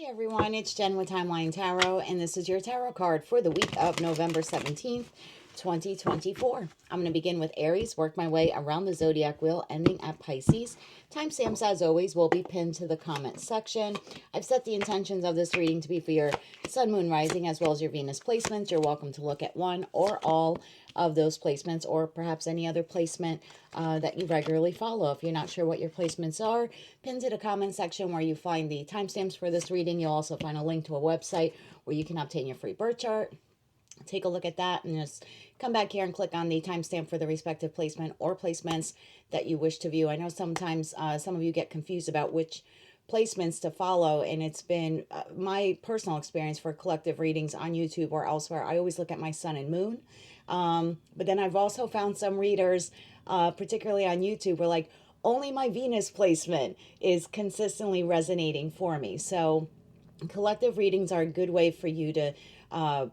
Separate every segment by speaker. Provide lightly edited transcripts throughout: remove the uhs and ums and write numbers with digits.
Speaker 1: Everyone, it's Jen with Timeline Tarot, and this is your tarot card for the week of November 17th, 2024. I'm going to begin with Aries, work my way around the zodiac wheel, ending at Pisces. Timestamps, as always, will be pinned to the comment section. I've set the intentions of this reading to be for your Sun, Moon, Rising, as well as your Venus placements. You're welcome to look at one or all of those placements, or perhaps any other placement that you regularly follow. If you're not sure what your placements are, pin to the comment section where you find the timestamps for this reading. You'll also find a link to a website where you can obtain your free birth chart. Take a look at that and just come back here and click on the timestamp for the respective placement or placements that you wish to view. I know sometimes some of you get confused about which placements to follow, and it's been my personal experience for collective readings on YouTube or elsewhere. I always look at my sun and moon, but then I've also found some readers, particularly on YouTube, where like only my Venus placement is consistently resonating for me. So collective readings are a good way for you to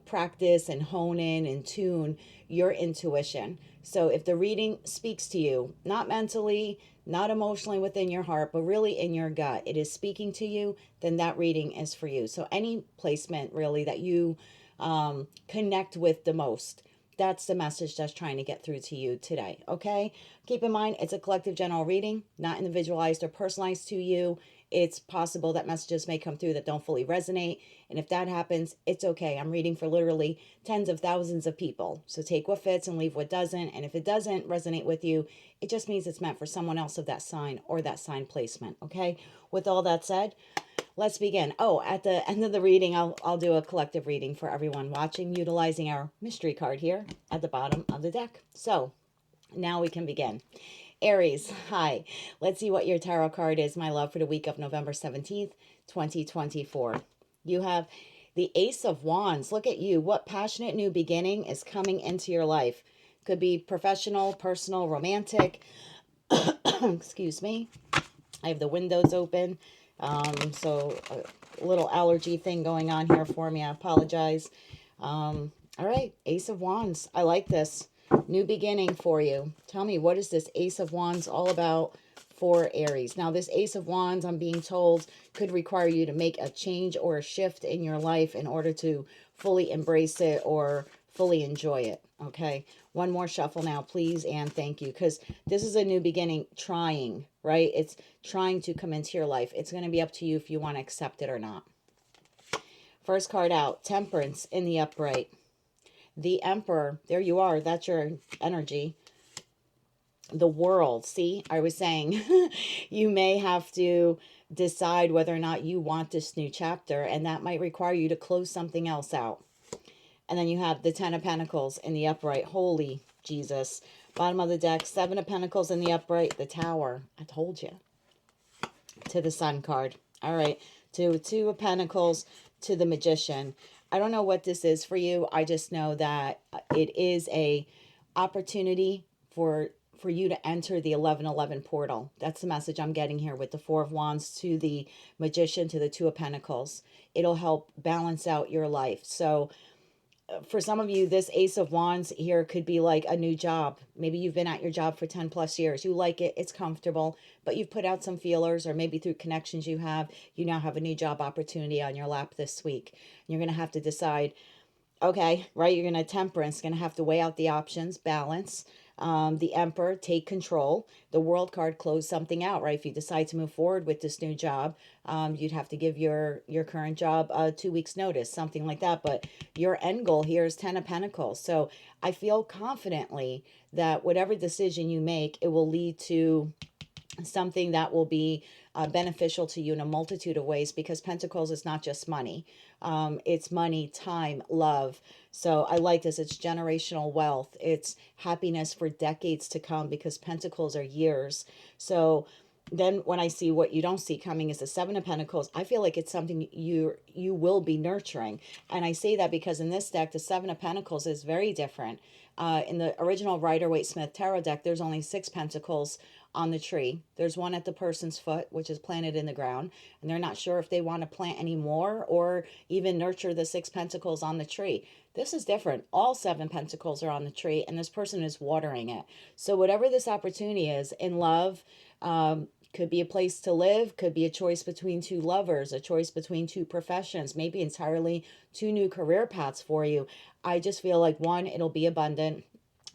Speaker 1: practice and hone in and tune your intuition. So if the reading speaks to you, not mentally, not emotionally within your heart, but really in your gut, it is speaking to you, then that reading is for you. So any placement really that you connect with the most, that's the message that's trying to get through to you today, okay? Keep in mind, it's a collective general reading, not individualized or personalized to you. It's possible that messages may come through that don't fully resonate. And if that happens, it's okay. I'm reading for literally tens of thousands of people. So take what fits and leave what doesn't. And if it doesn't resonate with you, it just means it's meant for someone else of that sign or that sign placement, okay? With all that said, let's begin. Oh, at the end of the reading, I'll do a collective reading for everyone watching, utilizing our mystery card here at the bottom of the deck. So now we can begin. Aries, hi. Let's see what your tarot card is, my love, for the week of November 17th, 2024. You have the Ace of Wands. Look at you. What passionate new beginning is coming into your life? Could be professional, personal, romantic. Excuse me. I have the windows open. So a little allergy thing going on here for me. I apologize. All right. Ace of Wands. I like this. New beginning for you. Tell me, what is this Ace of Wands all about for Aries? Now, this Ace of Wands, I'm being told, could require you to make a change or a shift in your life in order to fully embrace it or fully enjoy it, okay? One more shuffle now, please, and thank you, because this is a new beginning trying, right? It's trying to come into your life. It's going to be up to you if you want to accept it or not. First card out, Temperance in the upright. The Emperor, there you are. That's your energy. The World. See, I was saying you may have to decide whether or not you want this new chapter, and that might require you to close something else out. And then you have the Ten of Pentacles in the upright. Holy Jesus. Bottom of the deck, Seven of Pentacles in the upright. The Tower. I told you. To the Sun card. All right. To Two of Pentacles. To the Magician. I don't know what this is for you. I just know that it is a opportunity for you to enter the 1111 portal. That's the message I'm getting here with the Four of Wands to the Magician, to the Two of Pentacles. It'll help balance out your life. So for some of you, this Ace of Wands here could be like a new job. Maybe you've been at your job for 10 plus years. You like it. It's comfortable, but you've put out some feelers, or maybe through connections you now have a new job opportunity on your lap this week. You're going to have to decide, okay, right? You're going to Temperance, going to have to weigh out the options, balance. The Emperor, take control. The World card, close something out, right? If you decide to move forward with this new job, you'd have to give your current job 2 weeks notice, something like that. But your end goal here is Ten of Pentacles. So I feel confidently that whatever decision you make, it will lead to something that will be beneficial to you in a multitude of ways, because Pentacles is not just money. It's money, time, love. So I like this. It's generational wealth. It's happiness for decades to come, because Pentacles are years. So then when I see what you don't see coming is the Seven of Pentacles, I feel like it's something you will be nurturing. And I say that because in this deck, the Seven of Pentacles is very different. In the original Rider-Waite-Smith tarot deck, there's only 6 pentacles on the tree. There's one at the person's foot, which is planted in the ground, and they're not sure if they want to plant any more or even nurture the 6 pentacles on the tree. This is different. All 7 pentacles are on the tree, and this person is watering it. So whatever this opportunity is in love, Could be a place to live, could be a choice between two lovers, a choice between two professions, maybe entirely two new career paths for you. I just feel like, one, it'll be abundant.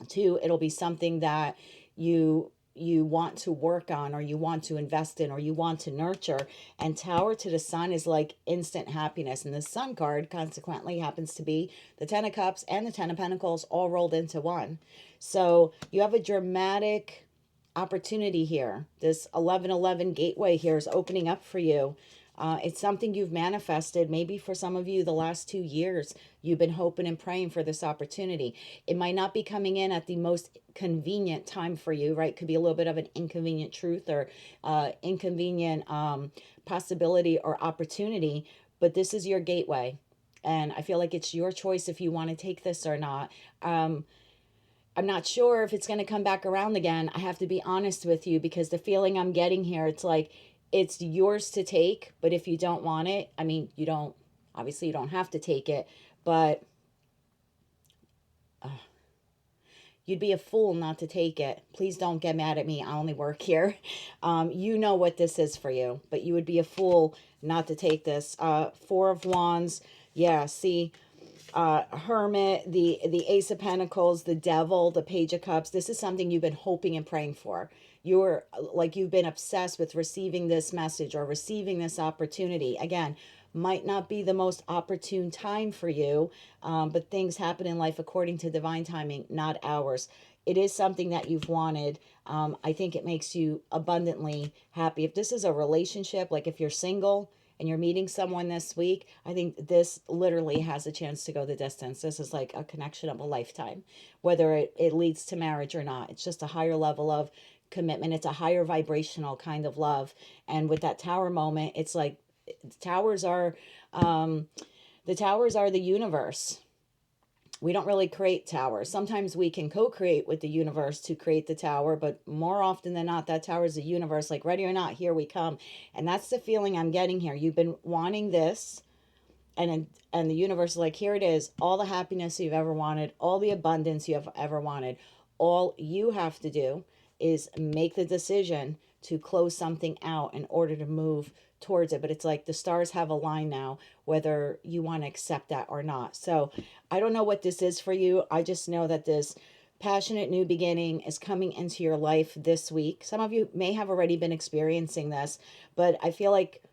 Speaker 1: Two, it'll be something that you want to work on, or you want to invest in, or you want to nurture. And Tower to the Sun is like instant happiness. And the Sun card consequently happens to be the Ten of Cups and the Ten of Pentacles all rolled into one. So you have a dramatic opportunity here. This 1111 gateway here is opening up for you. It's something you've manifested. Maybe for some of you, the last 2 years, you've been hoping and praying for this opportunity. It might not be coming in at the most convenient time for you, right? Could be a little bit of an inconvenient truth, or inconvenient possibility or opportunity, but this is your gateway. And I feel like it's your choice if you want to take this or not. I'm not sure if it's going to come back around again. I have to be honest with you, because the feeling I'm getting here, it's like, it's yours to take, but if you don't want it, I mean, obviously you don't have to take it, but you'd be a fool not to take it. Please don't get mad at me. I only work here. You know what this is for you, but you would be a fool not to take this. Four of Wands. Yeah, see, Hermit, the Ace of Pentacles, the Devil, the Page of Cups. This is something you've been hoping and praying for. You've been obsessed with receiving this message or receiving this opportunity. Again, might not be the most opportune time for you, but things happen in life according to divine timing, not ours. It is something that you've wanted. I think it makes you abundantly happy. If this is a relationship, like if you're single and you're meeting someone this week, I think this literally has a chance to go the distance. This is like a connection of a lifetime, whether it leads to marriage or not. It's just a higher level of commitment. It's a higher vibrational kind of love. And with that Tower moment, it's like towers are the universe. We don't really create towers. Sometimes we can co-create with the universe to create the tower, but more often than not, that tower is the universe. Like, ready or not, here we come. And that's the feeling I'm getting here. You've been wanting this, and the universe is like, here it is. All the happiness you've ever wanted, all the abundance you have ever wanted. All you have to do is make the decision to close something out in order to move towards it. But it's like the stars have aligned now, whether you want to accept that or not. So I don't know what this is for you. I just know that this passionate new beginning is coming into your life this week. Some of you may have already been experiencing this, but I feel like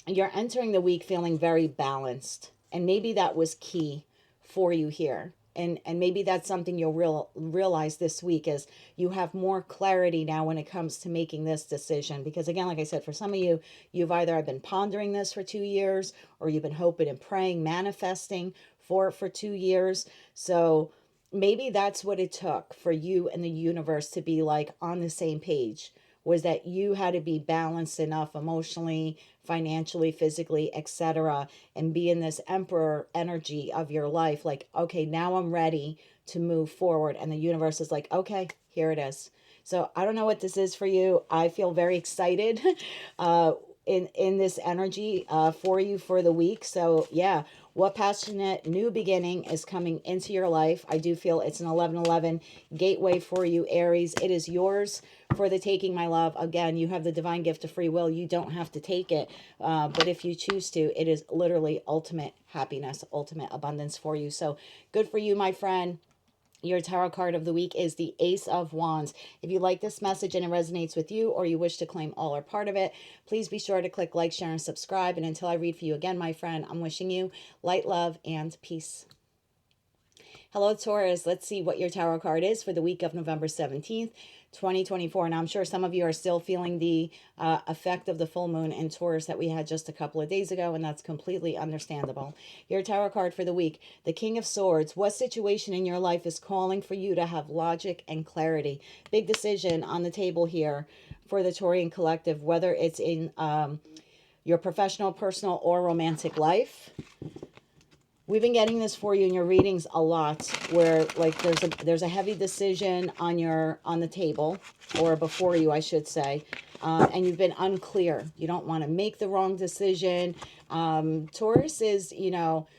Speaker 1: you're entering the week feeling very balanced. And maybe that was key for you here. And maybe that's something you'll realize this week, is you have more clarity now when it comes to making this decision. Because again, like I said, for some of you, you've either been pondering this for 2 years, or you've been hoping and praying, manifesting for 2 years. So maybe that's what it took for you and the universe to be like on the same page, was that you had to be balanced enough emotionally, financially, physically, etc., and be in this emperor energy of your life. Like, okay, now I'm ready to move forward. And the universe is like, okay, here it is. So I don't know what this is for you. I feel very excited in this energy for you for the week. So yeah, what passionate new beginning is coming into your life? I do feel it's an 1111 gateway for you, Aries. It is yours for the taking, my love. Again, you have the divine gift of free will. You don't have to take it. But if you choose to, it is literally ultimate happiness, ultimate abundance for you. So good for you, my friend. Your tarot card of the week is the Ace of Wands. If you like this message and it resonates with you, or you wish to claim all or part of it, please be sure to click like, share, and subscribe. And until I read for you again, my friend, I'm wishing you light, love, and peace. Hello, Taurus. Let's see what your tarot card is for the week of November 17th, 2024. Now, I'm sure some of you are still feeling the effect of the full moon in Taurus that we had just a couple of days ago, and that's completely understandable. Your tarot card for the week, the King of Swords. What situation in your life is calling for you to have logic and clarity? Big decision on the table here for the Taurian collective, whether it's in your professional, personal, or romantic life. We've been getting this for you in your readings a lot, where like there's a heavy decision on the table, or before you, I should say, and you've been unclear. You don't want to make the wrong decision. Taurus is,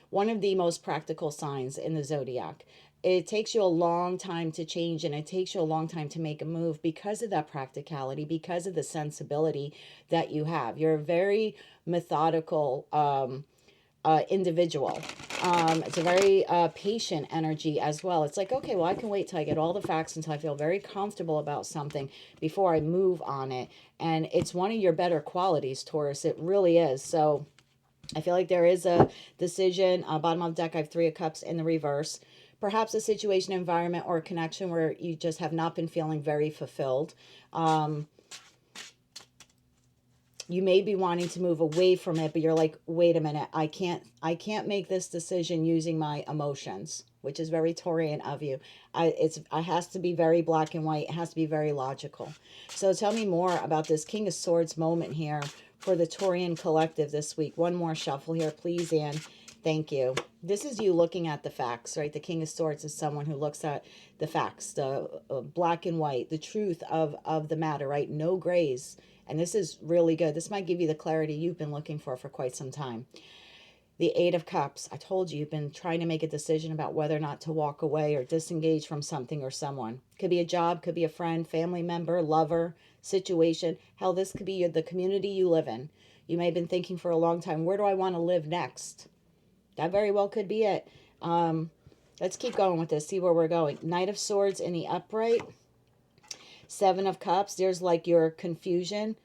Speaker 1: one of the most practical signs in the zodiac, it takes you a long time to change, and it takes you a long time to make a move because of that practicality, because of the sensibility that you have. You're a very methodical individual. It's a very patient energy as well. It's like, okay, well, I can wait till I get all the facts until I feel very comfortable about something before I move on it. And it's one of your better qualities, Taurus. It really is. So I feel like there is a decision. Bottom of the deck, I have Three of Cups in the reverse. Perhaps a situation, environment, or a connection where you just have not been feeling very fulfilled. You may be wanting to move away from it, but you're like, wait a minute, I can't make this decision using my emotions, which is very Taurian of you. It has to be very black and white. It has to be very logical. So tell me more about this King of Swords moment here for the Taurian collective this week. One more shuffle here, please, Anne. Thank you. This is you looking at the facts, right? The King of Swords is someone who looks at the facts, the black and white, the truth of the matter, right? No grays. And this is really good. This might give you the clarity you've been looking for quite some time. The Eight of Cups. I told you, you've been trying to make a decision about whether or not to walk away or disengage from something or someone. Could be a job, could be a friend, family member, lover, situation. Hell, this could be the community you live in. You may have been thinking for a long time, where do I want to live next? That very well could be it. Let's keep going with this, see where we're going. Knight of Swords in the upright. Seven of Cups, there's like your confusion.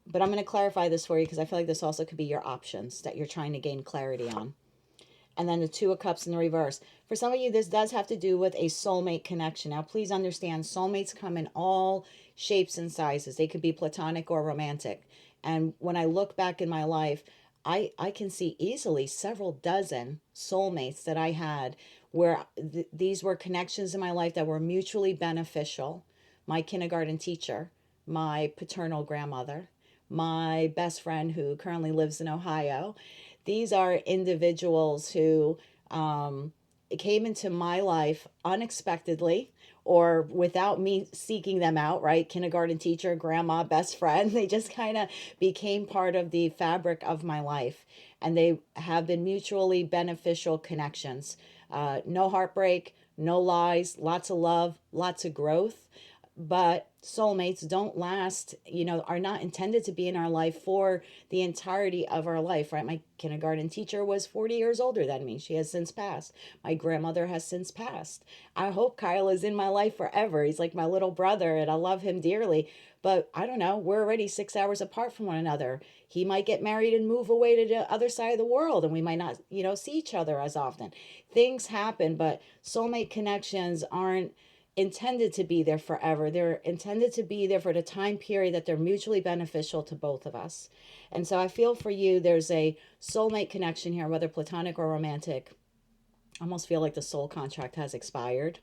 Speaker 1: But I'm going to clarify this for you because I feel like this also could be your options that you're trying to gain clarity on. And then the Two of Cups in the reverse. For some of you, this does have to do with a soulmate connection. Now, please understand, soulmates come in all shapes and sizes. They could be platonic or romantic. And when I look back in my life, I can see easily several dozen soulmates that I had where these were connections in my life that were mutually beneficial. My kindergarten teacher, my paternal grandmother, my best friend who currently lives in Ohio. These are individuals who came into my life unexpectedly or without me seeking them out, right? Kindergarten teacher, grandma, best friend. They just kind of became part of the fabric of my life. And they have been mutually beneficial connections. No heartbreak, no lies, lots of love, lots of growth. But soulmates don't last, are not intended to be in our life for the entirety of our life, right? My kindergarten teacher was 40 years older than me. She has since passed. My grandmother has since passed. I hope Kyle is in my life forever. He's like my little brother and I love him dearly. But I don't know, we're already 6 hours apart from one another. He might get married and move away to the other side of the world and we might not, see each other as often. Things happen, but soulmate connections aren't intended to be there forever. They're intended to be there for the time period that they're mutually beneficial to both of us. And so I feel for you, there's a soulmate connection here, whether platonic or romantic. I almost feel like the soul contract has expired.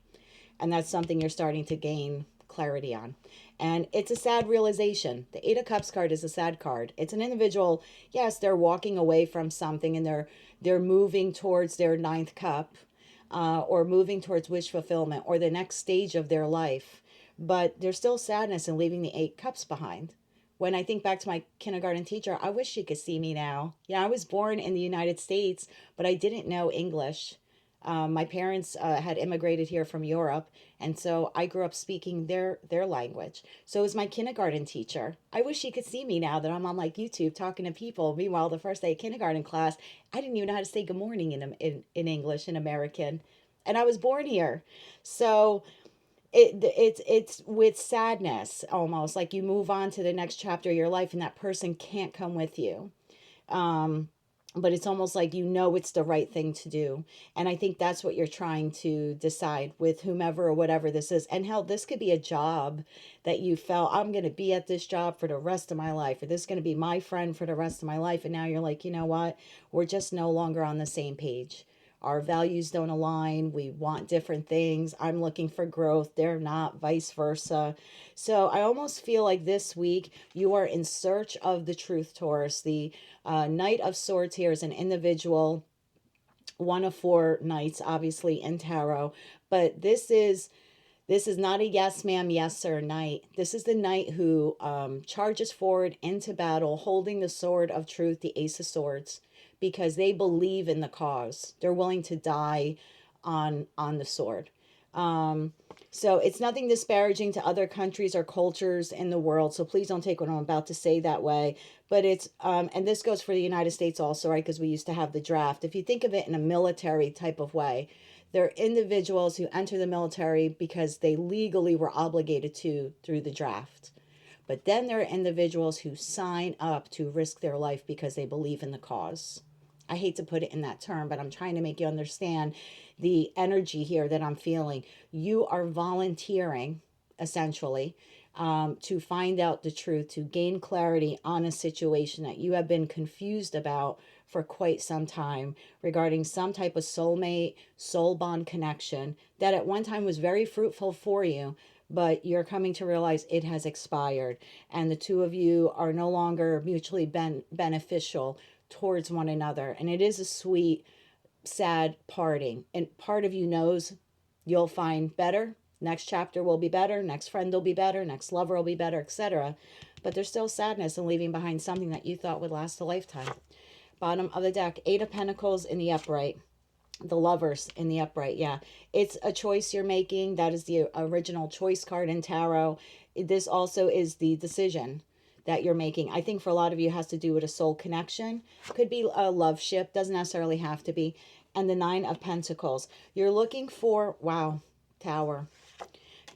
Speaker 1: And that's something you're starting to gain clarity on. And it's a sad realization. The Eight of Cups card is a sad card. It's an individual, yes, they're walking away from something and they're moving towards their ninth cup. Or moving towards wish fulfillment or the next stage of their life. But there's still sadness in leaving the Eight Cups behind. When I think back to my kindergarten teacher, I wish she could see me now. I was born in the United States, but I didn't know English. My parents had immigrated here from Europe, and so I grew up speaking their language. So it was my kindergarten teacher. I wish she could see me now that I'm on like YouTube talking to people. Meanwhile, the first day of kindergarten class, I didn't even know how to say good morning in English, in American, and I was born here. So it's with sadness almost like you move on to the next chapter of your life, and that person can't come with you. But it's almost like it's the right thing to do. And I think that's what you're trying to decide with whomever or whatever this is. And hell, this could be a job that you felt, I'm going to be at this job for the rest of my life, or this is going to be my friend for the rest of my life. And now you're like, you know what? We're just no longer on the same page. Our values don't align. We want different things. I'm looking for growth. They're not, vice versa. So I almost feel like this week you are in search of the truth, Taurus. The Knight of Swords here is an individual, one of four knights, obviously, in tarot. But this is not a yes ma'am, yes sir knight. This is the knight who charges forward into battle, holding the sword of truth, the Ace of Swords, because they believe in the cause. They're willing to die on the sword. So it's nothing disparaging to other countries or cultures in the world. So please don't take what I'm about to say that way. But it's, and this goes for the United States also, right? Because we used to have the draft. If you think of it in a military type of way, there are individuals who enter the military because they legally were obligated to through the draft. But then there are individuals who sign up to risk their life because they believe in the cause. I hate to put it in that term, but I'm trying to make you understand the energy here that I'm feeling. You are volunteering, essentially, to find out the truth, to gain clarity on a situation that you have been confused about for quite some time regarding some type of soulmate, soul bond connection that at one time was very fruitful for you, but you're coming to realize it has expired and the two of you are no longer mutually beneficial towards one another. And it is a sweet, sad parting. And part of you knows you'll find better. Next chapter will be better. Next friend will be better. Next lover will be better, etc. But there's still sadness in leaving behind something that you thought would last a lifetime. Bottom of the deck, Eight of Pentacles in the upright. The Lovers in the upright, yeah. It's a choice you're making. That is the original choice card in tarot. This also is the decision that you're making. I think for a lot of you it has to do with a soul connection. Could be a love ship. Doesn't necessarily have to be. And the Nine of Pentacles. You're looking for, wow, Tower.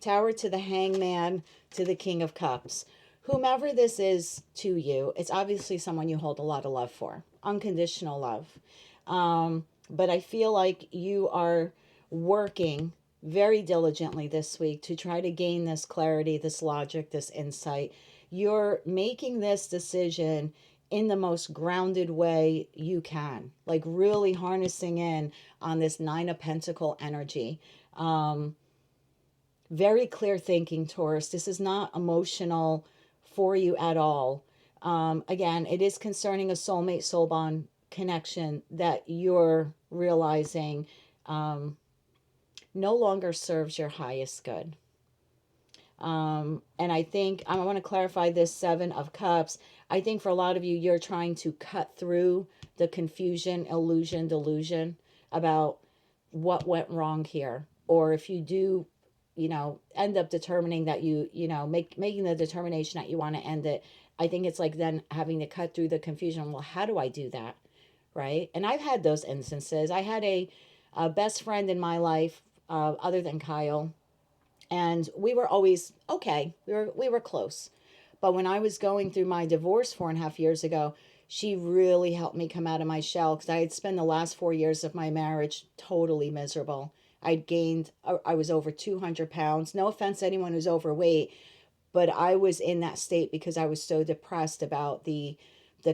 Speaker 1: Tower to the Hangman to the King of Cups. Whomever this is to you, it's obviously someone you hold a lot of love for. Unconditional love. But I feel like you are working very diligently this week to try to gain this clarity, this logic, this insight. You're making this decision in the most grounded way you can, like really harnessing in on this Nine of Pentacle energy. Very clear thinking, Taurus. This is not emotional for you at all. Again, it is concerning a soulmate, soul bond connection that you're realizing no longer serves your highest good. And I think I want to clarify this Seven of Cups. I think for a lot of you, you're trying to cut through the confusion, illusion, delusion about what went wrong here. Or if you do, end up determining that making the determination that you want to end it. I think it's like then having to cut through the confusion. Well, how do I do that? Right? And I've had those instances. I had a best friend in my life, other than Kyle, and we were always okay. We were close. But when I was going through my divorce 4.5 years ago, she really helped me come out of my shell because I had spent the last 4 years of my marriage totally miserable. I was over 200 pounds. No offense to anyone who's overweight, but I was in that state because I was so depressed about the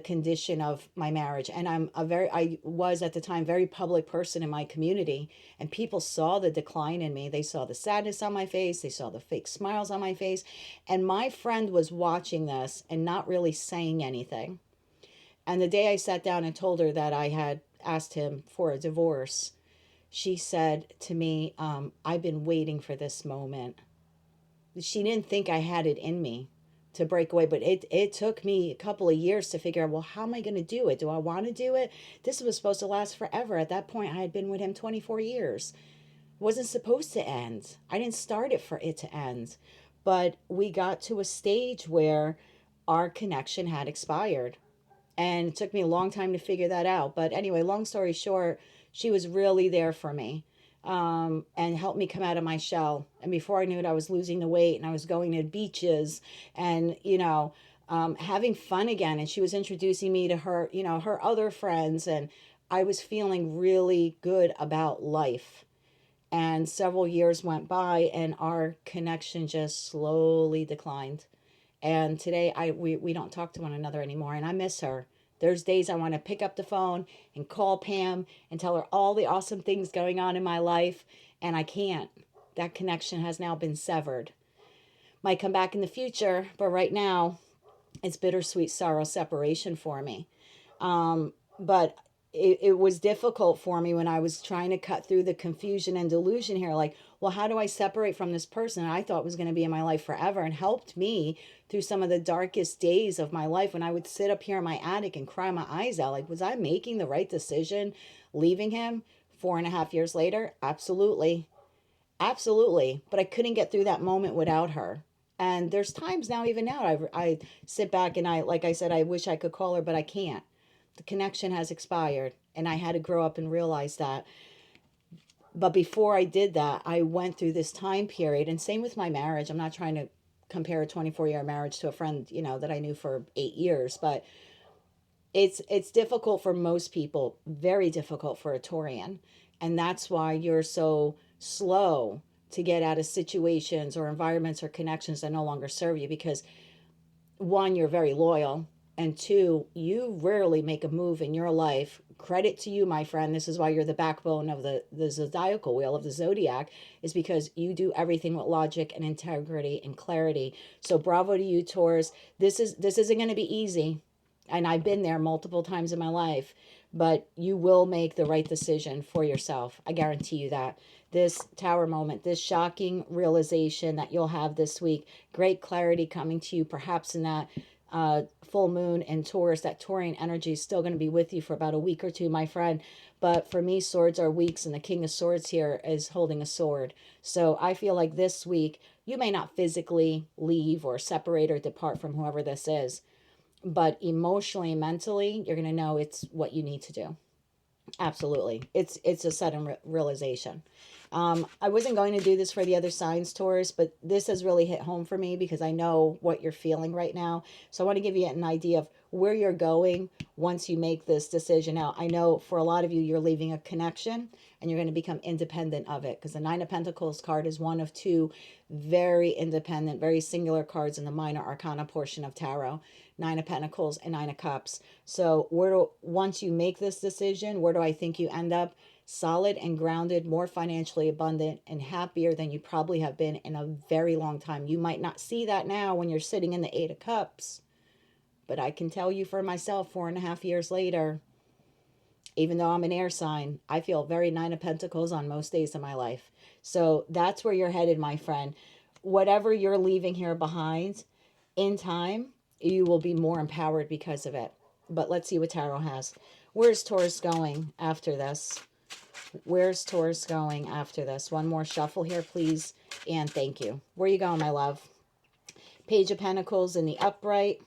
Speaker 1: condition of my marriage. And I was at the time very public person in my community, and people saw the decline in me. They saw the sadness on my face. They saw the fake smiles on my face. And my friend was watching this and not really saying anything. And the day I sat down and told her that I had asked him for a divorce, she said to me, I've been waiting for this moment. She didn't think I had it in me to break away, but it took me a couple of years to figure out, well, how am I going to do it? Do I want to do it? This was supposed to last forever. At that point, I had been with him 24 years. It wasn't supposed to end. I didn't start it for it to end. But we got to a stage where our connection had expired. And it took me a long time to figure that out. But anyway, long story short, she was really there for me, and helped me come out of my shell. And before I knew it, I was losing the weight and I was going to beaches and, having fun again. And she was introducing me to her, her other friends. And I was feeling really good about life. And several years went by and our connection just slowly declined. And today we don't talk to one another anymore, and I miss her. There's days I want to pick up the phone and call Pam and tell her all the awesome things going on in my life, and I can't. That connection has now been severed. Might come back in the future, but right now it's bittersweet sorrow separation for me. But it was difficult for me when I was trying to cut through the confusion and delusion here. Like, well, how do I separate from this person I thought was going to be in my life forever and helped me through some of the darkest days of my life when I would sit up here in my attic and cry my eyes out? Like, was I making the right decision leaving him 4.5 years later? Absolutely. Absolutely. But I couldn't get through that moment without her. And there's times now, even now, I sit back and like I said, I wish I could call her, but I can't. The connection has expired. And I had to grow up and realize that. But before I did that, I went through this time period. And same with my marriage. I'm not trying to compare a 24-year marriage to a friend, that I knew for 8 years. But it's difficult for most people, very difficult for a Taurian. And that's why you're so slow to get out of situations or environments or connections that no longer serve you, because one, you're very loyal, and two, you rarely make a move in your life. Credit to you, my friend. This is why you're the backbone of the zodiacal wheel of the zodiac, is because you do everything with logic and integrity and clarity. So bravo to you, Taurus. This isn't going to be easy, and I've been there multiple times in my life, but you will make the right decision for yourself. I guarantee you that. This tower moment, this shocking realization that you'll have this week, great clarity coming to you, perhaps in that full moon in Taurus. That Taurian energy is still going to be with you for about a week or two, my friend. But for me, swords are weeks, and the King of Swords here is holding a sword. So I feel like this week, you may not physically leave or separate or depart from whoever this is, but emotionally and mentally, you're going to know it's what you need to do. Absolutely. It's a sudden realization. I wasn't going to do this for the other signs, Taurus, but this has really hit home for me because I know what you're feeling right now. So I want to give you an idea of where you're going once you make this decision. Now, I know for a lot of you, you're leaving a connection and you're going to become independent of it, because the Nine of Pentacles card is one of two very independent, very singular cards in the minor arcana portion of tarot. Nine of Pentacles and Nine of Cups. So once you make this decision, where do I think you end up? Solid and grounded, more financially abundant, and happier than you probably have been in a very long time. You might not see that now when you're sitting in the Eight of Cups, but I can tell you for myself, 4.5 years later, even though I'm an air sign, I feel very Nine of Pentacles on most days of my life. So that's where you're headed, my friend. Whatever you're leaving here behind, in time, you will be more empowered because of it. But let's see what tarot has. Where's Taurus going after this? Where's Taurus going after this? One more shuffle here, please. And thank you. Where are you going, my love? Page of Pentacles in the upright.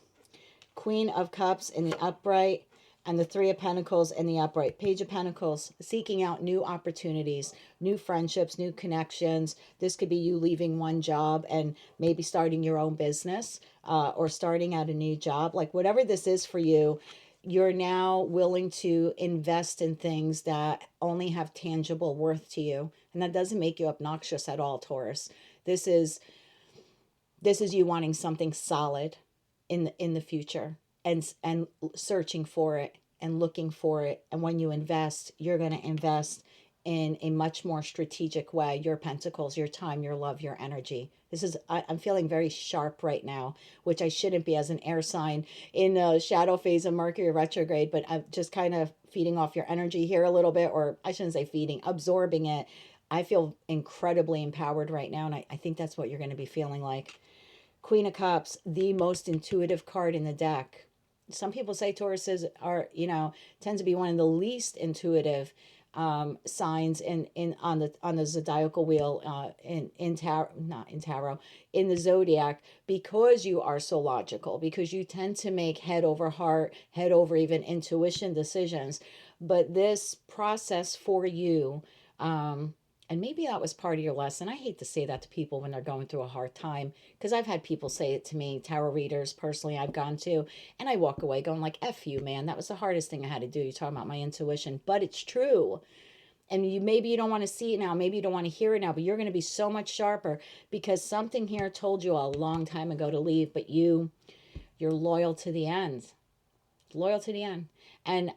Speaker 1: Queen of Cups in the upright. And the Three of Pentacles in the upright. Page of Pentacles, seeking out new opportunities, new friendships, new connections. This could be you leaving one job and maybe starting your own business, or starting out a new job. Like whatever this is for you, you're now willing to invest in things that only have tangible worth to you. And that doesn't make you obnoxious at all, Taurus. This is you wanting something solid in the future, and searching for it and looking for it. And when you invest, you're going to invest in a much more strategic way. Your pentacles, your time, your love, your energy. I'm feeling very sharp right now, which I shouldn't be as an air sign in the shadow phase of Mercury retrograde, but I'm just kind of feeding off your energy here a little bit, or I shouldn't say feeding, absorbing it. I feel incredibly empowered right now, and I think that's what you're going to be feeling like. Queen of Cups, the most intuitive card in the deck. Some people say Tauruses are, tend to be one of the least intuitive signs on the zodiacal wheel, in tarot, not in tarot, in the zodiac, because you are so logical, because you tend to make head over heart, head over even intuition decisions. But this process for you, and maybe that was part of your lesson. I hate to say that to people when they're going through a hard time, because I've had people say it to me, tarot readers personally I've gone to, and I walk away going like, F you, man. That was the hardest thing I had to do. You're talking about my intuition, but it's true. And maybe you don't want to see it now. Maybe you don't want to hear it now, but you're going to be so much sharper because something here told you a long time ago to leave, but you're loyal to the end. Loyal to the end. And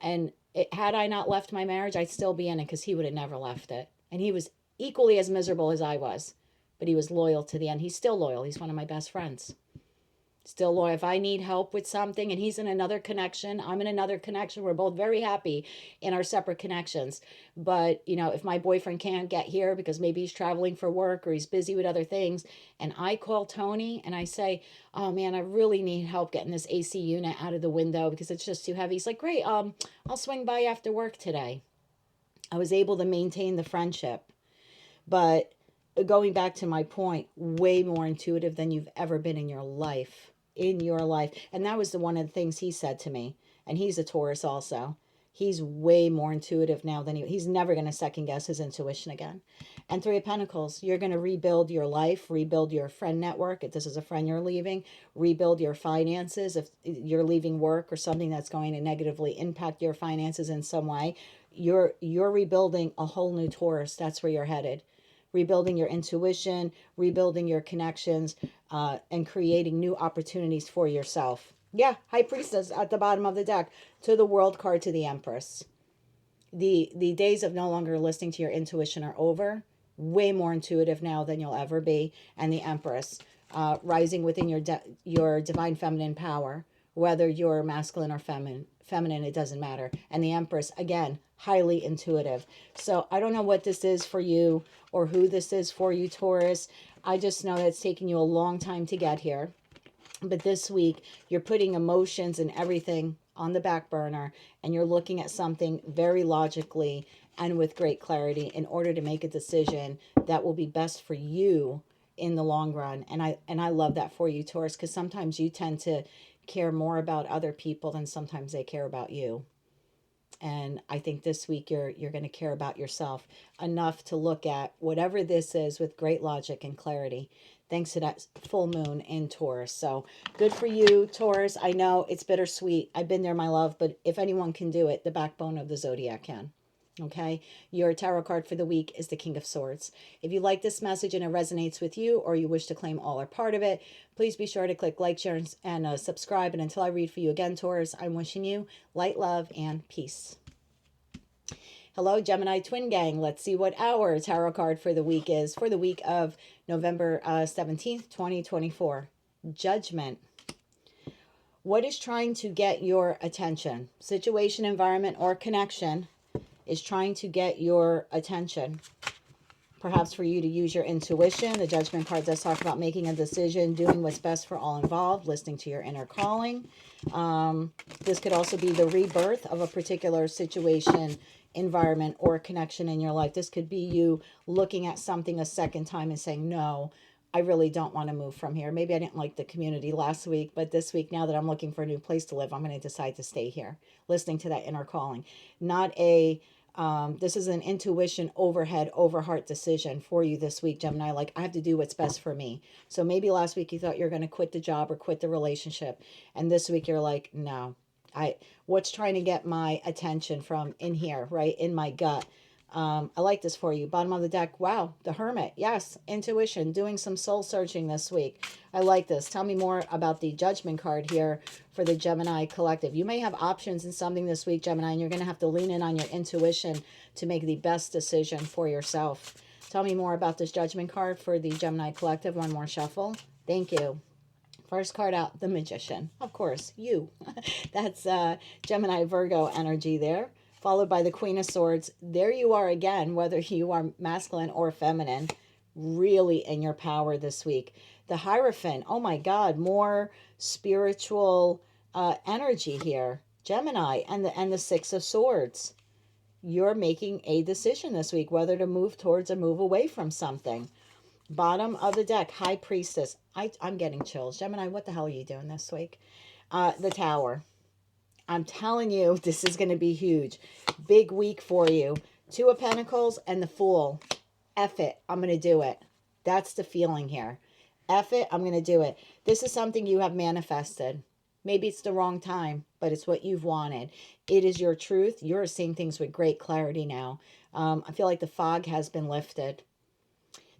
Speaker 1: had I not left my marriage, I'd still be in it, because he would have never left it. And he was equally as miserable as I was, but he was loyal to the end. He's still loyal. He's one of my best friends. Still loyal. If I need help with something and he's in another connection, I'm in another connection. We're both very happy in our separate connections. But, if my boyfriend can't get here because maybe he's traveling for work or he's busy with other things, and I call Tony and I say, oh man, I really need help getting this AC unit out of the window because it's just too heavy. He's like, great, I'll swing by after work today. I was able to maintain the friendship. But going back to my point, way more intuitive than you've ever been in your life. In your life. And that was one of the things he said to me. And he's a Taurus also. He's way more intuitive now than he's never going to second guess his intuition again. And Three of Pentacles, you're going to rebuild your life, rebuild your friend network. If this is a friend you're leaving, rebuild your finances. If you're leaving work or something that's going to negatively impact your finances in some way, you're rebuilding a whole new Taurus. That's where you're headed. Rebuilding your intuition, rebuilding your connections, and creating new opportunities for yourself. Yeah, High Priestess at the bottom of the deck. To the World card, to the Empress. The days of no longer listening to your intuition are over. Way more intuitive now than you'll ever be. And the Empress, rising within your divine feminine power, whether you're masculine or feminine, it doesn't matter. And the Empress, again, highly intuitive. So I don't know what this is for you or who this is for you, Taurus. I just know that it's taken you a long time to get here. But this week, you're putting emotions and everything on the back burner, and you're looking at something very logically and with great clarity in order to make a decision that will be best for you in the long run. And I love that for you, Taurus, because sometimes you tend to care more about other people than sometimes they care about you. And I think this week you're going to care about yourself enough to look at whatever this is with great logic and clarity, thanks to that full moon in Taurus. So good for you, Taurus. I know it's bittersweet. I've been there, my love, but if anyone can do it, the backbone of the zodiac can. Okay, your tarot card for the week is the King of Swords. If you like this message and it resonates with you, or you wish to claim all or part of it, please be sure to click like, share, and subscribe. And until I read for you again, Taurus, I'm wishing you light, love, and peace. Hello, Gemini Twin Gang. Let's see what our tarot card for the week is for the week of November 17th, 2024. Judgment. What is trying to get your attention? Situation, environment, or connection is trying to get your attention. Perhaps for you to use your intuition. The Judgment card does talk about making a decision, doing what's best for all involved, listening to your inner calling. This could also be the rebirth of a particular situation, environment, or connection in your life. This could be you looking at something a second time and saying, no, I really don't want to move from here. Maybe I didn't like the community last week, but this week, now that I'm looking for a new place to live, I'm going to decide to stay here. Listening to that inner calling. Not a... this is an intuition overhead, over heart decision for you this week, Gemini. Like, I have to do what's best for me. So maybe last week you thought you're going to quit the job or quit the relationship. And this week you're like, no, what's trying to get my attention from in here, right? In my gut. I like this for you. Bottom of the deck. Wow. The Hermit. Yes. Intuition. Doing some soul searching this week. I like this. Tell me more about the Judgment card here for the Gemini collective. You may have options in something this week, Gemini, and you're going to have to lean in on your intuition to make the best decision for yourself. Tell me more about this Judgment card for the Gemini collective. One more shuffle. Thank you. First card out, the Magician. Of course, you. That's Gemini Virgo energy there. Followed by the Queen of Swords. There you are again, whether you are masculine or feminine, really in your power this week. The Hierophant. Oh my God, more spiritual energy here. Gemini and the Six of Swords. You're making a decision this week, whether to move towards or move away from something. Bottom of the deck, High Priestess. I'm getting chills. Gemini, what the hell are you doing this week? The Tower. I'm telling you, this is going to be huge. Big week for you. Two of Pentacles and the Fool. F it. I'm going to do it. That's the feeling here. F it. I'm going to do it. This is something you have manifested. Maybe it's the wrong time, but it's what you've wanted. It is your truth. You're seeing things with great clarity now. I feel like the fog has been lifted.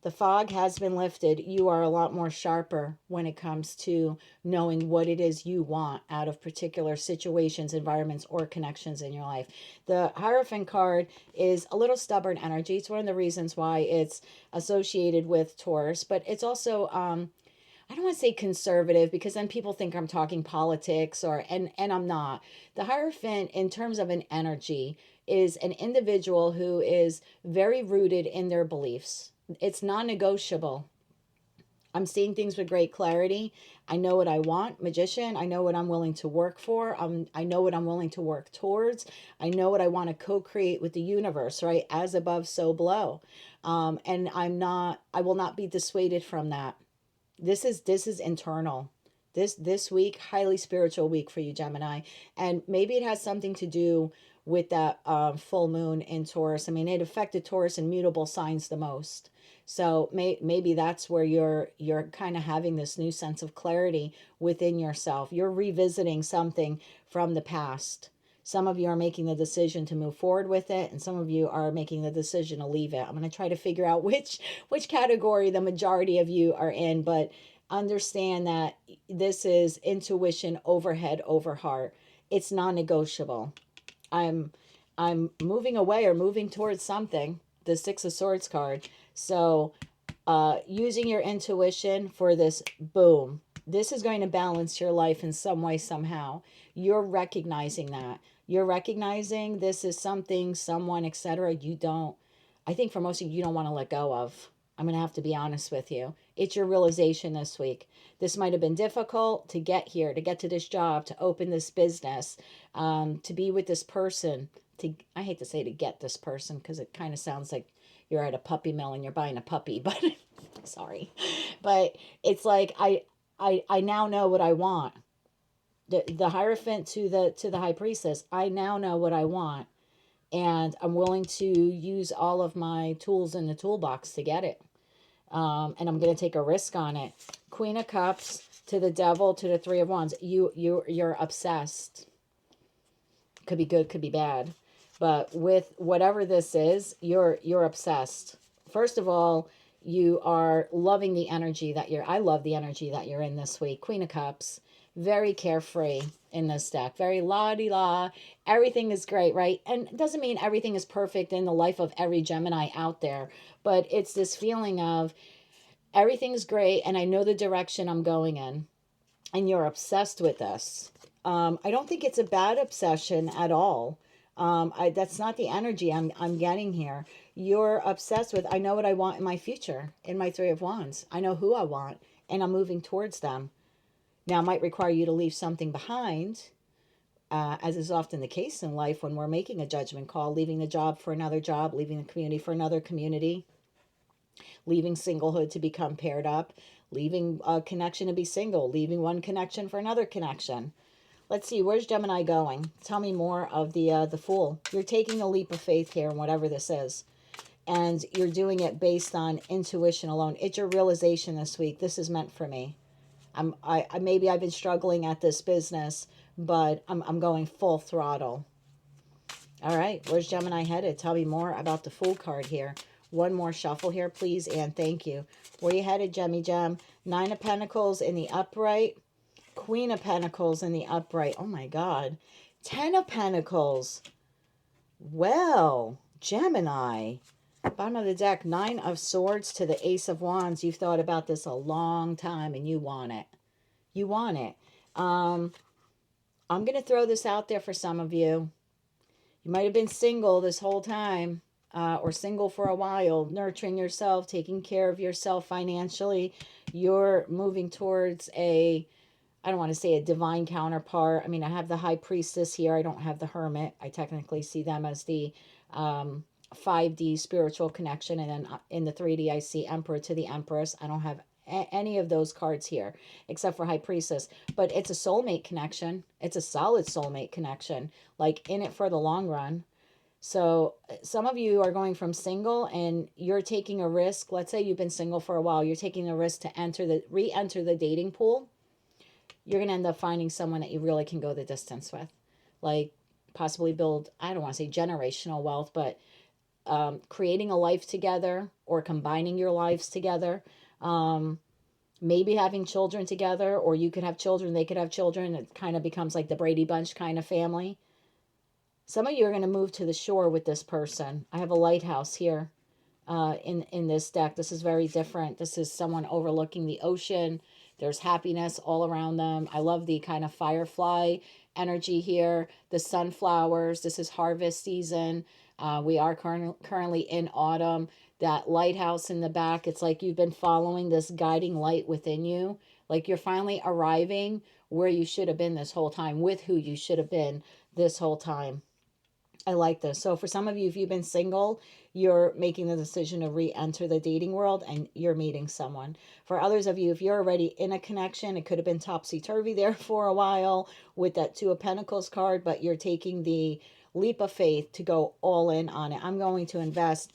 Speaker 1: The fog has been lifted. You are a lot more sharper when it comes to knowing what it is you want out of particular situations, environments, or connections in your life. The Hierophant card is a little stubborn energy. It's one of the reasons why it's associated with Taurus, but it's also, I don't want to say conservative because then people think I'm talking politics and I'm not. The Hierophant, in terms of an energy, is an individual who is very rooted in their beliefs. It's non-negotiable. I'm seeing things with great clarity. I know what I want, Magician. I know what I'm willing to work for. I know what I'm willing to work towards. I know what I want to co-create with the universe, right? As above, so below. And I will not be dissuaded from that. This is internal. This week, highly spiritual week for you, Gemini. And maybe it has something to do with that full moon in Taurus. I mean, it affected Taurus and mutable signs the most. So maybe that's where you're kind of having this new sense of clarity within yourself. You're revisiting something from the past. Some of you are making the decision to move forward with it, and some of you are making the decision to leave it. I'm going to try to figure out which category the majority of you are in, but understand that this is intuition over head over heart. It's non-negotiable. I'm moving away or moving towards something. The Six of Swords card. So using your intuition for this, boom. This is going to balance your life in some way, somehow. You're recognizing that. You're recognizing this is something, someone, etc. you don't, I think for most of you don't want to let go of. I'm going to have to be honest with you. It's your realization this week. This might have been difficult to get here, to get to this job, to open this business, to be with this person. I hate to say to get this person because it kind of sounds like you're at a puppy mill and you're buying a puppy, but sorry. But it's like I now know what I want. The Hierophant to the High Priestess, I now know what I want. And I'm willing to use all of my tools in the toolbox to get it. And I'm going to take a risk on it. Queen of Cups to the Devil to the Three of Wands. You're obsessed. Could be good, could be bad. But with whatever this is, you're obsessed. First of all, you are loving the energy that I love the energy that you're in this week. Queen of Cups. Very carefree in this deck. Very la-di-la. Everything is great, right? And it doesn't mean everything is perfect in the life of every Gemini out there. But it's this feeling of everything's great and I know the direction I'm going in. And you're obsessed with this. I don't think it's a bad obsession at all. That's not the energy I'm getting here. You're obsessed with, I know what I want in my future, in my Three of Wands. I know who I want, and I'm moving towards them. Now, it might require you to leave something behind, as is often the case in life when we're making a judgment call, leaving the job for another job, leaving the community for another community, leaving singlehood to become paired up, leaving a connection to be single, leaving one connection for another connection. Let's see, where's Gemini going? Tell me more of the Fool. You're taking a leap of faith here in whatever this is. And you're doing it based on intuition alone. It's your realization this week. This is meant for me. Maybe I've been struggling at this business, but I'm going full throttle. All right, where's Gemini headed? Tell me more about the Fool card here. One more shuffle here, please, and thank you. Where you headed, Gemmy Gem? Nine of Pentacles in the upright. Queen of Pentacles in the upright. Oh, my God. 10 of Pentacles. Well, Gemini. Bottom of the deck, Nine of Swords to the Ace of Wands. You've thought about this a long time and you want it. You want it. I'm going to throw this out there for some of you. You might have been single this whole time, or single for a while, nurturing yourself, taking care of yourself financially. You're moving towards I don't want to say a divine counterpart. I mean, I have the High Priestess here. I don't have the Hermit. I technically see them as the 5D spiritual connection. And then in the 3D, I see Emperor to the Empress. I don't have any of those cards here except for High Priestess. But it's a soulmate connection. It's a solid soulmate connection, like in it for the long run. So some of you are going from single and you're taking a risk. Let's say you've been single for a while. You're taking a risk to re-enter the dating pool. You're going to end up finding someone that you really can go the distance with. Like possibly build, I don't want to say generational wealth, but creating a life together or combining your lives together. Maybe having children together, or you could have children, they could have children. It kind of becomes like the Brady Bunch kind of family. Some of you are going to move to the shore with this person. I have a lighthouse here in this deck. This is very different. This is someone overlooking the ocean. There's happiness all around them. I love the kind of firefly energy here. The sunflowers. This is harvest season. We are currently in autumn. That lighthouse in the back, it's like you've been following this guiding light within you. Like you're finally arriving where you should have been this whole time, with who you should have been this whole time. I like this. So for some of you, if you've been single, you're making the decision to re-enter the dating world and you're meeting someone. For others of you, if you're already in a connection, it could have been topsy-turvy there for a while with that Two of Pentacles card, but you're taking the leap of faith to go all in on it. I'm going to invest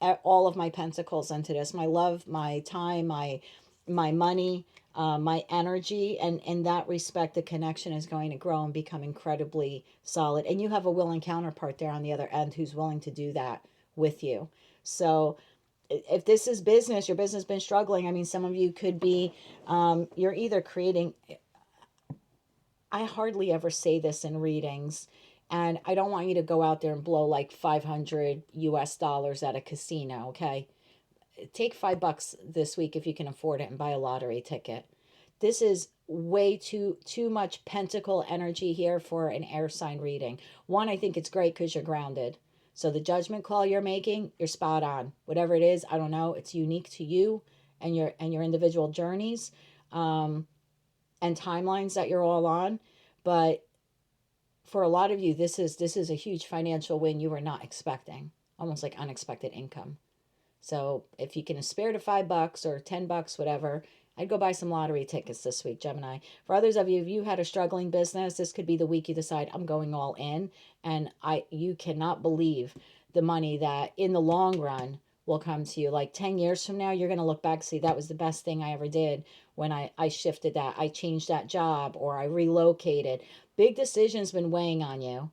Speaker 1: all of my pentacles into this. My love, my time, my money, my energy, and in that respect, the connection is going to grow and become incredibly solid. And you have a willing counterpart there on the other end who's willing to do that with you. So if this is business, your business has been struggling. I mean, some of you could be, you're either creating, I hardly ever say this in readings, and I don't want you to go out there and blow like 500 US dollars at a casino, okay? Take $5 this week if you can afford it and buy a lottery ticket. This is way too much pentacle energy here for an air sign reading. One, I think it's great because you're grounded. So the judgment call you're making, you're spot on. Whatever it is, I don't know. It's unique to you and your individual journeys and timelines that you're all on. But for a lot of you, this is a huge financial win you were not expecting, almost like unexpected income. So if you can spare to $5 or $10, whatever, I'd go buy some lottery tickets this week, Gemini. For others of you, if you had a struggling business, this could be the week you decide I'm going all in. And you cannot believe the money that in the long run will come to you. Like 10 years from now, you're going to look back and see that was the best thing I ever did when I shifted that. I changed that job or I relocated. Big decisions been weighing on you.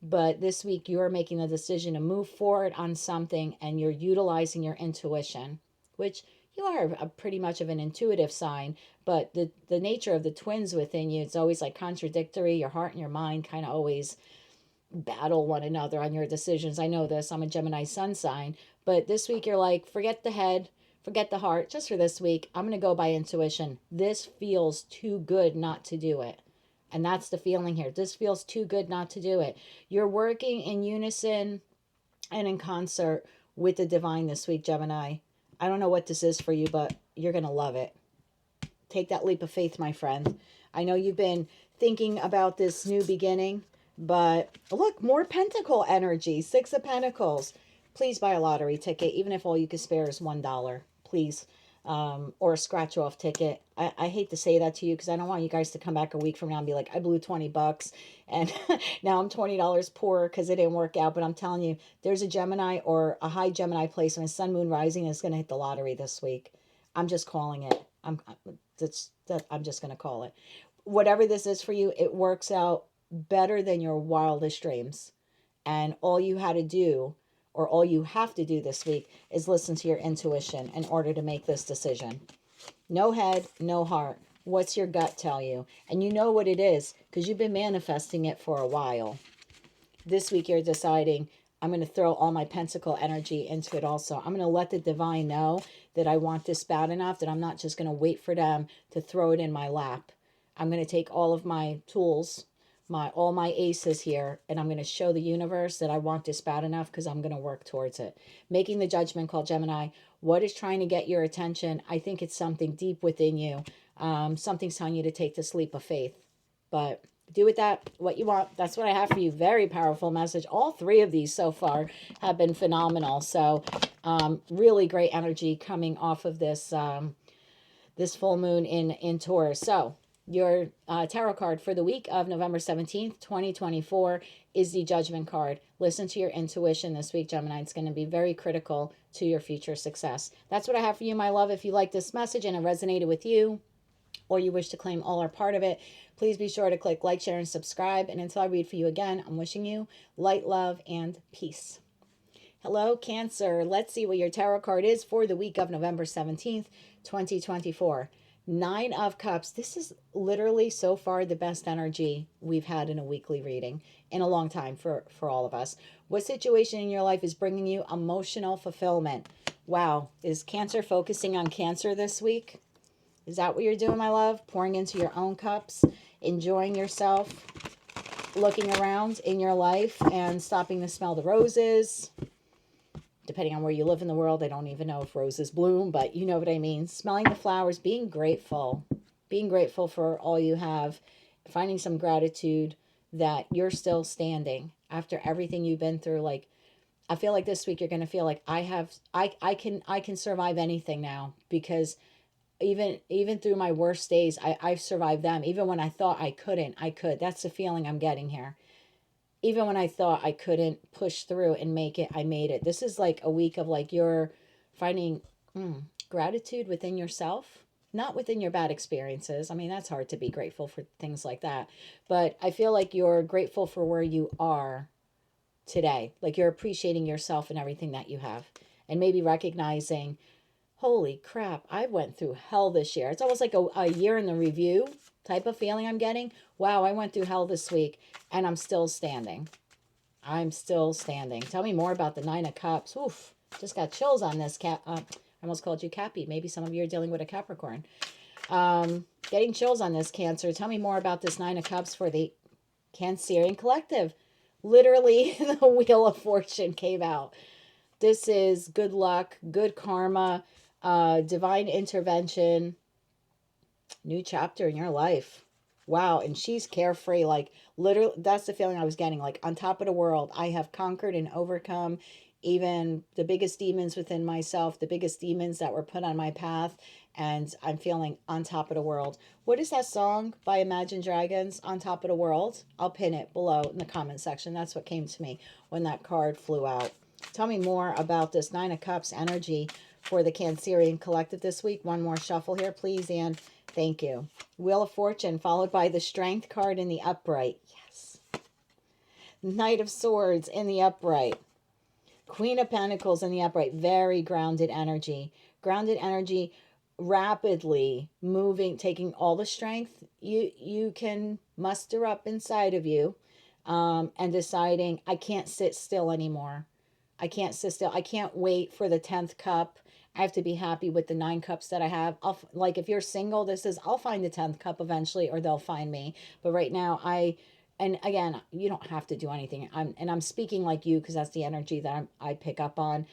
Speaker 1: But this week you're making the decision to move forward on something and you're utilizing your intuition, which you are pretty much of an intuitive sign, but the nature of the twins within you, it's always like contradictory. Your heart and your mind kind of always battle one another on your decisions. I know this. I'm a Gemini sun sign, but this week you're like, forget the head, forget the heart. Just for this week, I'm going to go by intuition. This feels too good not to do it. And that's the feeling here. This feels too good not to do it. You're working in unison and in concert with the divine this week, Gemini. I don't know what this is for you, but you're going to love it. Take that leap of faith, my friend. I know you've been thinking about this new beginning, but look, more pentacle energy, Six of Pentacles. Please buy a lottery ticket, even if all you can spare is $1. Please. Or a scratch off ticket. I hate to say that to you because I don't want you guys to come back a week from now and be like, I blew $20 and now I'm $20 poorer because it didn't work out. But I'm telling you, there's a Gemini or a high Gemini placement, Sun, Moon, Rising is going to hit the lottery this week. I'm just calling it. I'm just going to call it. Whatever this is for you, it works out better than your wildest dreams. And all you had to do, or all you have to do this week, is listen to your intuition in order to make this decision. No head, no heart. What's your gut tell you? And you know what it is because you've been manifesting it for a while. This week you're deciding, I'm going to throw all my pentacle energy into it also. I'm going to let the divine know that I want this bad enough that I'm not just going to wait for them to throw it in my lap. I'm going to take all of my tools, all my aces here, and I'm going to show the universe that I want this bad enough because I'm going to work towards it. Making the judgment call, Gemini. What is trying to get your attention? I think it's something deep within you. Something's telling you to take this leap of faith. But do with that what you want. That's what I have for you. Very powerful message. All three of these so far have been phenomenal. So really great energy coming off of this this full moon in Taurus. So your tarot card for the week of November 17th, 2024 is the Judgment card. Listen to your intuition this week, Gemini. It's going to be very critical to your future success. That's what I have for you, my love. If you like this message and it resonated with you, or you wish to claim all or part of it, please be sure to click like, share, and subscribe. And until I read for you again, I'm wishing you light, love, and peace. Hello, Cancer. Let's see what your tarot card is for the week of November 17th, 2024. 9 of Cups. This is literally so far the best energy we've had in a weekly reading in a long time for all of us. What situation in your life is bringing you emotional fulfillment? Wow. Is Cancer focusing on Cancer this week? Is that what you're doing, my love? Pouring into your own cups, enjoying yourself. looking around in your life and stopping to smell the roses. Depending on where you live in the world, I don't even know if roses bloom, but you know what I mean. Smelling the flowers, being grateful for all you have, finding some gratitude that you're still standing after everything you've been through. Like, I feel like this week you're going to feel like I can survive anything now, because even through my worst days, I've survived them. Even when I thought I couldn't, I could. That's the feeling I'm getting here. Even when I thought I couldn't push through and make it, I made it. This is like a week of like you're finding gratitude within yourself, not within your bad experiences. I mean, that's hard to be grateful for things like that. But I feel like you're grateful for where you are today. Like you're appreciating yourself and everything that you have. And maybe recognizing, holy crap, I went through hell this year. It's almost like a year in the review type of feeling I'm getting. Wow, I went through hell this week and I'm still standing. I'm still standing. Tell me more about the Nine of Cups. Oof, just got chills on this. I almost called you Cappy. Maybe some of you are dealing with a Capricorn. Getting chills on this, Cancer. Tell me more about this Nine of Cups for the Cancerian collective. Literally, the Wheel of Fortune came out. This is good luck, good karma, divine intervention, new chapter in your life. Wow. And she's carefree. Like, literally, that's the feeling I was getting. Like, on top of the world, I have conquered and overcome even the biggest demons within myself, the biggest demons that were put on my path. And I'm feeling on top of the world. What is that song by Imagine Dragons, On Top of the World? I'll pin it below in the comment section. That's what came to me when that card flew out. Tell me more about this Nine of Cups energy for the Cancerian collective this week. One more shuffle here, please, and thank you. Wheel of Fortune, followed by the Strength card in the upright. Yes. Knight of Swords in the upright. Queen of Pentacles in the upright. Very grounded energy. Grounded energy, rapidly moving, taking all the strength you can muster up inside of you, and deciding, I can't sit still anymore. I can't sit still. I can't wait for the 10th cup. I have to be happy with the 9 cups that I have. Like if you're single, I'll find the 10th cup eventually, or they'll find me. But right now, and again, you don't have to do anything. I'm speaking like you, because that's the energy that I pick up on.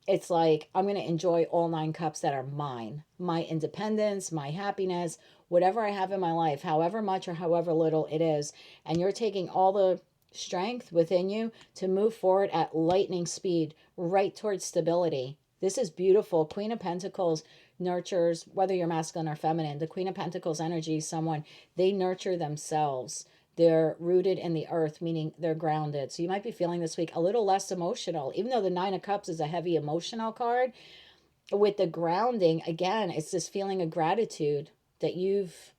Speaker 1: It's like, I'm going to enjoy all 9 cups that are mine. My independence, my happiness, whatever I have in my life, however much or however little it is. And you're taking all the strength within you to move forward at lightning speed, right towards stability. This is beautiful. Queen of Pentacles nurtures, whether you're masculine or feminine. The Queen of Pentacles energy is someone, they nurture themselves. They're rooted in the earth, meaning they're grounded. So you might be feeling this week a little less emotional, even though the Nine of Cups is a heavy emotional card. With the grounding, again, it's this feeling of gratitude that you've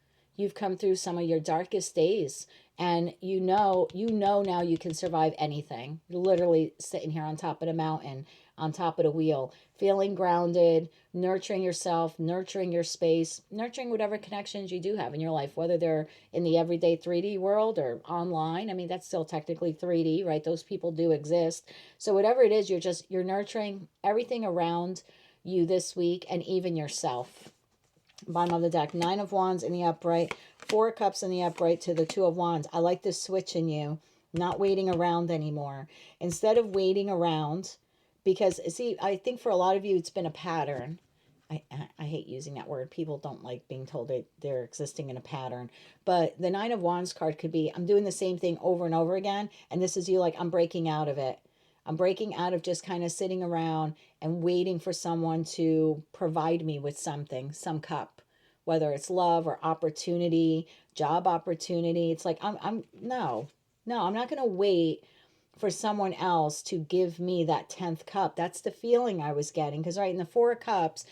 Speaker 1: come through some of your darkest days, and you know now you can survive anything. You're literally sitting here on top of the mountain, on top of the wheel, feeling grounded, nurturing yourself, nurturing your space, nurturing whatever connections you do have in your life, whether they're in the everyday 3D world or online. I mean, that's still technically 3D, right? Those people do exist. So whatever it is, you're nurturing everything around you this week, and even yourself. Bottom of the deck, 9 of Wands in the upright, 4 Cups in the upright to the 2 of Wands. I like this switch in you, not waiting around anymore. Instead of waiting around, because, see, I think for a lot of you, it's been a pattern. I hate using that word. People don't like being told they're existing in a pattern. But the 9 of Wands card could be, I'm doing the same thing over and over again, and this is you like, I'm breaking out of it. I'm breaking out of just kind of sitting around and waiting for someone to provide me with something, some cup, whether it's love or opportunity, job opportunity. It's like, no, I'm not going to wait for someone else to give me that 10th cup. That's the feeling I was getting. Because right in the 4 of Cups,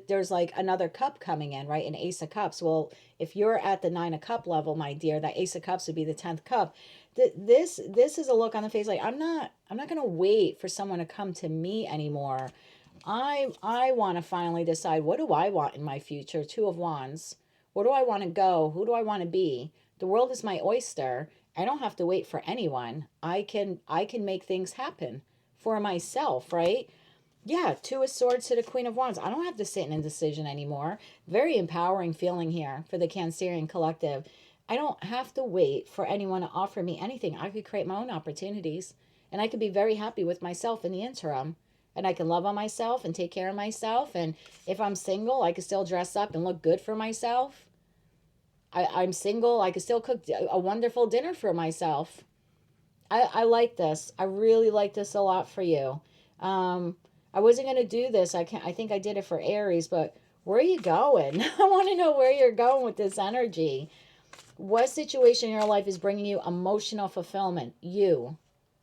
Speaker 1: there's like another cup coming in, right? An Ace of Cups. Well, if you're at the 9 of Cup level, my dear, that Ace of Cups would be the 10th cup. This is a look on the face like, I'm not going to wait for someone to come to me anymore. I want to finally decide, what do I want in my future? 2 of Wands. Where do I want to go? Who do I want to be? The world is my oyster. I don't have to wait for anyone. I can make things happen for myself, right? Yeah, 2 of Swords to the Queen of Wands. I don't have to sit in indecision anymore. Very empowering feeling here for the Cancerian collective. I don't have to wait for anyone to offer me anything. I could create my own opportunities, and I could be very happy with myself in the interim. And I can love on myself and take care of myself. And if I'm single, I can still dress up and look good for myself. I'm single, I can still cook a wonderful dinner for myself. I like this. I really like this a lot for you. I wasn't going to do this. I think I did it for Aries, but where are you going? I want to know where you're going with this energy. What situation in your life is bringing you emotional fulfillment? You.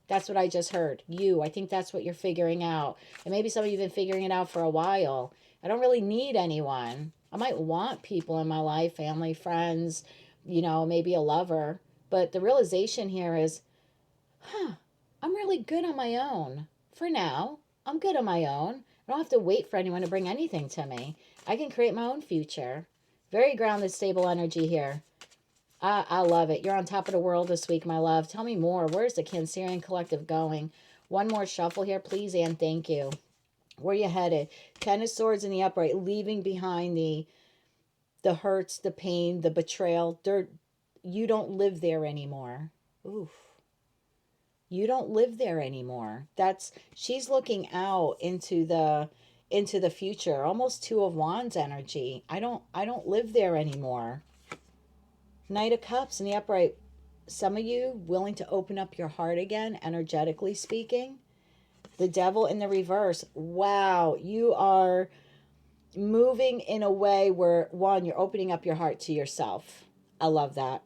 Speaker 1: That's what I just heard. You. I think that's what you're figuring out. And maybe some of you have been figuring it out for a while. I don't really need anyone. I might want people in my life, family, friends, maybe a lover. But the realization here is, I'm really good on my own. For now, I'm good on my own. I don't have to wait for anyone to bring anything to me. I can create my own future. Very grounded, stable energy here. I love it. You're on top of the world this week, my love. Tell me more. Where's the Cancerian collective going? One more shuffle here, please, and thank you. Where you headed? 10 of Swords in the upright, leaving behind the hurts, the pain, the betrayal. You don't live there anymore. Oof. You don't live there anymore. She's looking out into the future. Almost Two of Wands energy. I don't live there anymore. Knight of Cups in the upright. Some of you willing to open up your heart again, energetically speaking. The Devil in the reverse. Wow, you are moving in a way where, one, you're opening up your heart to yourself. I love that.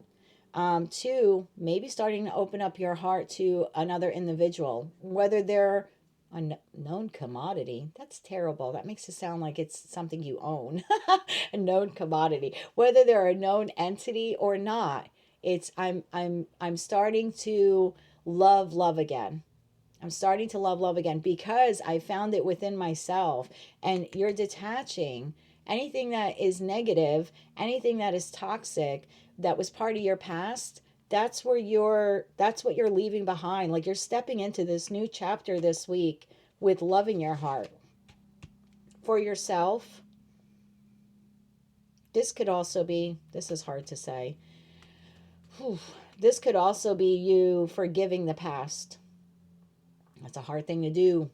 Speaker 1: Two, maybe starting to open up your heart to another individual, whether they're a known commodity. That's terrible. That makes it sound like it's something you own. A known commodity. Whether they're a known entity or not, I'm starting to love again. I'm starting to love again because I found it within myself. And you're detaching anything that is negative, anything that is toxic, that was part of your past. That's what you're leaving behind. Like, you're stepping into this new chapter this week with love in your heart for yourself. This is hard to say. This could also be you forgiving the past. That's a hard thing to do.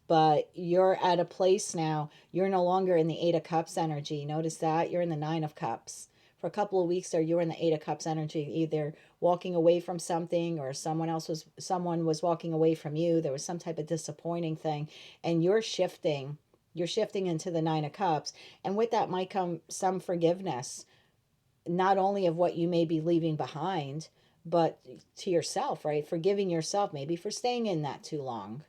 Speaker 1: But you're at a place now. You're no longer in the Eight of Cups energy. Notice that? You're in the Nine of Cups. For a couple of weeks there, you were in the Eight of Cups energy, either walking away from something or someone was walking away from you. There was some type of disappointing thing, and you're shifting into the Nine of Cups. And with that might come some forgiveness, not only of what you may be leaving behind, but to yourself, right? Forgiving yourself maybe for staying in that too long.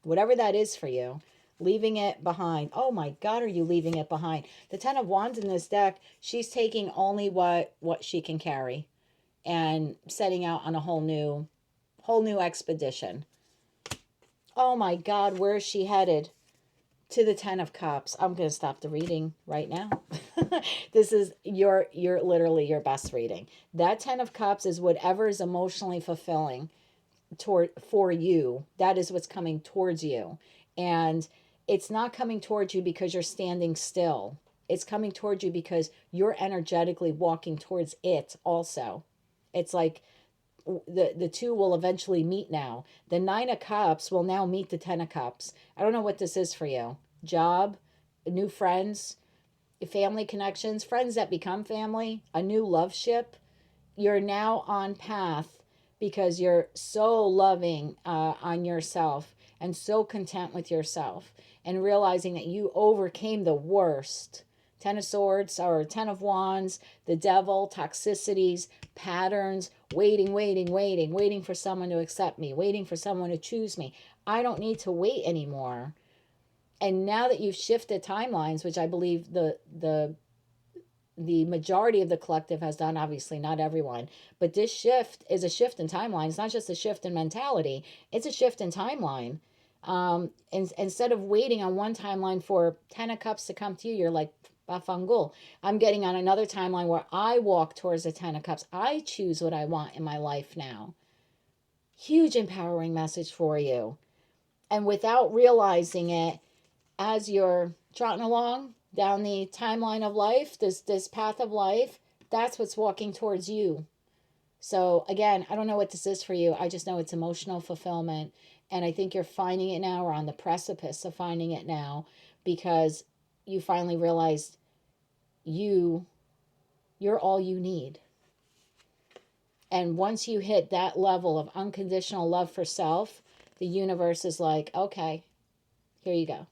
Speaker 1: Whatever that is for you, leaving it behind. Oh my God, are you leaving it behind? The Ten of Wands in this deck, she's taking only what she can carry and setting out on a whole new expedition. Oh my God, where is she headed? To the Ten of Cups. I'm going to stop the reading right now. This is literally your best reading. That Ten of Cups is whatever is emotionally fulfilling for you. That is what's coming towards you. And it's not coming towards you because you're standing still. It's coming towards you because you're energetically walking towards it also. It's like the two will eventually meet now. The Nine of Cups will now meet the Ten of Cups. I don't know what this is for you. Job, new friends, family connections, friends that become family, a new love ship. You're now on path because you're so loving on yourself and so content with yourself and realizing that you overcame the worst. Ten of Swords or Ten of Wands, the Devil, toxicities, patterns, waiting for someone to accept me, waiting for someone to choose me. I don't need to wait anymore. And now that you've shifted timelines, which I believe the majority of the collective has done, obviously not everyone, but this shift is a shift in timeline. It's not just a shift in mentality, it's a shift in timeline. And instead of waiting on one timeline for Ten of Cups to come to you, you're like, Bafangul. I'm getting on another timeline where I walk towards the Ten of Cups. I choose what I want in my life now. Huge empowering message for you. And without realizing it, as you're trotting along down the timeline of life, this path of life, That's what's walking towards you. So again, I don't know what this is for you. I just know it's emotional fulfillment. And I think you're finding it now, or on the precipice of finding it now, because you finally realized you're all you need. And once you hit that level of unconditional love for self, the universe is like, okay, here you go.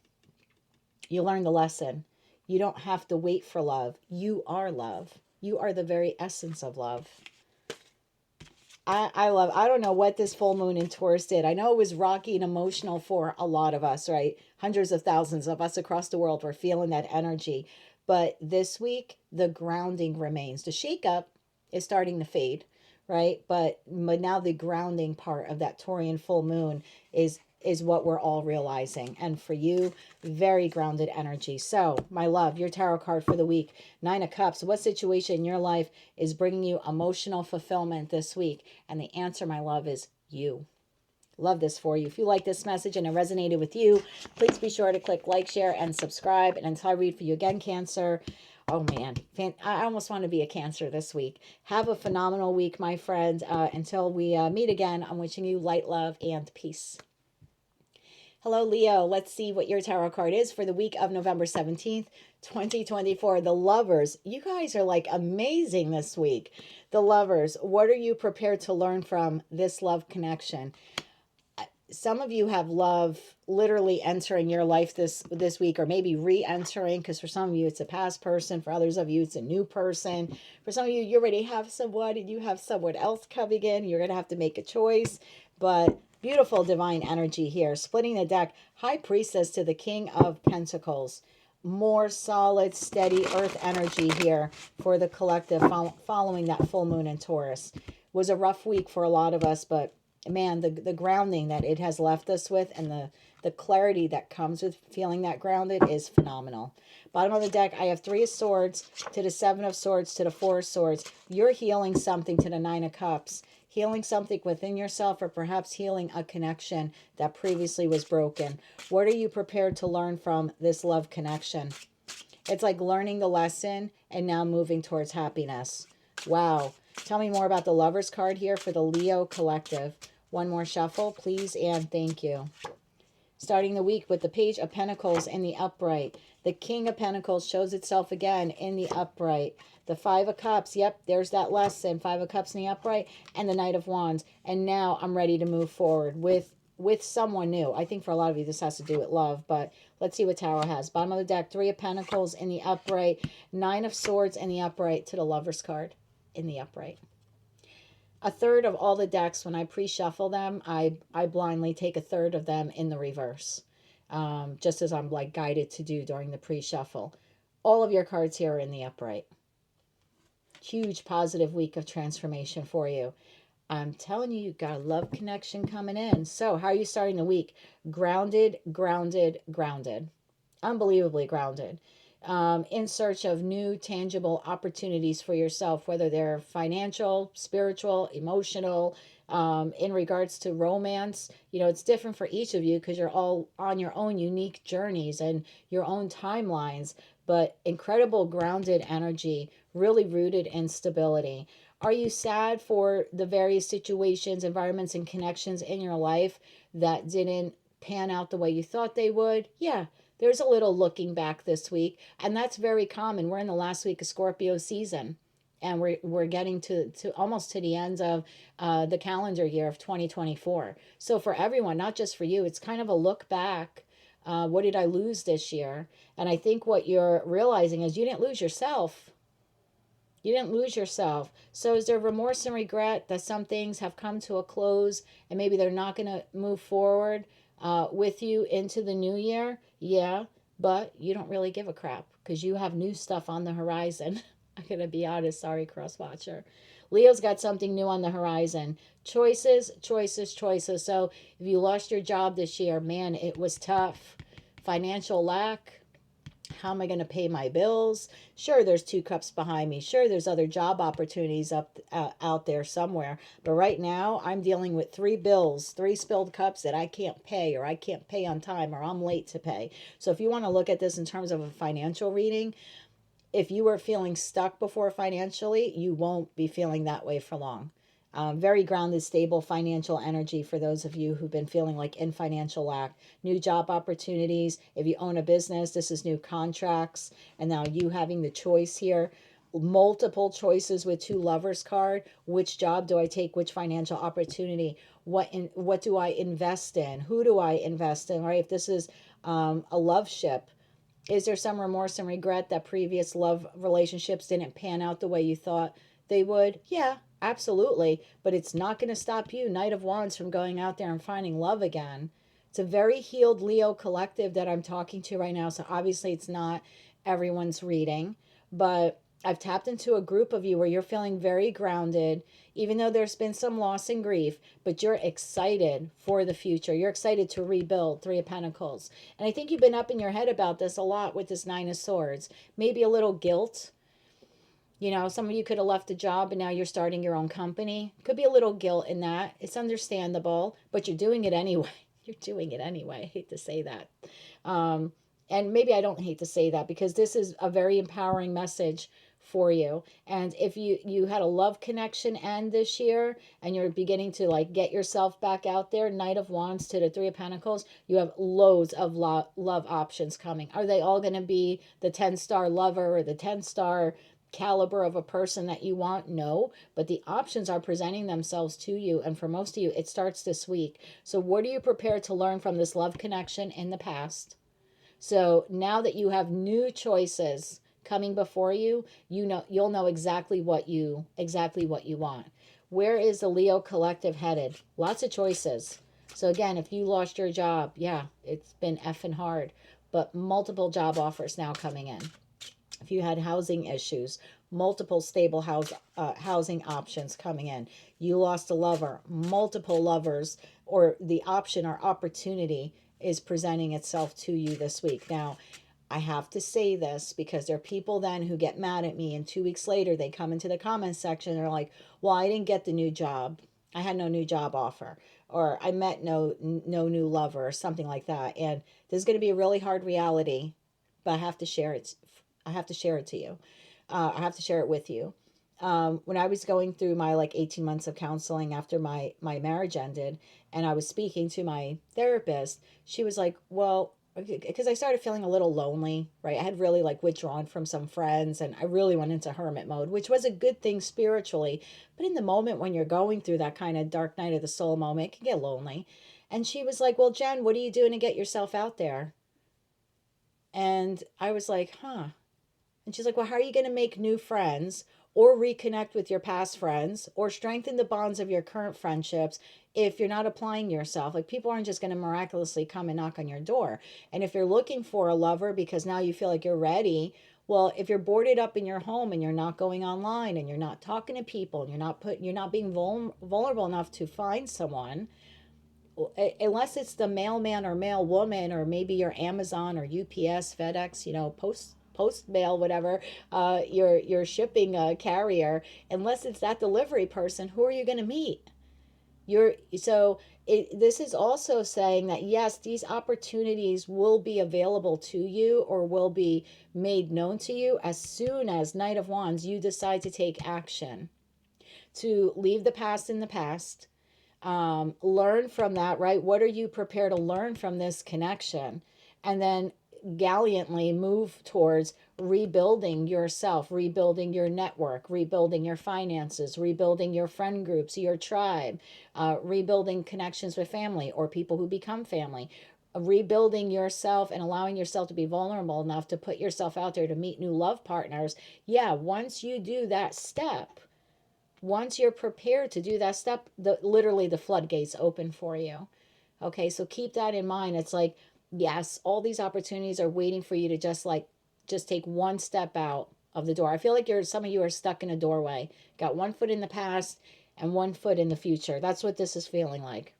Speaker 1: You learned the lesson. You don't have to wait for love. You are love. You are the very essence of love. I don't know what this full moon in Taurus did. I know it was rocky and emotional for a lot of us, right? Hundreds of thousands of us across the world were feeling that energy. But this week, the grounding remains. The shakeup is starting to fade, right? But now the grounding part of that Taurian full moon is what we're all realizing. And for you, very grounded energy. So, my love, your tarot card for the week, Nine of Cups. What situation in your life is bringing you emotional fulfillment this week? And the answer, my love, is you. Love this for you. If you like this message and it resonated with you, please be sure to click like, share, and subscribe. And until I read for you again, Cancer, oh man, I almost want to be a Cancer this week. Have a phenomenal week, my friend. Until we meet again, I'm wishing you light, love, and peace. Hello, Leo. Let's see what your tarot card is for the week of November 17th, 2024. The Lovers. You guys are like amazing this week. The Lovers. What are you prepared to learn from this love connection? Some of you have love literally entering your life this week, or maybe re-entering, because for some of you it's a past person. For others of you it's a new person. For some of you, you already have someone and you have someone else coming in. You're going to have to make a choice. But beautiful divine energy here. Splitting the deck, High Priestess to the King of Pentacles. More solid, steady earth energy here for the collective following that full moon in Taurus. Was a rough week for a lot of us, but man, the grounding that it has left us with, and the clarity that comes with feeling that grounded is phenomenal. Bottom of the deck, I have Three of Swords to the Seven of Swords to the Four of Swords. You're healing something to the Nine of Cups. Healing something within yourself, or perhaps healing a connection that previously was broken. What are you prepared to learn from this love connection? It's like learning the lesson and now moving towards happiness. Wow. Tell me more about the Lovers card here for the Leo collective. One more shuffle, please, and thank you. Starting the week with the Page of Pentacles in the upright. The King of Pentacles shows itself again in the upright. The Five of Cups, yep, there's that lesson. Five of Cups in the upright, and the Knight of Wands. And now I'm ready to move forward with someone new. I think for a lot of you this has to do with love, but let's see what Tarot has. Bottom of the deck, Three of Pentacles in the upright. Nine of Swords in the upright to the Lovers card in the upright. A third of all the decks, when I pre-shuffle them, I blindly take a third of them in the reverse, just as I'm like guided to do during the pre-shuffle. All of your cards here are in the upright. Huge positive week of transformation for you. I'm telling you, you've got a love connection coming in. So how are you starting the week? Grounded, grounded, grounded. Unbelievably grounded. In search of new tangible opportunities for yourself, whether they're financial, spiritual, emotional, in regards to romance. You know, it's different for each of you because you're all on your own unique journeys and your own timelines, but incredible grounded energy, really rooted in stability. Are you sad for the various situations, environments, and connections in your life that didn't pan out the way you thought they would? Yeah. There's a little looking back this week, and that's very common. We're in the last week of Scorpio season, and we're getting to almost to the end of the calendar year of 2024. So for everyone, not just for you, it's kind of a look back. What did I lose this year? And I think what you're realizing is you didn't lose yourself. You didn't lose yourself. So is there remorse and regret that some things have come to a close and maybe they're not going to move forward with you into the new year? Yeah, but you don't really give a crap because you have new stuff on the horizon. I'm going to be honest. Sorry, cross watcher. Leo's got something new on the horizon. Choices, choices, choices. So if you lost your job this year, man, it was tough. Financial lack. How am I going to pay my bills? Sure, there's two cups behind me. Sure, there's other job opportunities out there somewhere. But right now, I'm dealing with three bills, three spilled cups that I can't pay, or I can't pay on time, or I'm late to pay. So if you want to look at this in terms of a financial reading, if you were feeling stuck before financially, you won't be feeling that way for long. Very grounded, stable financial energy for those of you who've been feeling like in financial lack. New job opportunities. If you own a business, this is new contracts. And now you having the choice here. Multiple choices with two lovers card. Which job do I take? Which financial opportunity? What do I invest in? Who do I invest in? Right? If this is a love ship, is there some remorse and regret that previous love relationships didn't pan out the way you thought they would? Yeah, absolutely. But it's not going to stop you, Knight of Wands, from going out there and finding love again. It's a very healed Leo collective that I'm talking to right now. So obviously it's not everyone's reading, but I've tapped into a group of you where you're feeling very grounded, even though there's been some loss and grief, but you're excited for the future. You're excited to rebuild. Three of Pentacles. And I think you've been up in your head about this a lot with this Nine of Swords. Maybe a little guilt. You know, some of you could have left a job and now you're starting your own company. Could be a little guilt in that. It's understandable, but you're doing it anyway. You're doing it anyway. I hate to say that. And maybe I don't hate to say that because this is a very empowering message for you. And if you had a love connection end this year and you're beginning to like get yourself back out there, Knight of Wands to the Three of Pentacles, you have loads of love options coming. Are they all going to be the 10-star lover or the 10-star caliber of a person that you want? No, but the options are presenting themselves to you, and for most of you it starts this week. So what are you prepared to learn from this love connection in the past? So now that you have new choices coming before you, you'll know exactly what you want. Where is the Leo collective headed? Lots of choices. So again, if you lost your job, yeah, it's been effing hard, but multiple job offers now coming in. If you had housing issues, multiple stable housing options coming in. You lost a lover, multiple lovers, or the option or opportunity is presenting itself to you this week. Now, I have to say this because there are people then who get mad at me and 2 weeks later they come into the comments section and they're like, well, I didn't get the new job. I had no new job offer, or I met no new lover, or something like that. And this is going to be a really hard reality, but I have to share it. I have to share it to you. I have to share it with you. When I was going through my 18 months of counseling after my marriage ended, and I was speaking to my therapist, she was like, well, because I started feeling a little lonely, right? I had really withdrawn from some friends and I really went into hermit mode, which was a good thing spiritually. But in the moment when you're going through that kind of dark night of the soul moment, it can get lonely. And she was like, well, Jen, what are you doing to get yourself out there? And I was like, huh. And she's like, well, how are you going to make new friends or reconnect with your past friends or strengthen the bonds of your current friendships if you're not applying yourself? People aren't just going to miraculously come and knock on your door. And if you're looking for a lover because now you feel like you're ready, well, if you're boarded up in your home and you're not going online and you're not talking to people and you're not being vulnerable enough to find someone, unless it's the mailman or mail woman, or maybe your Amazon or UPS, FedEx, post mail, whatever, your shipping carrier, unless it's that delivery person, who are you going to meet? This is also saying that yes, these opportunities will be available to you or will be made known to you as soon as, Knight of Wands, you decide to take action, to leave the past in the past. Learn from that, right? What are you prepared to learn from this connection? And then gallantly move towards rebuilding yourself, rebuilding your network, rebuilding your finances, rebuilding your friend groups, your tribe, rebuilding connections with family or people who become family, rebuilding yourself and allowing yourself to be vulnerable enough to put yourself out there to meet new love partners. Yeah, once you do that step, once you're prepared to do that step, literally the floodgates open for you. Okay, so keep that in mind. It's like, yes, all these opportunities are waiting for you to just take one step out of the door. I feel like some of you are stuck in a doorway. Got one foot in the past and one foot in the future. That's what this is feeling like.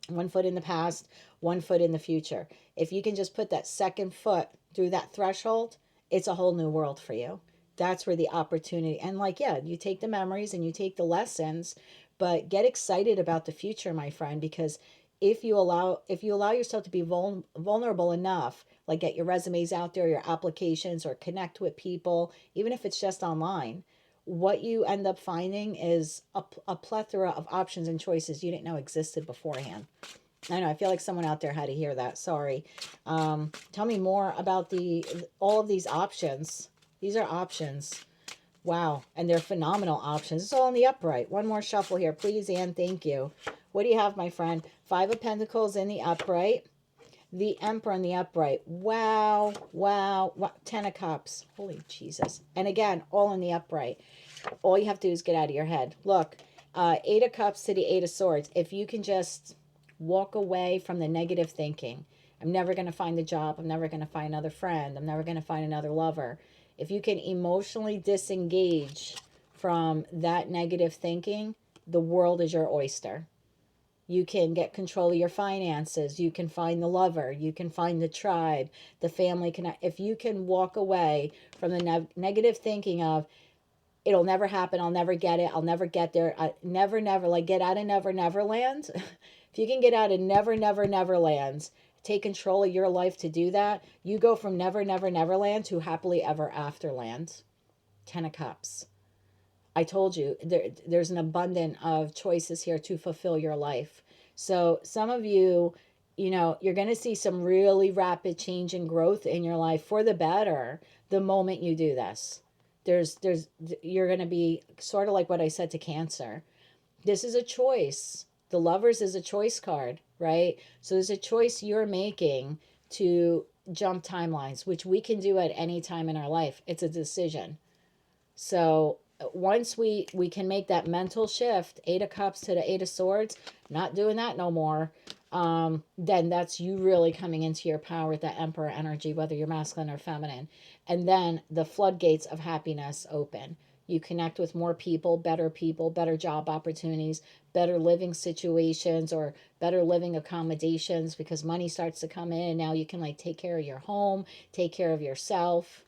Speaker 1: One foot in the past, one foot in the future. If you can just put that second foot through that threshold, it's a whole new world for you. That's where the opportunity, and you take the memories and you take the lessons, but get excited about the future, my friend, because if you allow yourself to be vulnerable enough, like get your resumes out there, your applications, or connect with people, even if it's just online, what you end up finding is a plethora of options and choices you didn't know existed beforehand. I know, I feel like someone out there had to hear that. Sorry. Tell me more about all of these options. These are options. Wow. And they're phenomenal options. It's all in the upright. One more shuffle here, please, and thank you. What do you have, my friend? Five of Pentacles in the upright. The Emperor in the upright. Wow. Wow. Wow. Ten of Cups. Holy Jesus. And again, all in the upright. All you have to do is get out of your head. Look, Eight of Cups to the Eight of Swords. If you can just walk away from the negative thinking. I'm never going to find a job. I'm never going to find another friend. I'm never going to find another lover. If you can emotionally disengage from that negative thinking, the world is your oyster. You can get control of your finances. You can find the lover. You can find the tribe, the family. If you can walk away from the negative thinking of, it'll never happen, I'll never get it, I'll never get there, never, like get out of never, never land. If you can get out of never, never lands, take control of your life to do that, you go from never, never land to happily ever after land. Ten of Cups. I told you, there's an abundance of choices here to fulfill your life. So some of you, you're going to see some really rapid change and growth in your life for the better the moment you do this. You're going to be sort of like what I said to Cancer. This is a choice. The Lovers is a choice card, right? So there's a choice you're making to jump timelines, which we can do at any time in our life. It's a decision. So once we can make that mental shift, Eight of Cups to the Eight of Swords, not doing that no more, then that's you really coming into your power with that Emperor energy, whether you're masculine or feminine. And then the floodgates of happiness open. You connect with more people, better job opportunities, better living situations, or better living accommodations, because money starts to come in. Now you can like take care of your home, take care of yourself.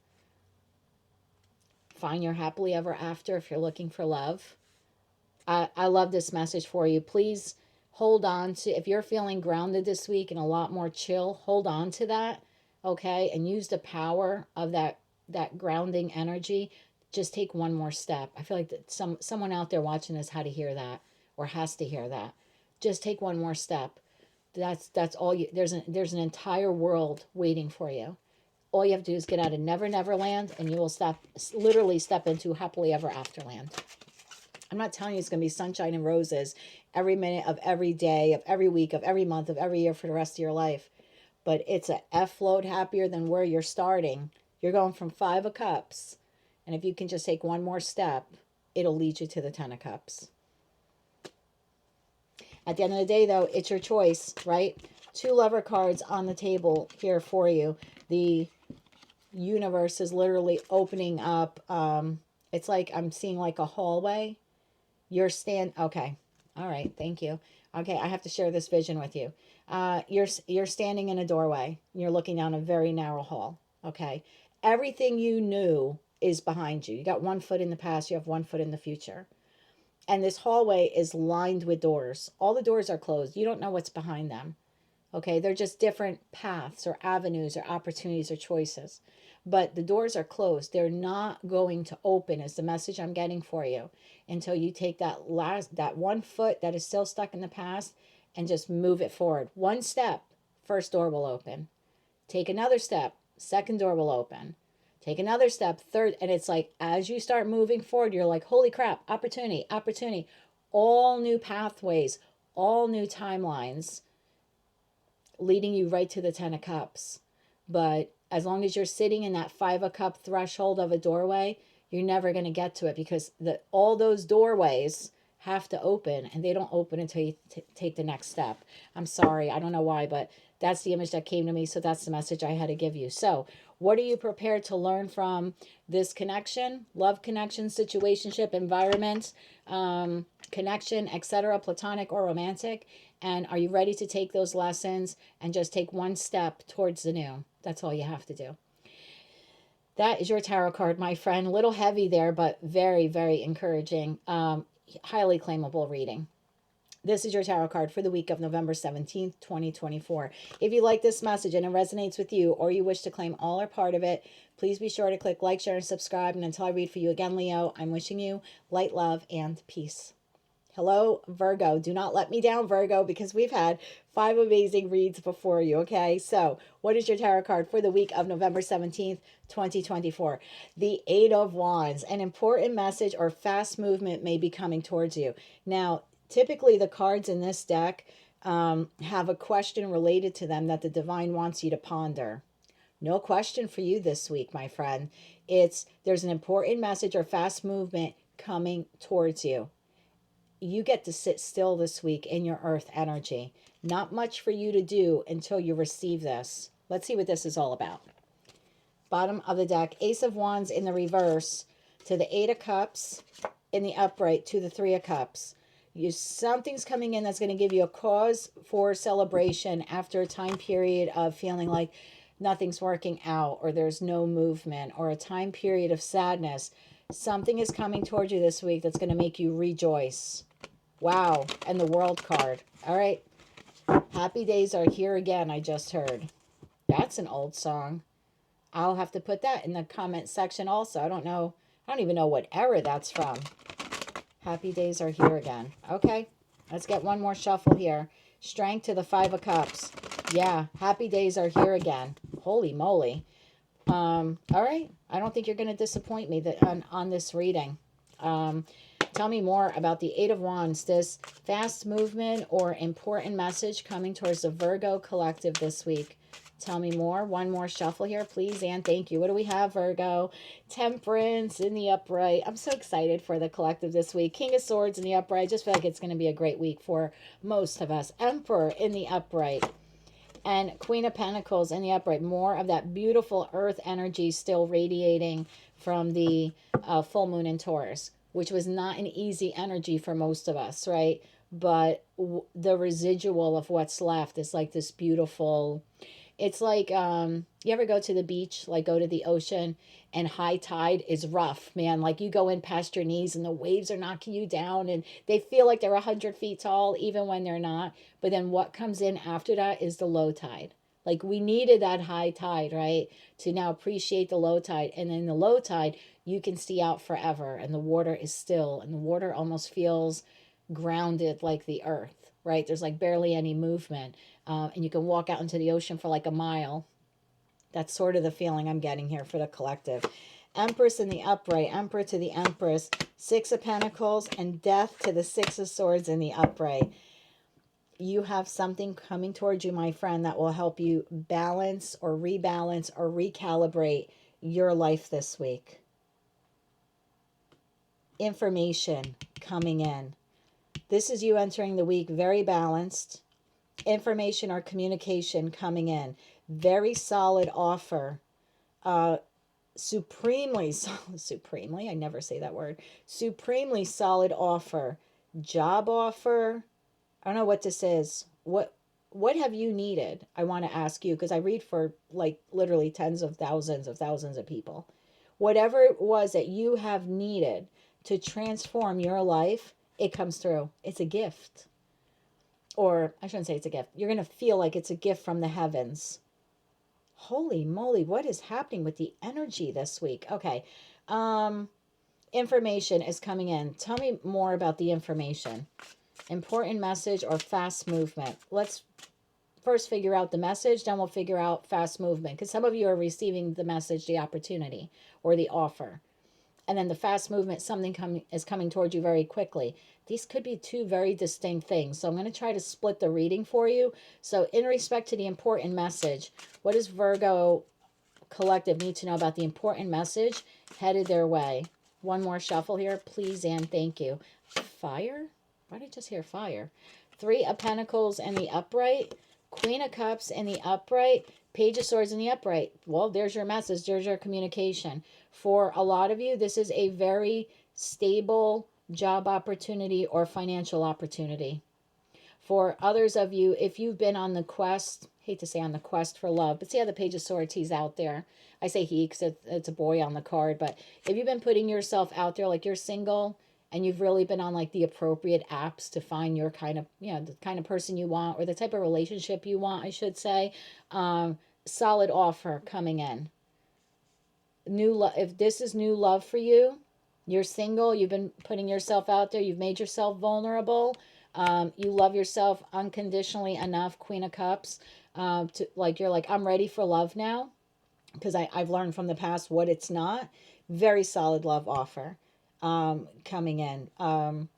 Speaker 1: Find your happily ever after if you're looking for love. I love this message for you. Please hold on to, if you're feeling grounded this week and a lot more chill, hold on to that, okay? And use the power of that grounding energy. Just take one more step. I feel like that someone out there watching this had to hear that, or has to hear that. Just take one more step. That's all you, there's an entire world waiting for you. All you have to do is get out of never, never land, and you will literally step into happily ever after land. I'm not telling you it's going to be sunshine and roses every minute of every day, of every week, of every month, of every year for the rest of your life. But it's a F-load happier than where you're starting. You're going from Five of Cups. And if you can just take one more step, it'll lead you to the Ten of Cups. At the end of the day, though, it's your choice, right? Two Lover cards on the table here for you. The universe is literally opening up. It's like I'm seeing like a hallway. Okay. All right. Thank you. Okay. I have to share this vision with you. You're standing in a doorway. You're looking down a very narrow hall. Okay. Everything you knew is behind you. You got one foot in the past. You have one foot in the future. And this hallway is lined with doors. All the doors are closed. You don't know what's behind them. Okay. They're just different paths or avenues or opportunities or choices. But the doors are closed. They're not going to open, is the message I'm getting for you, until you take that one foot that is still stuck in the past and just move it forward. One step, first door will open. Take another step, second door will open. Take another step, third, and it's like as you start moving forward, you're like, holy crap, opportunity. All new pathways, all new timelines leading you right to the Ten of Cups. But as long as you're sitting in that Five of Cup threshold of a doorway, you're never going to get to it, because all those doorways have to open, and they don't open until you take the next step. I'm sorry. I don't know why, but that's the image that came to me. So that's the message I had to give you. So what are you prepared to learn from this connection? Love connection, situationship, environment, connection, etc., platonic or romantic? And are you ready to take those lessons and just take one step towards the new? That's all you have to do. That is your tarot card, my friend. A little heavy there, but very, very encouraging. Highly claimable reading. This is your tarot card for the week of November 17th, 2024. If you like this message and it resonates with you, or you wish to claim all or part of it, please be sure to click like, share, and subscribe. And until I read for you again, Leo, I'm wishing you light, love, and peace. Hello, Virgo. Do not let me down, Virgo, because we've had 5 amazing reads before you, okay? So, what is your tarot card for the week of November 17th, 2024? The 8 of Wands. An important message or fast movement may be coming towards you. Now, typically the cards in this deck have a question related to them that the divine wants you to ponder. No question for you this week, my friend. There's an important message or fast movement coming towards you. You get to sit still this week in your earth energy. Not much for you to do until you receive this. Let's see what this is all about. Bottom of the deck, Ace of Wands in the reverse to the 8 of Cups in the upright to the 3 of Cups. Something's coming in that's going to give you a cause for celebration after a time period of feeling like nothing's working out, or there's no movement, or a time period of sadness. Something is coming towards you this week that's going to make you rejoice. Wow. And the World card. All right. Happy days are here again, I just heard. That's an old song. I'll have to put that in the comment section also. I don't even know what era that's from. Happy days are here again. Okay. Let's get one more shuffle here. Strength to the 5 of Cups. Yeah. Happy days are here again. Holy moly. All right. I don't think you're going to disappoint me on this reading. Tell me more about the 8 of Wands, this fast movement or important message coming towards the Virgo collective this week. Tell me more. One more shuffle here, please, and thank you. What do we have, Virgo? Temperance in the upright. I'm so excited for the collective this week. King of Swords in the upright. I just feel like it's going to be a great week for most of us. Emperor in the upright. And Queen of Pentacles in the upright. More of that beautiful earth energy still radiating from the full moon in Taurus, which was not an easy energy for most of us, right? But the residual of what's left is like this beautiful... It's like, you ever go to the beach, like go to the ocean, and high tide is rough, man. Like you go in past your knees and the waves are knocking you down and they feel like they're 100 feet tall, even when they're not. But then what comes in after that is the low tide. Like we needed that high tide, right? To now appreciate the low tide. And in the low tide, you can see out forever and the water is still and the water almost feels grounded like the earth, right? There's like barely any movement. And you can walk out into the ocean for like a mile. That's sort of the feeling I'm getting here for the collective. Empress in the upright, Emperor to the Empress, 6 of Pentacles, and Death to the 6 of Swords in the upright. You have something coming towards you, my friend, that will help you balance or rebalance or recalibrate your life this week. Information coming in. This is you entering the week very balanced. Information or communication coming in. Very solid offer. Supremely, I never say that word. Supremely solid offer. Job offer. I don't know what this is. What have you needed? I want to ask you, because I read for like literally tens of thousands of people. Whatever it was that you have needed to transform your life, it comes through. It's a gift. Or I shouldn't say it's a gift. You're going to feel like it's a gift from the heavens. Holy moly, what is happening with the energy this week? Okay. Information is coming in. Tell me more about the information. Important message or fast movement. Let's first figure out the message, then we'll figure out fast movement. Because some of you are receiving the message, the opportunity, or the offer. And then the fast movement, something is coming towards you very quickly. These could be two very distinct things. So I'm going to try to split the reading for you. So in respect to the important message, what does Virgo collective need to know about the important message headed their way? One more shuffle here, please, and thank you. Fire? Why did I just hear fire? 3 of Pentacles in the upright. Queen of Cups in the upright. Page of Swords in the upright. Well, there's your message. There's your communication. For a lot of you, this is a very stable job opportunity or financial opportunity. For others of you, if you've been on the quest, hate to say on the quest for love, but see how the Page of Swords, he's out there. I say he because it's a boy on the card, but if you've been putting yourself out there like you're single and you've really been on like the appropriate apps to find your kind of, the kind of person you want, or the type of relationship you want, I should say. Solid offer coming in. New love. If this is new love for you, you're single, you've been putting yourself out there, you've made yourself vulnerable. You love yourself unconditionally enough, Queen of Cups, to like, you're like, I'm ready for love now, because I've learned from the past what it's not. Very solid love offer coming in.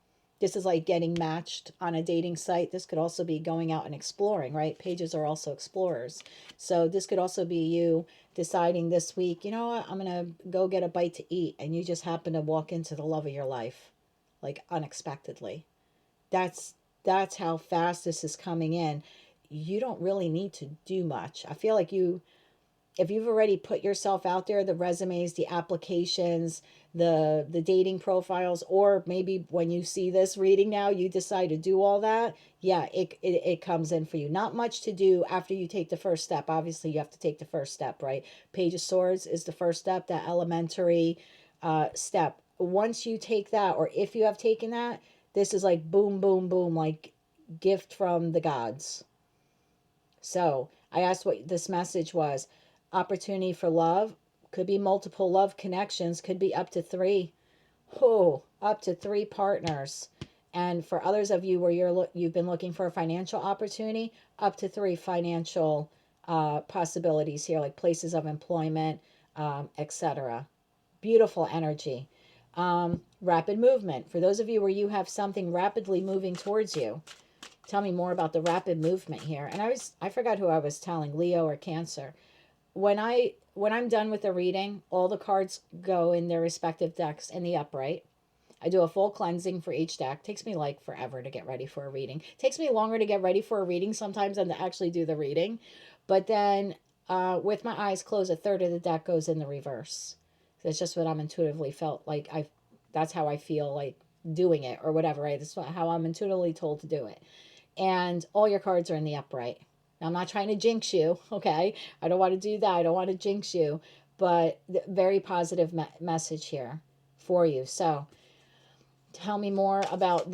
Speaker 1: This is like getting matched on a dating site. This could also be going out and exploring, right? Pages are also explorers. So this could also be you deciding this week, you know what, I'm going to go get a bite to eat. And you just happen to walk into the love of your life, like unexpectedly. That's how fast this is coming in. You don't really need to do much. I feel like if you've already put yourself out there, the resumes, the applications, the dating profiles, or maybe when you see this reading now, you decide to do all that, yeah, it comes in for you. Not much to do after you take the first step. Obviously, you have to take the first step, right? Page of Swords is the first step, that elementary step. Once you take that, or if you have taken that, this is like boom, boom, boom, like gift from the gods. So I asked what this message was. Opportunity for love, could be multiple love connections, could be up to 3. Oh, up to 3 partners. And for others of you where you've been looking for a financial opportunity, up to 3 financial possibilities here, like places of employment, etc. Beautiful energy. Rapid movement. For those of you where you have something rapidly moving towards you, tell me more about the rapid movement here. And I forgot who I was telling, Leo or Cancer. When I'm done with the reading, all the cards go in their respective decks in the upright. I do a full cleansing for each deck. Takes me like forever to get ready for a reading. Takes me longer to get ready for a reading sometimes than to actually do the reading. But then with my eyes closed, a third of the deck goes in the reverse. That's just what I'm intuitively felt like. That's how I feel like doing it, or whatever, right? That's how I'm intuitively told to do it. And all your cards are in the upright. Now, I'm not trying to jinx you, okay? I don't want to do that. I don't want to jinx you. But very positive message here for you. So tell me more about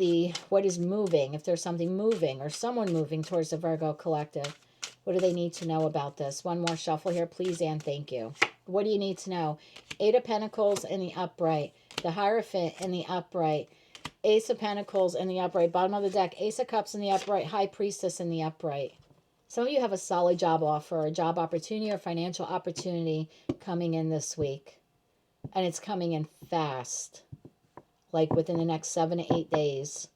Speaker 1: what is moving, if there's something moving or someone moving towards the Virgo collective. What do they need to know about this? One more shuffle here, please, and thank you. What do you need to know? 8 of Pentacles in the upright, the Hierophant in the upright, Ace of Pentacles in the upright, bottom of the deck, Ace of Cups in the upright, High Priestess in the upright. Some of you have a solid job offer, a job opportunity, or financial opportunity coming in this week. And it's coming in fast, like within the next 7 to 8 days.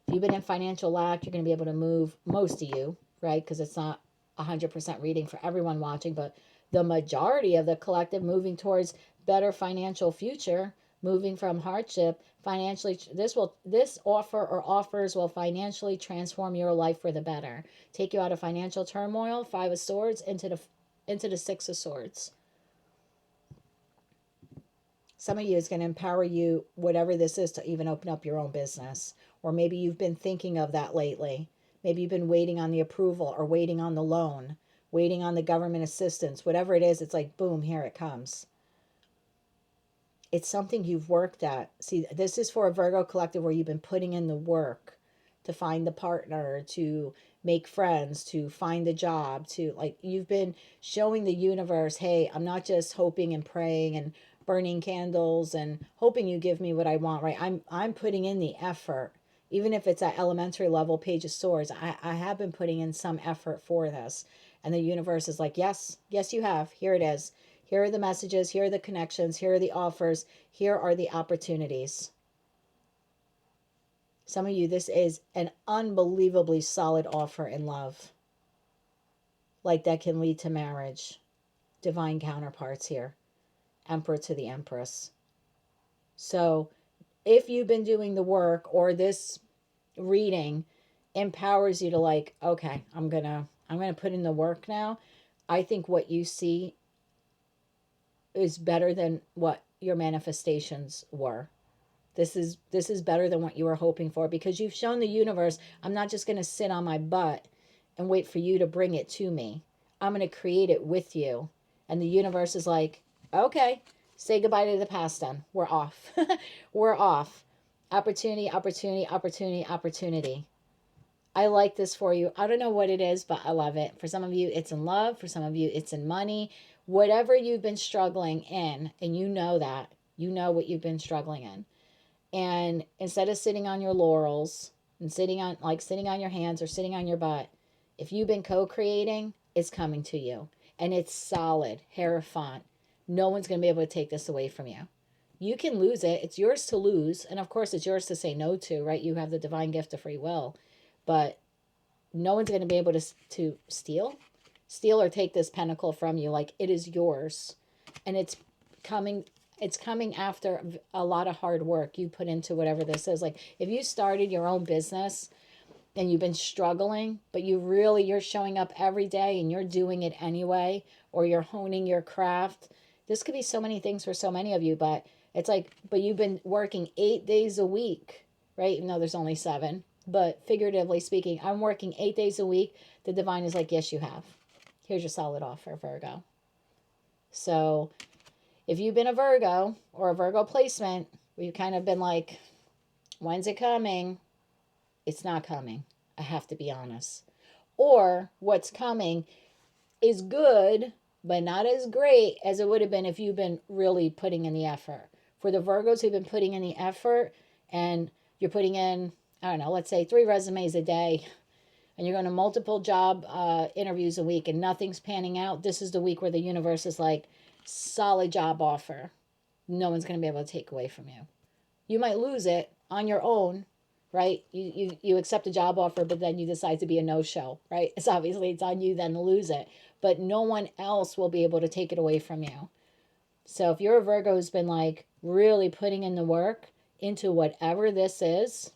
Speaker 1: If you've been in financial lack, you're going to be able to move, most of you, right? Because it's not 100% reading for everyone watching, but the majority of the collective moving towards better financial future, moving from hardship, financially, this offer or offers will financially transform your life for the better. Take you out of financial turmoil, 5 of Swords, into the 6 of Swords. Some of you is going to empower you, whatever this is, to even open up your own business. Or maybe you've been thinking of that lately. Maybe you've been waiting on the approval, or waiting on the loan, waiting on the government assistance. Whatever it is, it's like, boom, here it comes. It's something you've worked at. See, this is for a Virgo collective where you've been putting in the work to find the partner, to make friends, to find the job, to, like, you've been showing the universe, hey, I'm not just hoping and praying and burning candles and hoping you give me what I want, right? I'm putting in the effort. Even if it's at elementary level, Page of Swords, I have been putting in some effort for this. And the universe is like, yes, you have. Here it is. Here are the messages. Here are the connections. Here are the offers. Here are the opportunities. Some of you, this is an unbelievably solid offer in love. Like that can lead to marriage. Divine counterparts here. Emperor to the Empress. So if you've been doing the work, or this reading empowers you to, like, okay, I'm gonna put in the work now. I think what you see is better than what your manifestations were. This is better than what you were hoping for, because you've shown the universe, I'm not just going to sit on my butt and wait for you to bring it to me. I'm going to create it with you. And the universe is like, okay, say goodbye to the past then. We're off. We're off. Opportunity, opportunity, opportunity, opportunity. I like this for you. I don't know what it is, but I love it. For some of you, it's in love. For some of you, it's in money. Whatever you've been struggling in, and you know that. You know what you've been struggling in. And instead of sitting on your laurels and sitting on your hands or sitting on your butt, if you've been co-creating, it's coming to you. And it's solid, hierophant. No one's going to be able to take this away from you. You can lose it. It's yours to lose. And of course, it's yours to say no to, right? You have the divine gift of free will. But no one's going to be able to steal or take this pentacle from you. Like, it is yours. And it's coming after a lot of hard work you put into whatever this is. Like, if you started your own business and you've been struggling, but you're showing up every day and you're doing it anyway, or you're honing your craft. This could be so many things for so many of you, but it's like, but you've been working 8 days a week, right? Even though there's only 7, but figuratively speaking, I'm working 8 days a week. The divine is like, yes, you have. Here's your solid offer, Virgo. So if you've been a Virgo or a Virgo placement, where you've kind of been like, when's it coming? It's not coming. I have to be honest. Or what's coming is good, but not as great as it would have been if you've been really putting in the effort. For the Virgos who've been putting in the effort, and you're putting in, I don't know, let's say 3 resumes a day, and you're going to multiple job interviews a week and nothing's panning out, this is the week where the universe is like, solid job offer. No one's going to be able to take away from you. You might lose it on your own, right? You accept a job offer, but then you decide to be a no-show, right? It's on you then to lose it. But no one else will be able to take it away from you. So if you're a Virgo who's been like really putting in the work into whatever this is,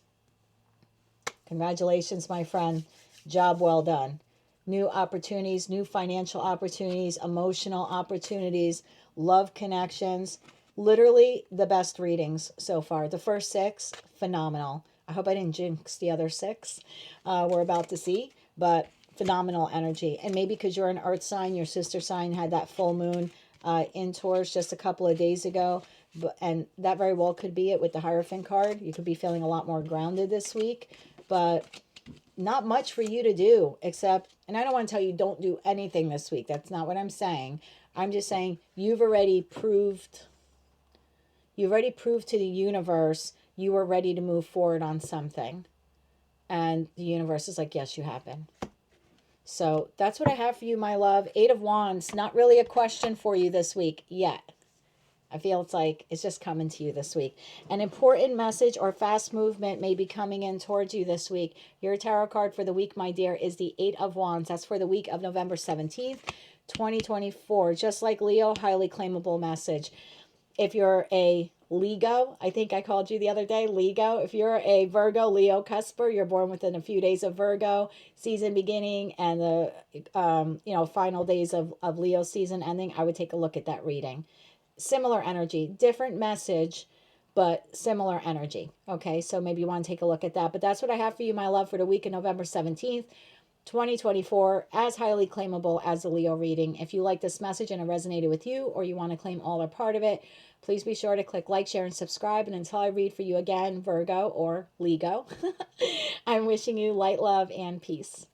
Speaker 1: congratulations, my friend. Job well done. New opportunities, new financial opportunities, emotional opportunities, love connections. Literally the best readings so far. The first 6, phenomenal. I hope I didn't jinx the other 6 we're about to see, but phenomenal energy. And maybe because you're an earth sign, your sister sign had that full moon in Taurus just a couple of days ago. And that very well could be it with the Hierophant card. You could be feeling a lot more grounded this week. But not much for you to do except, and I don't want to tell you don't do anything this week. That's not what I'm saying. I'm just saying you've already proved to the universe you are ready to move forward on something. And the universe is like, yes, you have been. So that's what I have for you, my love. 8 of Wands, not really a question for you this week yet. I feel it's like it's just coming to you this week. An important message or fast movement may be coming in towards you this week. Your tarot card for the week, my dear, is the 8 of Wands. That's for the week of November 17th, 2024. Just like Leo, highly claimable message. If you're a Lego, I think I called you the other day, Lego. If you're a Virgo, Leo cusper, you're born within a few days of Virgo season beginning and the final days of Leo season ending, I would take a look at that reading. Similar energy, different message, but similar energy. Okay, so maybe you want to take a look at that. But that's what I have for you, my love, for the week of November 17th, 2024, as highly claimable as the Leo reading. If you like this message and it resonated with you, or you want to claim all or part of it, please be sure to click like, share, and subscribe. And until I read for you again, Virgo or Lego, I'm wishing you light, love, and peace.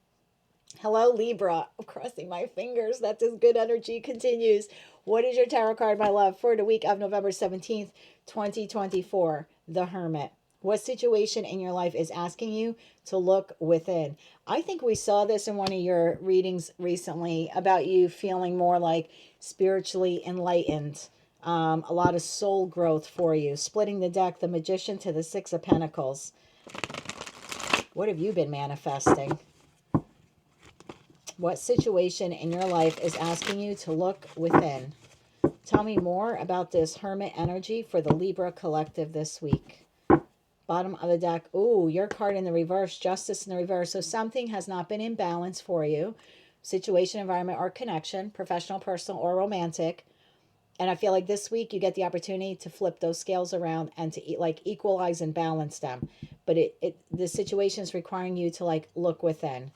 Speaker 1: Hello, Libra. I'm crossing my fingers that this good energy continues. What is your tarot card, my love, for the week of November 17th, 2024? The Hermit. What situation in your life is asking you to look within? I think we saw this in one of your readings recently about you feeling more like spiritually enlightened. A lot of soul growth for you. Splitting the deck, the Magician to the 6 of Pentacles. What have you been manifesting? What situation in your life is asking you to look within? Tell me more about this Hermit energy for the Libra collective this week. Bottom of the deck. Ooh, your card in the reverse, Justice in the reverse. So something has not been in balance for you. Situation, environment, or connection, professional, personal, or romantic. And I feel like this week you get the opportunity to flip those scales around and to equalize and balance them. But the situation is requiring you to look within.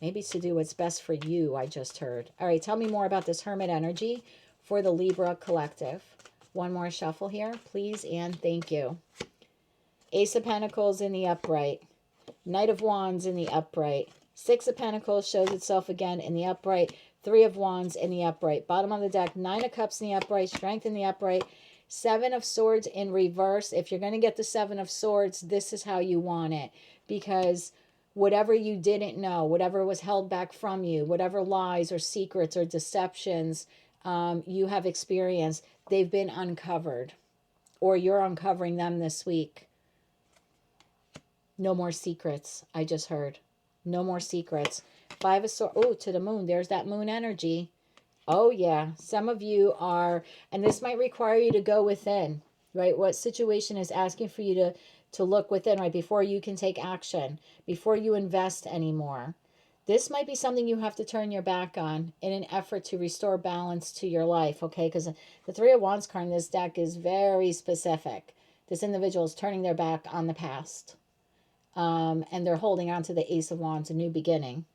Speaker 1: Maybe it's to do what's best for you, I just heard. All right, tell me more about this Hermit energy for the Libra collective. One more shuffle here, please, and thank you. Ace of Pentacles in the upright. Knight of Wands in the upright. Six of Pentacles shows itself again in the upright. Three of Wands in the upright. Bottom of the deck, Nine of Cups in the upright. Strength in the upright. Seven of Swords in reverse. If you're going to get the Seven of Swords, this is how you want it. Because whatever you didn't know, whatever was held back from you, whatever lies or secrets or deceptions you have experienced, they've been uncovered. Or you're uncovering them this week. No more secrets, I just heard. No more secrets. Five of Swords. Oh, to the moon. There's that moon energy. Oh, yeah. Some of you are, and this might require you to go within, right? What situation is asking for you to look within, right? Before you can take action, before you invest anymore. This might be something you have to turn your back on in an effort to restore balance to your life, okay? Because the Three of Wands card in this deck is very specific. This individual is turning their back on the past. And they're holding on to the Ace of Wands, a new beginning.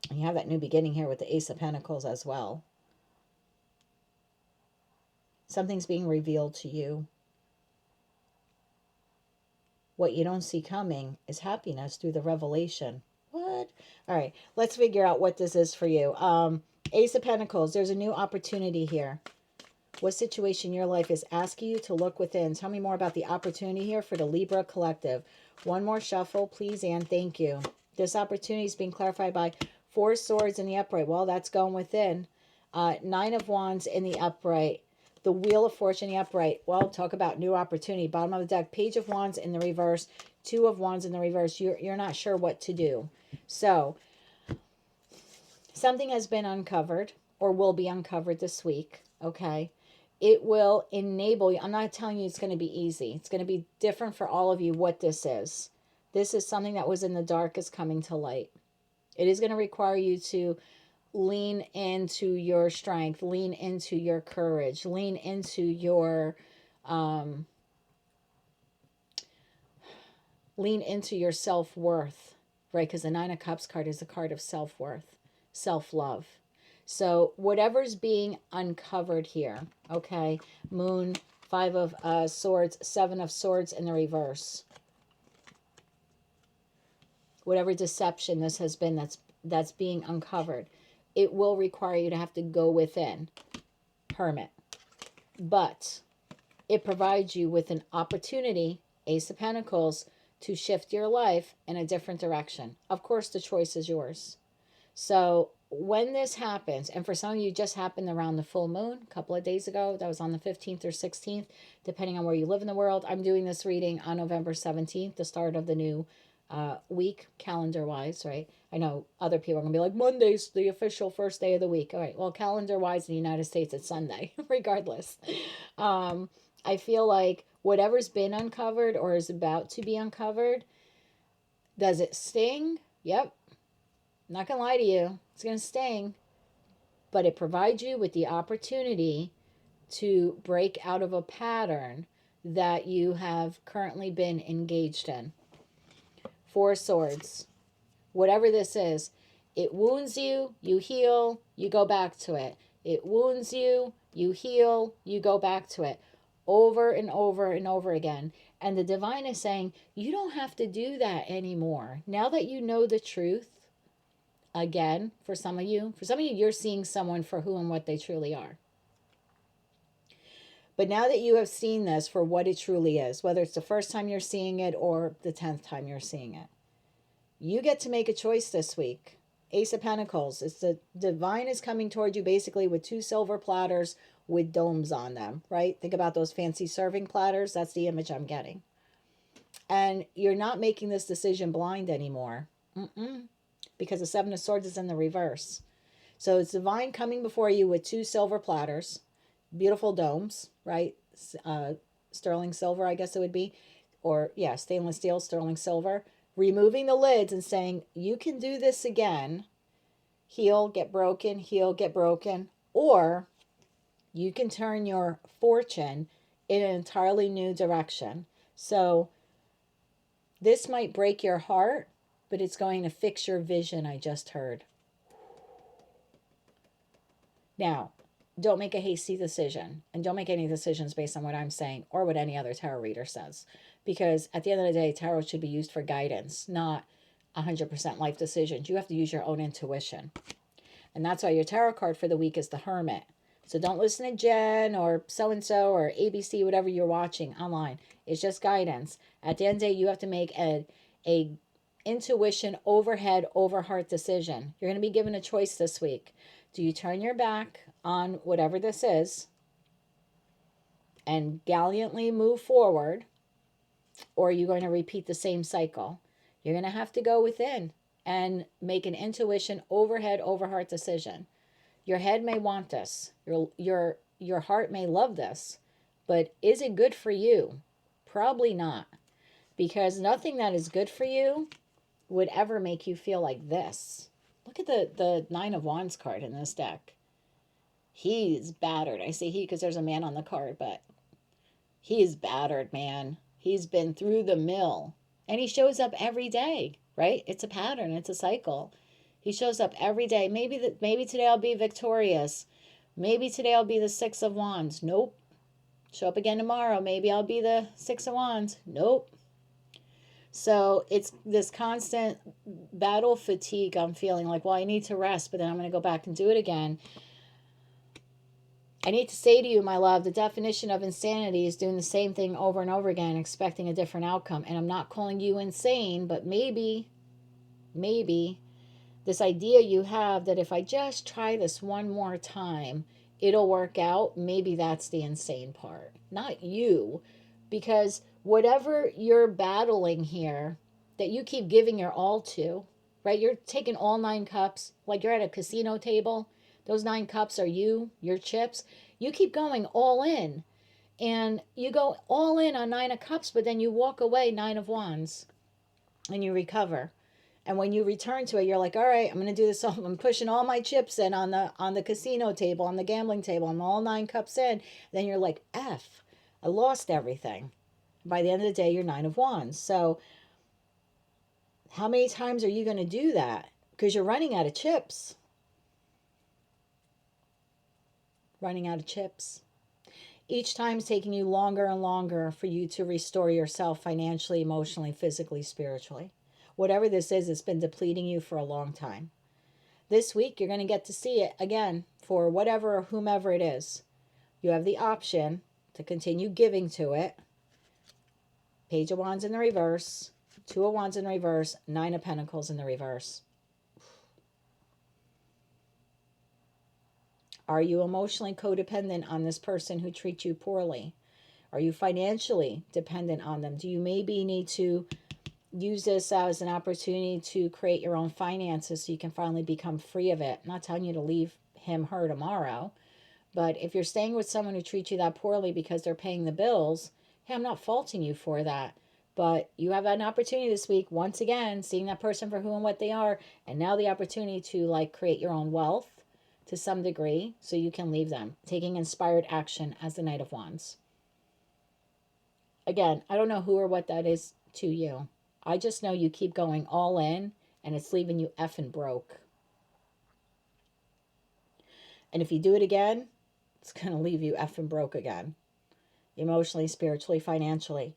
Speaker 1: And you have that new beginning here with the Ace of Pentacles as well. Something's being revealed to you. What you don't see coming is happiness through the revelation. What? All right, let's figure out what this is for you. Ace of Pentacles, there's a new opportunity here. What situation in your life is asking you to look within? Tell me more about the opportunity here for the Libra collective. One more shuffle, please, and thank you. This opportunity is being clarified by Four Swords in the upright. Well, that's going within. Nine of Wands in the upright. The Wheel of Fortune in the upright. Well, talk about new opportunity. Bottom of the deck, Page of Wands in the reverse. Two of Wands in the reverse. You're not sure what to do. So, something has been uncovered or will be uncovered this week, okay? It will enable you. I'm not telling you it's going to be easy. It's going to be different for all of you what this is. This is something that was in the dark is coming to light. It is going to require you to lean into your strength, lean into your courage, lean into your self-worth, right? Because the Nine of Cups card is a card of self-worth, self-love. So whatever's being uncovered here, okay? Moon, Five of Swords, Seven of Swords in the reverse. Whatever deception this has been that's being uncovered, it will require you to have to go within. Hermit. But it provides you with an opportunity, Ace of Pentacles, to shift your life in a different direction. Of course, the choice is yours. So when this happens, and for some of you, it just happened around the full moon a couple of days ago. That was on the 15th or 16th, depending on where you live in the world. I'm doing this reading on November 17th, the start of the new week, calendar-wise, right? I know other people are going to be like, Monday's the official first day of the week. All right, well, calendar-wise in the United States, it's Sunday, regardless. I feel like whatever's been uncovered or is about to be uncovered, does it sting? Yep. Not going to lie to you. It's going to sting. But it provides you with the opportunity to break out of a pattern that you have currently been engaged in. Four Swords. Whatever this is, it wounds you, you heal, you go back to it. It wounds you, you heal, you go back to it. Over and over and over again. And the divine is saying, you don't have to do that anymore. Now that you know the truth, again, for some of you, you're seeing someone for who and what they truly are. But now that you have seen this for what it truly is, whether it's the first time you're seeing it or the 10th time you're seeing it, you get to make a choice this week. Ace of Pentacles. It's the divine is coming toward you basically with two silver platters with domes on them, right? Think about those fancy serving platters. That's the image I'm getting. And you're not making this decision blind anymore. Because the Seven of Swords is in the reverse. So it's divine coming before you with two silver platters, beautiful domes, right? Sterling silver, I guess it would be. Or, yeah, stainless steel, sterling silver. Removing the lids and saying, you can do this again. Heal, get broken, or you can turn your fortune in an entirely new direction. So this might break your heart, but it's going to fix your vision, I just heard. Now, don't make a hasty decision, and don't make any decisions based on what I'm saying or what any other tarot reader says, because at the end of the day, tarot should be used for guidance, not 100% life decisions. You have to use your own intuition. And that's why your tarot card for the week is the Hermit. So don't listen to Jen or so-and-so or ABC, whatever you're watching online. It's just guidance. At the end of the day, you have to make a intuition overhead, over heart decision. You're going to be given a choice this week. Do you turn your back on whatever this is and gallantly move forward, or are you going to repeat the same cycle? You're going to have to go within and make an intuition overhead, over heart decision. Your head may want this. Your heart may love this. But is it good for you? Probably not. Because nothing that is good for you would ever make you feel like this. Look at the Nine of Wands card in this deck. He's battered. I say he because there's a man on the card, but he's battered, man. He's been through the mill. And he shows up every day, right? It's a pattern. It's a cycle. He shows up every day. Maybe today I'll be victorious. Maybe today I'll be the Six of Wands. Nope. Show up again tomorrow. Maybe I'll be the Six of Wands. Nope. So it's this constant battle fatigue. I'm feeling like, well, I need to rest, but then I'm going to go back and do it again. I need to say to you, my love, the definition of insanity is doing the same thing over and over again, expecting a different outcome. And I'm not calling you insane, but maybe this idea you have that if I just try this one more time, it'll work out. Maybe that's the insane part, not you. Because whatever you're battling here, that you keep giving your all to, right? You're taking all 9 cups, like you're at a casino table. Those 9 cups are you, your chips. You keep going all in. And you go all in on 9 of cups, but then you walk away 9 of Wands. And you recover. And when you return to it, you're like, all right, I'm going to do this. I'm pushing all my chips in on the casino table, on the gambling table. I'm all 9 cups in. Then you're like, F, I lost everything. By the end of the day, you're 9 of Wands. So how many times are you going to do that? Because you're running out of chips. Running out of chips. Each time is taking you longer and longer for you to restore yourself financially, emotionally, physically, spiritually. Whatever this is, it's been depleting you for a long time. This week, you're going to get to see it again for whatever or whomever it is. You have the option to continue giving to it. Page of Wands in the reverse, 2 of Wands in reverse, 9 of Pentacles in the reverse. Are you emotionally codependent on this person who treats you poorly? Are you financially dependent on them? Do you maybe need to use this as an opportunity to create your own finances so you can finally become free of it? I'm not telling you to leave him, her tomorrow. But if you're staying with someone who treats you that poorly because they're paying the bills, hey, I'm not faulting you for that. But you have an opportunity this week, once again, seeing that person for who and what they are, and now the opportunity to create your own wealth to some degree so you can leave them, taking inspired action as the Knight of Wands. Again, I don't know who or what that is to you. I just know you keep going all in, and it's leaving you effing broke. And if you do it again, it's going to leave you effing broke again. Emotionally, spiritually, financially.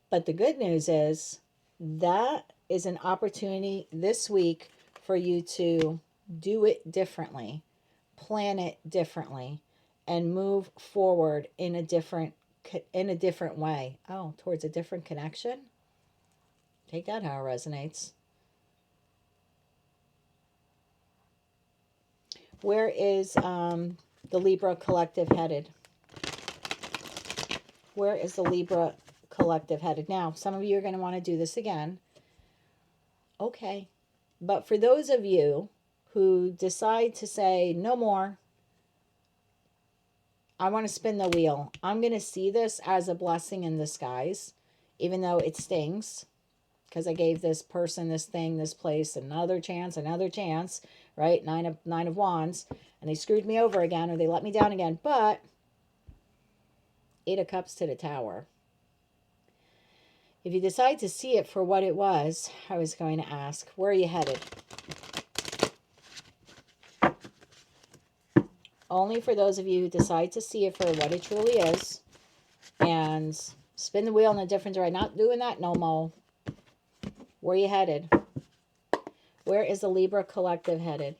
Speaker 1: But the good news is that is an opportunity this week for you to do it differently, plan it differently, and move forward in a different way. Oh, towards a different connection? Take that how it resonates. Where is the Libra collective headed? Where is the Libra collective headed? Now, some of you are going to want to do this again. Okay. But for those of you who decide to say, no more, I want to spin the wheel. I'm going to see this as a blessing in disguise, even though it stings, because I gave this person, this thing, this place, another chance, right? Nine of Wands, and they screwed me over again, or they let me down again. But 8 of Cups to the Tower. If you decide to see it for what it was, I was going to ask, where are you headed? only for those of you who decide to see it for what it truly is and spin the wheel in a different direction. Not doing that no more. Where are you headed? Where is the Libra collective headed?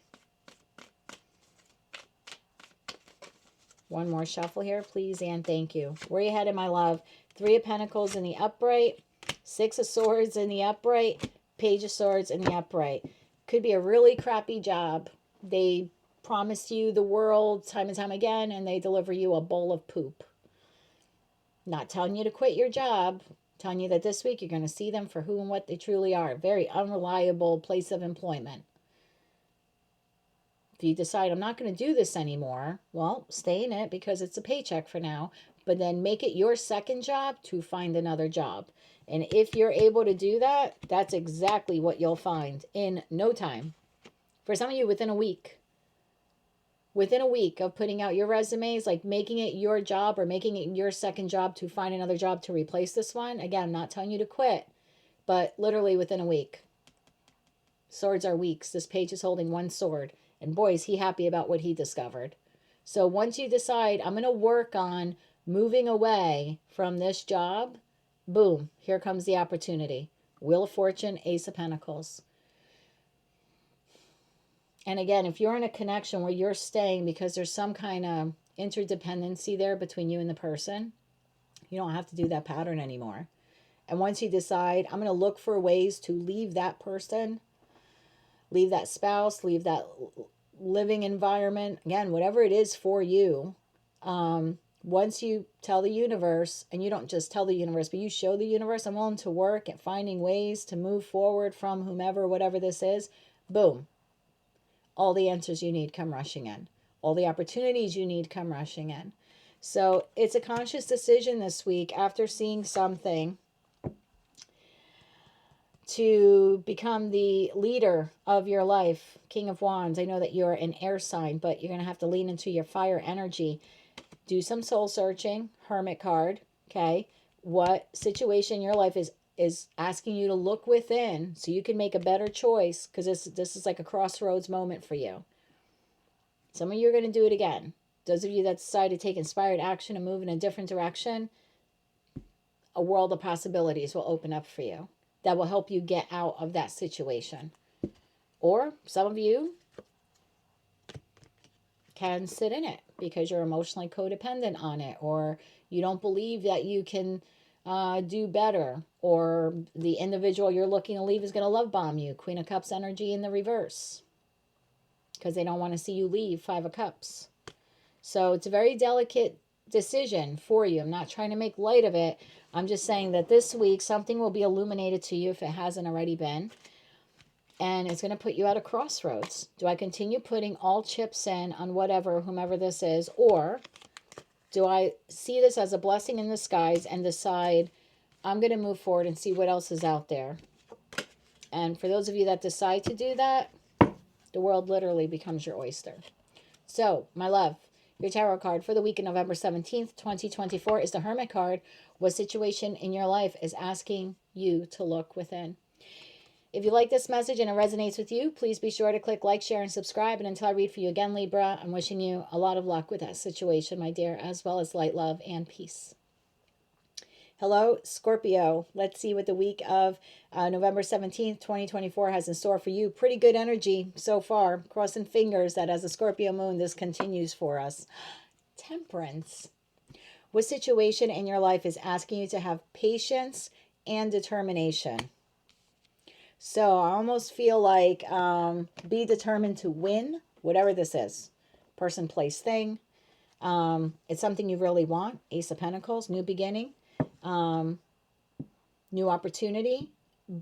Speaker 1: One more shuffle here, please, and thank you. Where are you headed, my love? 3 of Pentacles in the upright, 6 of Swords in the upright, Page of Swords in the upright. Could be a really crappy job. They promise you the world time and time again, and they deliver you a bowl of poop. Not telling you to quit your job, telling you that this week you're going to see them for who and what they truly are. Very unreliable place of employment. If you decide, I'm not going to do this anymore, well, stay in it because it's a paycheck for now, but then make it your second job to find another job. And if you're able to do that, that's exactly what you'll find in no time. For some of you, within a week. Within a week of putting out your resumes, like making it your job or making it your second job to find another job to replace this one. Again, I'm not telling you to quit, but literally within a week. Swords are weeks. This page is holding 1 sword. And boy, is he happy about what he discovered. So once you decide, I'm going to work on moving away from this job, boom, here comes the opportunity. Wheel of Fortune, Ace of Pentacles. And again, if you're in a connection where you're staying because there's some kind of interdependency there between you and the person, you don't have to do that pattern anymore. And once you decide, I'm going to look for ways to leave that person, leave that spouse, leave that living environment, again, whatever it is for you, once you tell the universe, and you don't just tell the universe, but you show the universe, I'm willing to work at finding ways to move forward from whomever, whatever this is, boom. All the answers you need come rushing in. All the opportunities you need come rushing in. So it's a conscious decision this week after seeing something to become the leader of your life. King of Wands. I know that you're an air sign, but you're going to have to lean into your fire energy. Do some soul searching. Hermit card. Okay. What situation in your life is asking you to look within so you can make a better choice, because this is like a crossroads moment for you. Some of you are going to do it again. Those of you that decide to take inspired action and move in a different direction, a world of possibilities will open up for you that will help you get out of that situation. Or some of you can sit in it because you're emotionally codependent on it, or you don't believe that you can do better, or the individual you're looking to leave is going to love bomb you. Queen of Cups energy in the reverse because they don't want to see you leave. 5 of Cups. So it's a very delicate decision for you. I'm not trying to make light of it. I'm just saying that this week something will be illuminated to you if it hasn't already been. And it's going to put you at a crossroads. Do I continue putting all chips in on whatever, whomever this is? Or do I see this as a blessing in disguise and decide I'm going to move forward and see what else is out there? And for those of you that decide to do that, the world literally becomes your oyster. So, my love, your tarot card for the week of November 17th, 2024 is the Hermit card. What situation in your life is asking you to look within? If you like this message and it resonates with you, please be sure to click like, share, and subscribe. And until I read for you again, Libra, I'm wishing you a lot of luck with that situation, my dear, as well as light, love, and peace. Hello, Scorpio. Let's see what the week of November 17th, 2024 has in store for you. Pretty good energy so far. Crossing fingers that as a Scorpio moon, this continues for us. Temperance. What situation in your life is asking you to have patience and determination? So I almost feel like be determined to win, whatever this is. Person, place, thing. It's something you really want. Ace of Pentacles, new beginning. New opportunity,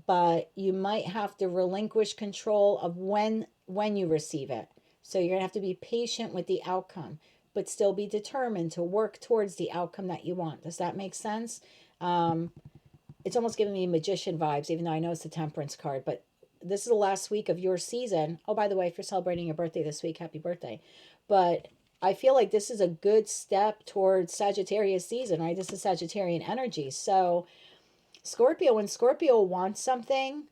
Speaker 1: but you might have to relinquish control of when you receive it. So you're gonna have to be patient with the outcome, but still be determined to work towards the outcome that you want. Does that make sense? It's almost giving me magician vibes, even though I know it's the Temperance card, but this is the last week of your season. Oh, by the way, if you're celebrating your birthday this week, happy birthday. But I feel like this is a good step towards Sagittarius season, right? This is Sagittarian energy. So Scorpio, when Scorpio wants something,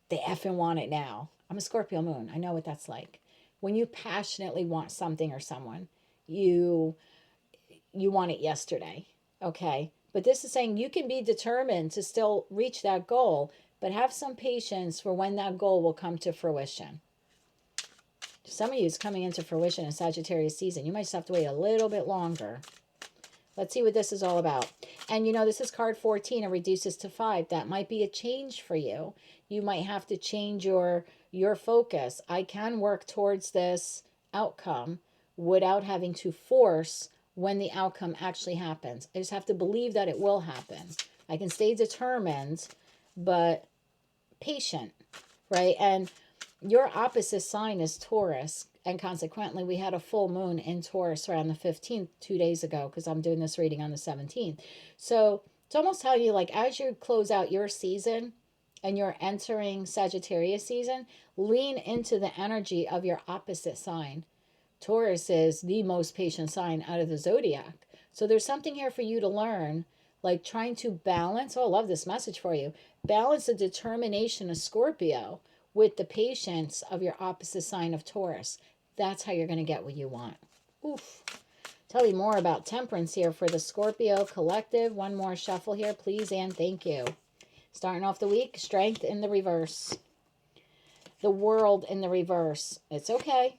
Speaker 1: they effing want it now. I'm a Scorpio moon. I know what that's like. When you passionately want something or someone, you want it yesterday. Okay. But this is saying you can be determined to still reach that goal, but have some patience for when that goal will come to fruition. Some of you is coming into fruition in Sagittarius season. You might just have to wait a little bit longer. Let's see what this is all about. And you know, this is card 14. It reduces to 5. That might be a change for you. You might have to change your focus. I can work towards this outcome without having to force when the outcome actually happens. I just have to believe that it will happen. I can stay determined, but patient, right? And your opposite sign is Taurus. And consequently, we had a full moon in Taurus around the 15th, 2 days ago, because I'm doing this reading on the 17th. So it's almost telling you, like, as you close out your season and you're entering Sagittarius season, lean into the energy of your opposite sign. Taurus is the most patient sign out of the zodiac. So there's something here for you to learn, like trying to balance. Oh, I love this message for you. Balance the determination of Scorpio with the patience of your opposite sign of Taurus. That's how you're going to get what you want. Oof. Tell you more about temperance here for the Scorpio collective. One more shuffle here, please, and thank you. Starting off the week, strength in the reverse. The world in the reverse. It's okay.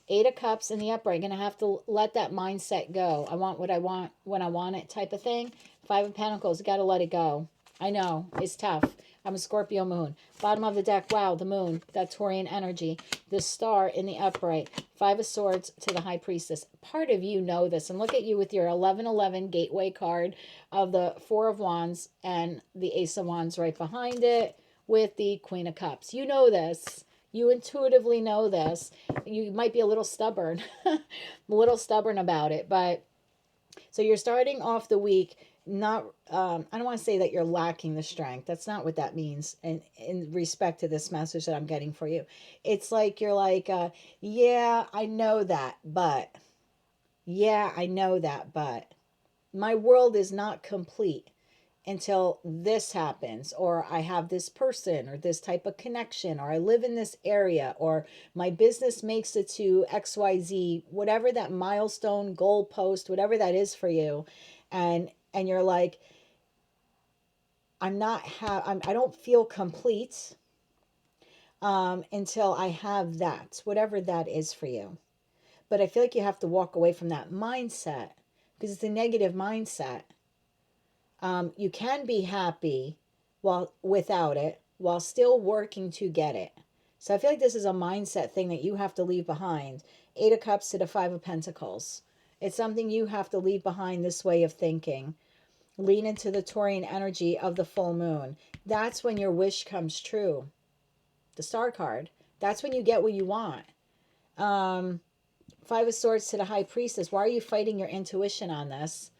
Speaker 1: 8 of Cups in the upright. Going to have to let that mindset go. I want what I want when I want it type of thing. 5 of Pentacles. Got to let it go. I know. It's tough. I'm a Scorpio moon. Bottom of the deck. Wow, the moon. That Taurian energy. The star in the upright. 5 of Swords to the High Priestess. Part of you know this. And look at you with your 1111 gateway card of the 4 of Wands and the Ace of Wands right behind it with the Queen of Cups. You know this. You intuitively know this. You might be a little stubborn, a little stubborn about it. But so you're starting off the week not, I don't want to say that you're lacking the strength. That's not what that means in respect to this message that I'm getting for you. It's like you're like, yeah, I know that, but my world is not complete until this happens, or I have this person or this type of connection, or I live in this area, or my business makes it to XYZ, whatever that milestone, goalpost, whatever that is for you. And you're like, I don't feel complete until I have that, whatever that is for you. But I feel like you have to walk away from that mindset because it's a negative mindset. You can be happy without it while still working to get it. So I feel like this is a mindset thing that you have to leave behind. 8 of Cups to the 5 of Pentacles. It's something you have to leave behind, this way of thinking. Lean into the Taurian energy of the full moon. That's when your wish comes true. The Star card. That's when you get what you want. 5 of Swords to the High Priestess. Why are you fighting your intuition on this?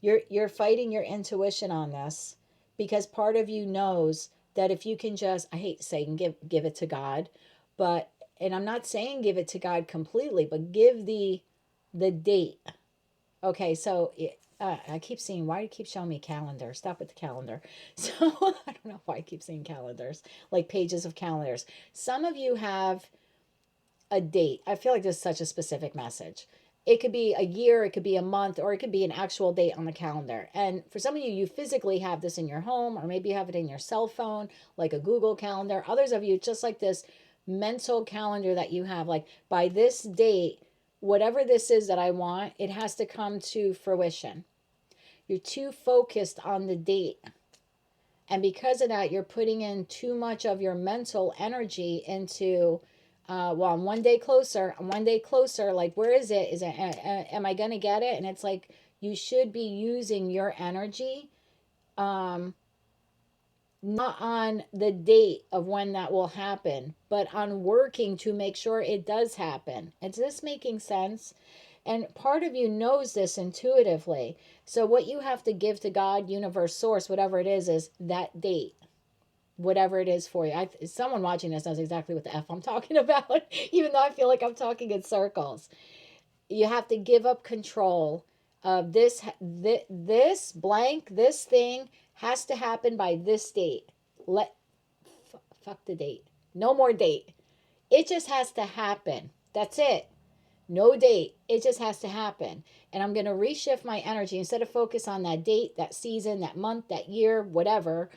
Speaker 1: You're fighting your intuition on this because part of you knows that if you can just, I hate saying give it to God, but, and I'm not saying give it to God completely, but give the date. Okay, so I keep seeing, why do you keep showing me calendar? Stop with the calendar. So I don't know why I keep seeing calendars, like pages of calendars. Some of you have a date. I feel like this is such a specific message. It could be a year, it could be a month, or it could be an actual date on the calendar. And for some of you, you physically have this in your home, or maybe you have it in your cell phone, like a Google Calendar. Others of you, just like this mental calendar that you have, like by this date, whatever this is that I want, it has to come to fruition. You're too focused on the date. And because of that, you're putting in too much of your mental energy into well, I'm one day closer. Like, where is it? Am I going to get it? And it's like, you should be using your energy, not on the date of when that will happen, but on working to make sure it does happen. Is this making sense? And part of you knows this intuitively. So what you have to give to God, universe, source, whatever it is that date. Whatever it is for you. Someone watching this knows exactly what the F I'm talking about, even though I feel like I'm talking in circles. You have to give up control of this blank, this thing has to happen by this date. Fuck the date. No more date. It just has to happen. That's it. No date. It just has to happen. And I'm going to reshift my energy instead of focus on that date, that season, that month, that year, whatever.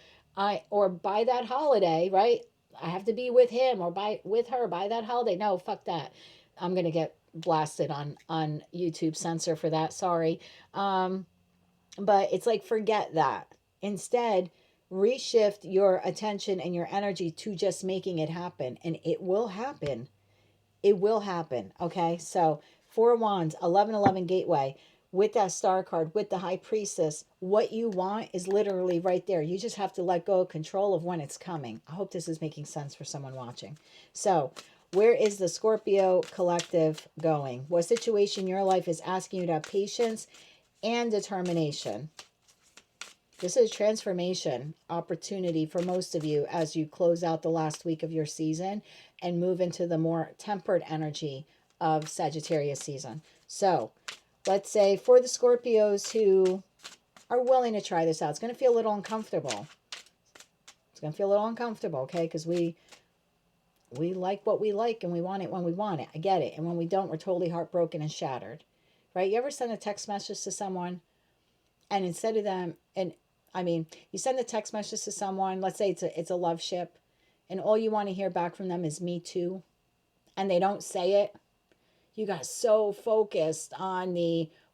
Speaker 1: Or by that holiday, right? I have to be with him or with her by that holiday. No, fuck that. I'm going to get blasted on YouTube censor for that. Sorry. But it's like, forget that. Instead, reshift your attention and your energy to just making it happen, and it will happen. It will happen. Okay. So 4 of Wands, 1111 gateway with that star card, with the high priestess. What you want is literally right there. You just have to let go of control of when it's coming. I hope this is making sense for someone watching. So where is the Scorpio collective going? What situation in your life is asking you to have patience and determination? This is transformation opportunity for most of you as you close out the last week of your season and move into the more tempered energy of Sagittarius season. So let's say for the Scorpios who are willing to try this out, it's going to feel a little uncomfortable. It's going to feel a little uncomfortable, okay? Because we like what we like and we want it when we want it. I get it. And when we don't, we're totally heartbroken and shattered, right? You ever send a text message to someone and instead of them, and I mean, you send a text message to someone, let's say it's a love ship, and all you want to hear back from them is me too, and they don't say it. You got so focused on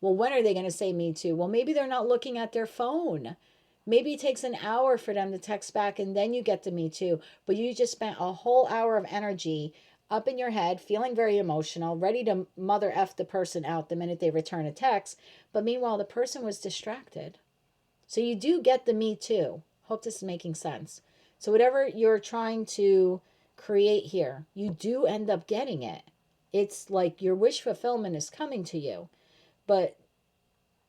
Speaker 1: well, when are they going to say me too? Well, maybe they're not looking at their phone. Maybe it takes an hour for them to text back and then you get to me too. But you just spent a whole hour of energy up in your head, feeling very emotional, ready to mother F the person out the minute they return a text. But meanwhile, the person was distracted. So you do get the me too. Hope this is making sense. So whatever you're trying to create here, you do end up getting it. It's like your wish fulfillment is coming to you. But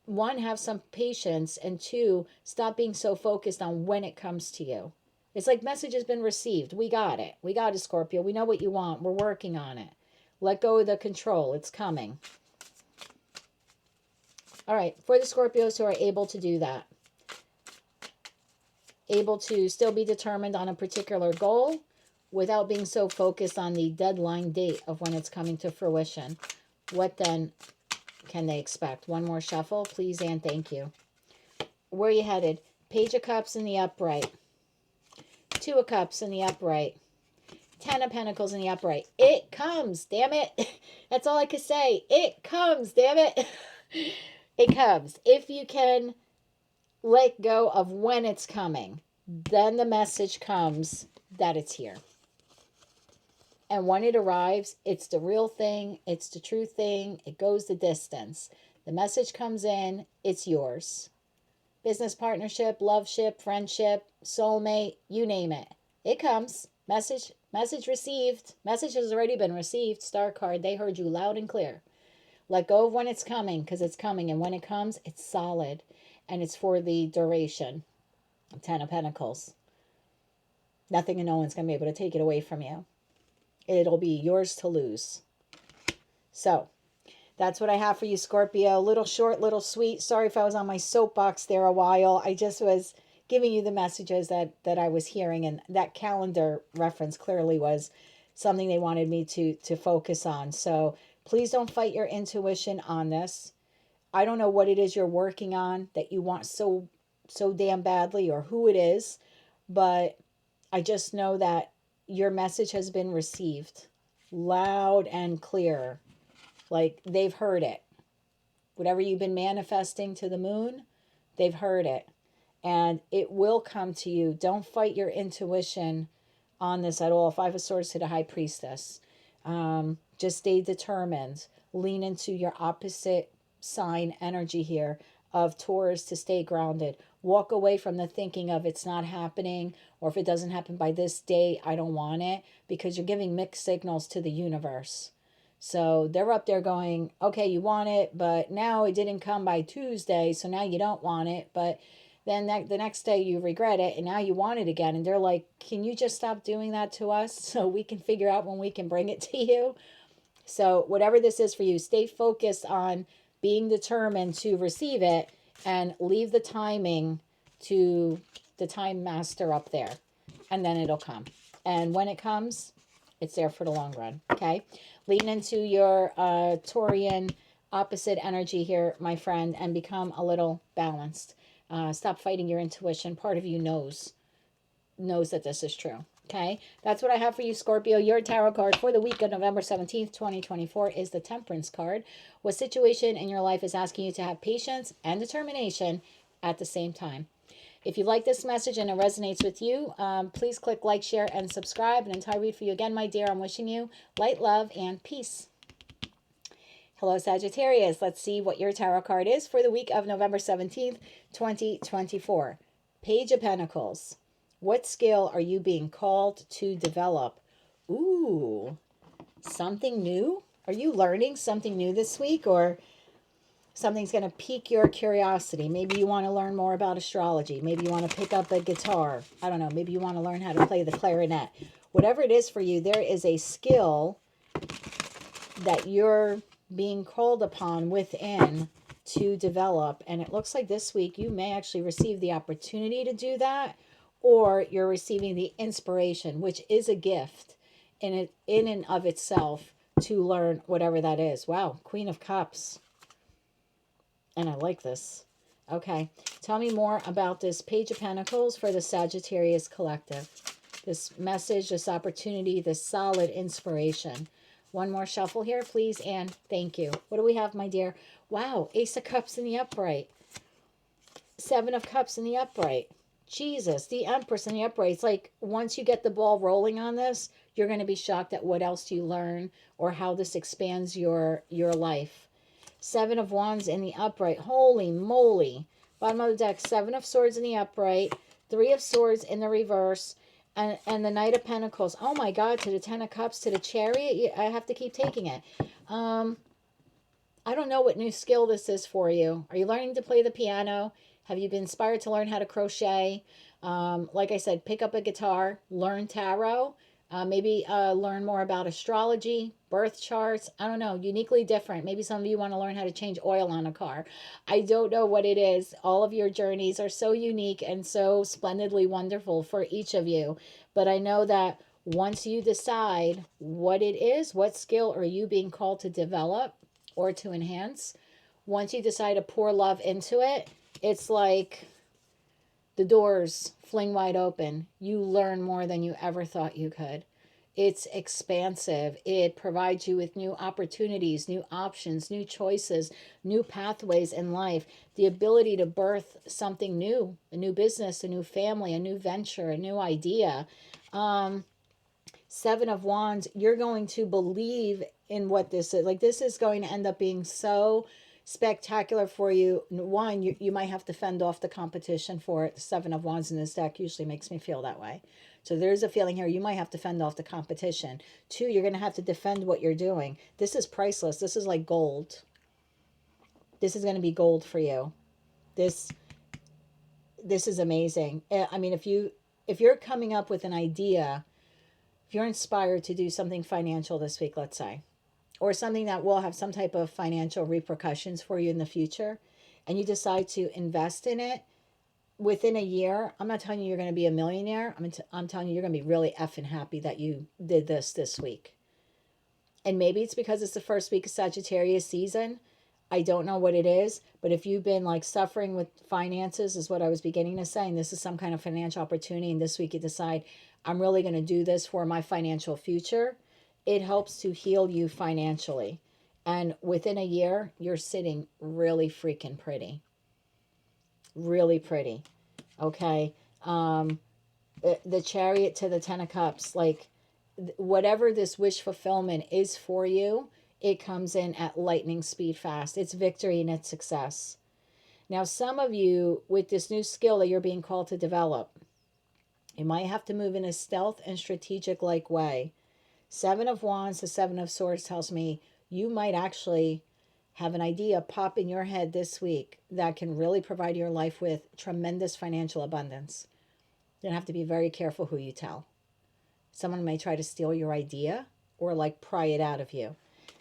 Speaker 1: one, have some patience, and two, stop being so focused on when it comes to you. It's like message has been received. We got it. We got it, Scorpio. We know what you want. We're working on it. Let go of the control. It's coming. All right. For the Scorpios who are able to do that, able to still be determined on a particular goal without being so focused on the deadline date of when it's coming to fruition, what then can they expect? One more shuffle, please and thank you. Where are you headed? Page of Cups in the upright. 2 of Cups in the upright. 10 of Pentacles in the upright. It comes, damn it. That's all I can say. It comes, damn it. It comes. If you can let go of when it's coming, then the message comes that it's here. And when it arrives, it's the real thing. It's the true thing. It goes the distance. The message comes in. It's yours. Business partnership, love ship, friendship, soulmate, you name it. It comes. Message received. Message has already been received. Star card, they heard you loud and clear. Let go of when it's coming, because it's coming. And when it comes, it's solid. And it's for the duration. 10 of Pentacles. Nothing and no one's going to be able to take it away from you. It'll be yours to lose. So, that's what I have for you, Scorpio. Little short, little sweet. Sorry if I was on my soapbox there a while. I just was giving you the messages that I was hearing. And that calendar reference clearly was something they wanted me to focus on. So, please don't fight your intuition on this. I don't know what it is you're working on that you want so damn badly, or who it is, but I just know that your message has been received loud and clear. Like, they've heard it. Whatever you've been manifesting to the moon, they've heard it. And it will come to you. Don't fight your intuition on this at all. 5 of Swords to the High Priestess. Just stay determined. Lean into your opposite sign energy here of Taurus to stay grounded. Walk away from the thinking of it's not happening, or if it doesn't happen by this date, I don't want it, because you're giving mixed signals to the universe. So they're up there going, okay, you want it, but now it didn't come by Tuesday, so now you don't want it. But then the next day you regret it, and now you want it again. And they're like, can you just stop doing that to us so we can figure out when we can bring it to you? So whatever this is for you, stay focused on being determined to receive it, and leave the timing to the time master up there, and then it'll come. And when it comes, It's there for the long run, okay? Lean into your Taurian opposite energy here, my friend, and become a little balanced. Stop fighting your intuition. Part of you knows that this is true. Okay, that's what I have for you, Scorpio. Your tarot card for the week of November 17th, 2024 is the Temperance card. What situation in your life is asking you to have patience and determination at the same time? If you like this message and it resonates with you, please click like, share, and subscribe. And until I read for you again, my dear, I'm wishing you light, love, and peace. Hello, Sagittarius. Let's see what your tarot card is for the week of November 17th, 2024. Page of Pentacles. What skill are you being called to develop? Ooh, something new? Are you learning something new this week, or something's going to pique your curiosity? Maybe you want to learn more about astrology. Maybe you want to pick up a guitar. I don't know. Maybe you want to learn how to play the clarinet. Whatever it is for you, there is a skill that you're being called upon within to develop. And it looks like this week you may actually receive the opportunity to do that, or you're receiving the inspiration, which is a gift in and of itself, to learn whatever that is. Wow, Queen of Cups. And I like this. Okay, tell me more about this Page of Pentacles for the Sagittarius collective. This message, this opportunity, this solid inspiration. One more shuffle here, please, and thank you. What do we have, my dear? Wow, Ace of Cups in the upright. Seven of Cups in the upright. Jesus, the Empress in the upright. It's like once you get the ball rolling on this, you're going to be shocked at what else you learn or how this expands your life. Seven of Wands in the upright. Holy moly. Bottom of the deck, Seven of Swords in the upright. Three of Swords in the reverse. And the Knight of Pentacles. Oh my God, to the Ten of Cups, to the Chariot. I have to keep taking it. I don't know what new skill this is for you. Are you learning to play the piano? Have you been inspired to learn how to crochet? Like I said, pick up a guitar, learn tarot, maybe learn more about astrology, birth charts. I don't know, uniquely different. Maybe some of you want to learn how to change oil on a car. I don't know what it is. All of your journeys are so unique and so splendidly wonderful for each of you. But I know that once you decide what it is, what skill are you being called to develop or to enhance, once you decide to pour love into it, it's like the doors fling wide open. You learn more than you ever thought you could. It's expansive. It provides you with new opportunities, new options, new choices, new pathways in life. The ability to birth something new, a new business, a new family, a new venture, a new idea. Seven of Wands, you're going to believe in what this is. Like, this is going to end up being so spectacular for you. One, you might have to fend off the competition for it. The Seven of Wands in this deck usually makes me feel that way. So there's a feeling here you might have to fend off the competition. Two, you're going to have to defend what you're doing. This is priceless. This is like gold. This is going to be gold for you. This is amazing. I mean, if you're coming up with an idea, if you're inspired to do something financial this week, let's say, or something that will have some type of financial repercussions for you in the future, and you decide to invest in it, within a year, I'm not telling you you're going to be a millionaire. I'm telling you you're going to be really effing happy that you did this week. And maybe it's because it's the first week of Sagittarius season. I don't know what it is, but if you've been like suffering with finances, is what I was beginning to say, and this is some kind of financial opportunity, and this week you decide, I'm really going to do this for my financial future, it helps to heal you financially. And within a year, you're sitting really freaking pretty. Really pretty. Okay. The Chariot to the Ten of Cups, like whatever this wish fulfillment is for you, it comes in at lightning speed fast. It's victory and it's success. Now, some of you with this new skill that you're being called to develop, you might have to move in a stealth and strategic like way. Seven of Wands to Seven of Swords tells me you might actually have an idea pop in your head this week that can really provide your life with tremendous financial abundance. You're going to have to be very careful who you tell. Someone may try to steal your idea or like pry it out of you.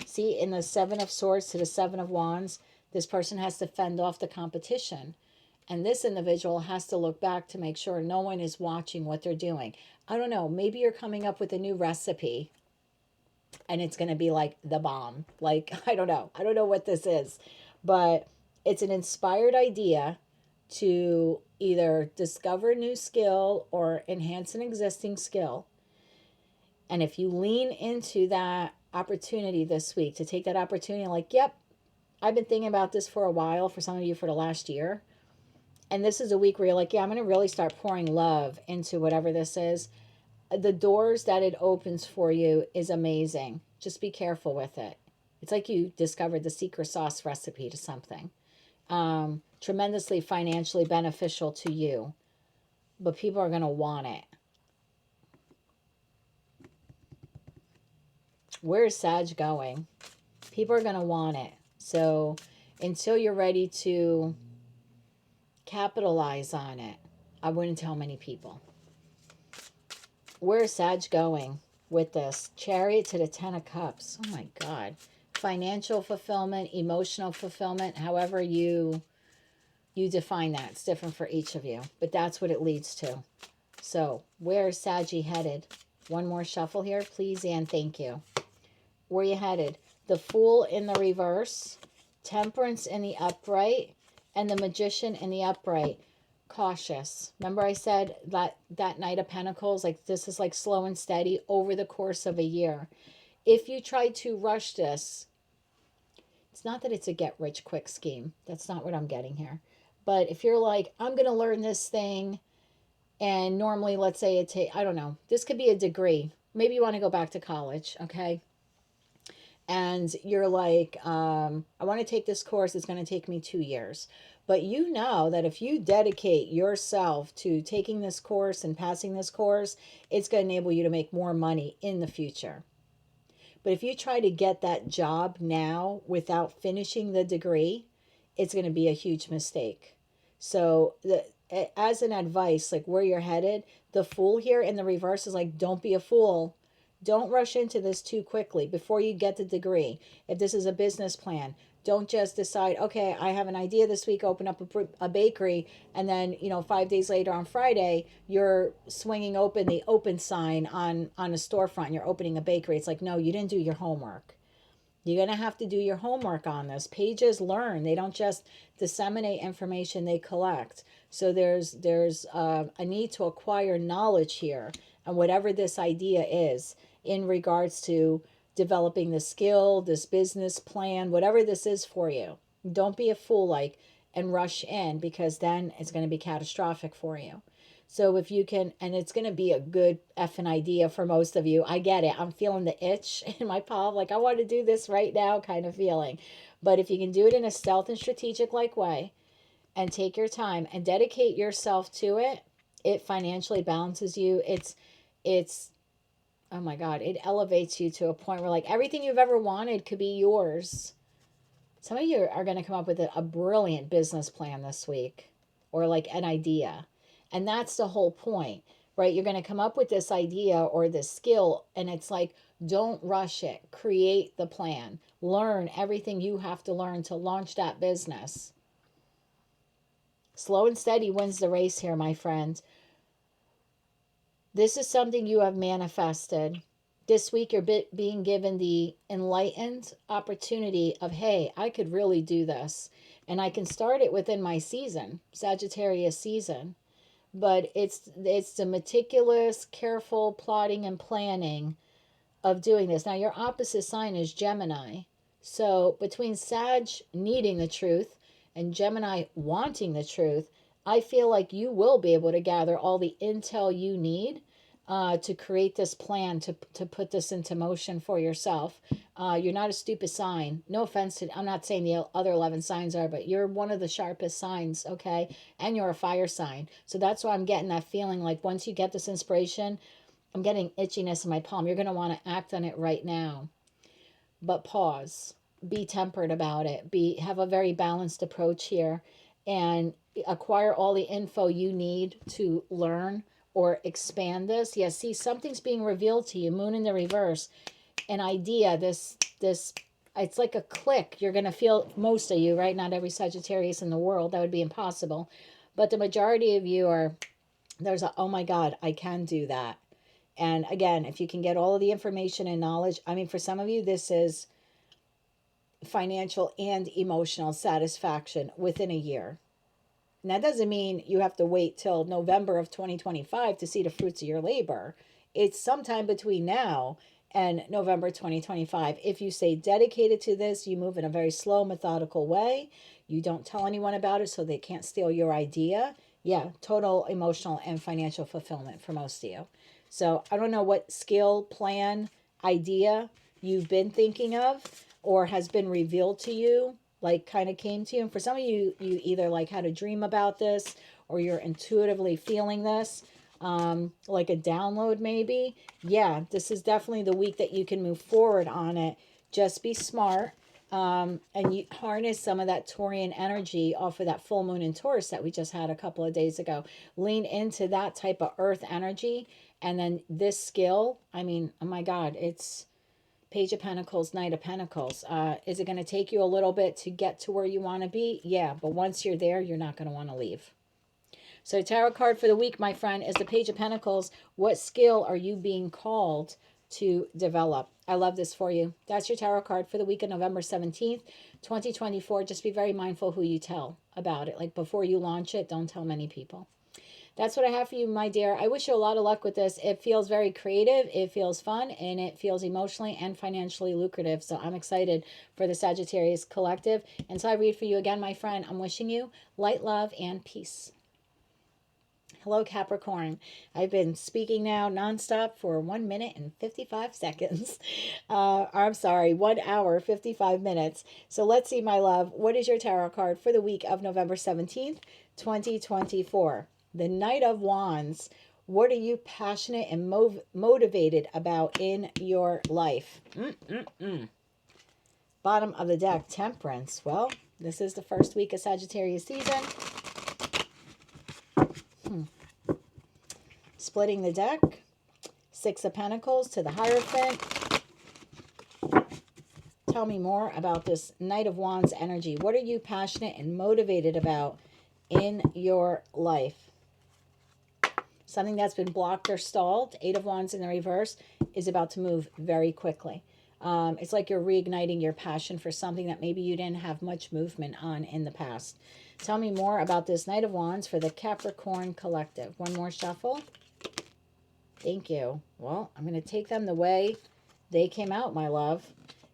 Speaker 1: See, in the Seven of Swords to the Seven of Wands, this person has to fend off the competition. And this individual has to look back to make sure no one is watching what they're doing. I don't know, maybe you're coming up with a new recipe and it's going to be like the bomb. Like, I don't know. I don't know what this is, but it's an inspired idea to either discover a new skill or enhance an existing skill. And if you lean into that opportunity this week, to take that opportunity, like, yep, I've been thinking about this for a while, for some of you for the last year. And this is a week where you're like, yeah, I'm going to really start pouring love into whatever this is. The doors that it opens for you is amazing. Just be careful with it. It's like you discovered the secret sauce recipe to something. Tremendously financially beneficial to you, but people are going to want it. Where's Sag going? People are going to want it. So until you're ready to capitalize on it, I wouldn't tell many people. Where's Sag going with this? Chariot to the 10 of Cups. Oh my God. Financial fulfillment, emotional fulfillment, however you define that. It's different for each of you, but that's what it leads to. So where's Saggy headed? One more shuffle here, please, and thank you. Where you headed? The Fool in the reverse, Temperance in the upright, and the Magician in the upright. Cautious. Remember I said that Knight of Pentacles, like this is like slow and steady over the course of a year. If you try to rush this, it's not that it's a get rich quick scheme. That's not what I'm getting here. But if you're like, I'm going to learn this thing, and normally, let's say I don't know, this could be a degree. Maybe you want to go back to college, okay? And you're like, I want to take this course. It's going to take me 2 years. But you know that if you dedicate yourself to taking this course and passing this course, it's going to enable you to make more money in the future. But if you try to get that job now without finishing the degree, it's going to be a huge mistake. So as an advice, like where you're headed, the Fool here in the reverse is like, don't be a fool. Don't rush into this too quickly before you get the degree. If this is a business plan, don't just decide, okay, I have an idea this week, open up a bakery, and then, 5 days later on Friday, you're swinging open the open sign on a storefront. You're opening a bakery. It's like, no, you didn't do your homework. You're going to have to do your homework on this. Pages learn. They don't just disseminate information, they collect. So there's a need to acquire knowledge here, and whatever this idea is in regards to developing the skill, this business plan, whatever this is for you. Don't be a fool and rush in, because then it's going to be catastrophic for you. So if you can, and it's going to be a good effing idea for most of you. I get it. I'm feeling the itch in my palm, like I want to do this right now kind of feeling. But if you can do it in a stealth and strategic way, and take your time and dedicate yourself to it, it financially balances you. It's oh my God, it elevates you to a point where like everything you've ever wanted could be yours. Some of you are going to come up with a brilliant business plan this week, or like an idea. And that's the whole point, right? You're going to come up with this idea or this skill, and it's like, don't rush it. Create the plan. Learn everything you have to learn to launch that business. Slow and steady wins the race here, my friend. This is something you have manifested. This week, you're being given the enlightened opportunity of, hey, I could really do this. And I can start it within my season, Sagittarius season. But it's the meticulous, careful plotting and planning of doing this. Now, your opposite sign is Gemini. So between Sag needing the truth and Gemini wanting the truth, I feel like you will be able to gather all the intel you need to create this plan, to put this into motion for yourself. You're not a stupid sign. No offense to, I'm not saying the other 11 signs are, but you're one of the sharpest signs, okay? And you're a fire sign. So that's why I'm getting that feeling like once you get this inspiration, I'm getting itchiness in my palm. You're going to want to act on it right now. But pause. Be tempered about it. Have a very balanced approach here, and acquire all the info you need to learn or expand this. Yes, see, something's being revealed to you. Moon in the reverse. An idea, this it's like a click. You're going to feel, most of you, right? Not every Sagittarius in the world. That would be impossible. But the majority of you are, there's a, oh my God, I can do that. And again, if you can get all of the information and knowledge, I mean, for some of you, this is financial and emotional satisfaction within a year. And that doesn't mean you have to wait till November of 2025 to see the fruits of your labor. It's sometime between now and November 2025. If you stay dedicated to this, you move in a very slow, methodical way. You don't tell anyone about it so they can't steal your idea. Yeah, total emotional and financial fulfillment for most of you. So I don't know what skill, plan, idea you've been thinking of or has been revealed to you, like kind of came to you. And for some of you, you either like had a dream about this or you're intuitively feeling this, like a download maybe. Yeah, this is definitely the week that you can move forward on it. Just be smart. And you harness some of that Taurian energy off of that full moon in Taurus that we just had a couple of days ago. Lean into that type of earth energy. And then this skill, I mean, oh my God, it's Page of Pentacles, Knight of Pentacles. Is it going to take you a little bit to get to where you want to be? Yeah, but once you're there, you're not going to want to leave. So tarot card for the week, my friend, is the Page of Pentacles. What skill are you being called to develop? I love this for you. That's your tarot card for the week of November 17th, 2024. Just be very mindful who you tell about it. Like before you launch it, don't tell many people. That's what I have for you, my dear. I wish you a lot of luck with this. It feels very creative, it feels fun, and it feels emotionally and financially lucrative. So I'm excited for the Sagittarius collective. Until I read for you again, my friend, I'm wishing you light, love, and peace. Hello, Capricorn. I've been speaking now nonstop for 1 minute and 55 seconds. I'm sorry, 1 hour, 55 minutes. So let's see, my love. What is your tarot card for the week of November 17th, 2024? The Knight of Wands. What are you passionate and motivated about in your life? Bottom of the deck, Temperance. Well, this is the first week of Sagittarius season. Splitting the deck. Six of Pentacles to the Hierophant. Tell me more about this Knight of Wands energy. What are you passionate and motivated about in your life? Something that's been blocked or stalled, Eight of Wands in the reverse, is about to move very quickly. It's like you're reigniting your passion for something that maybe you didn't have much movement on in the past. Tell me more about this Knight of Wands for the Capricorn collective. One more shuffle. Thank you. Well, I'm going to take them the way they came out, my love.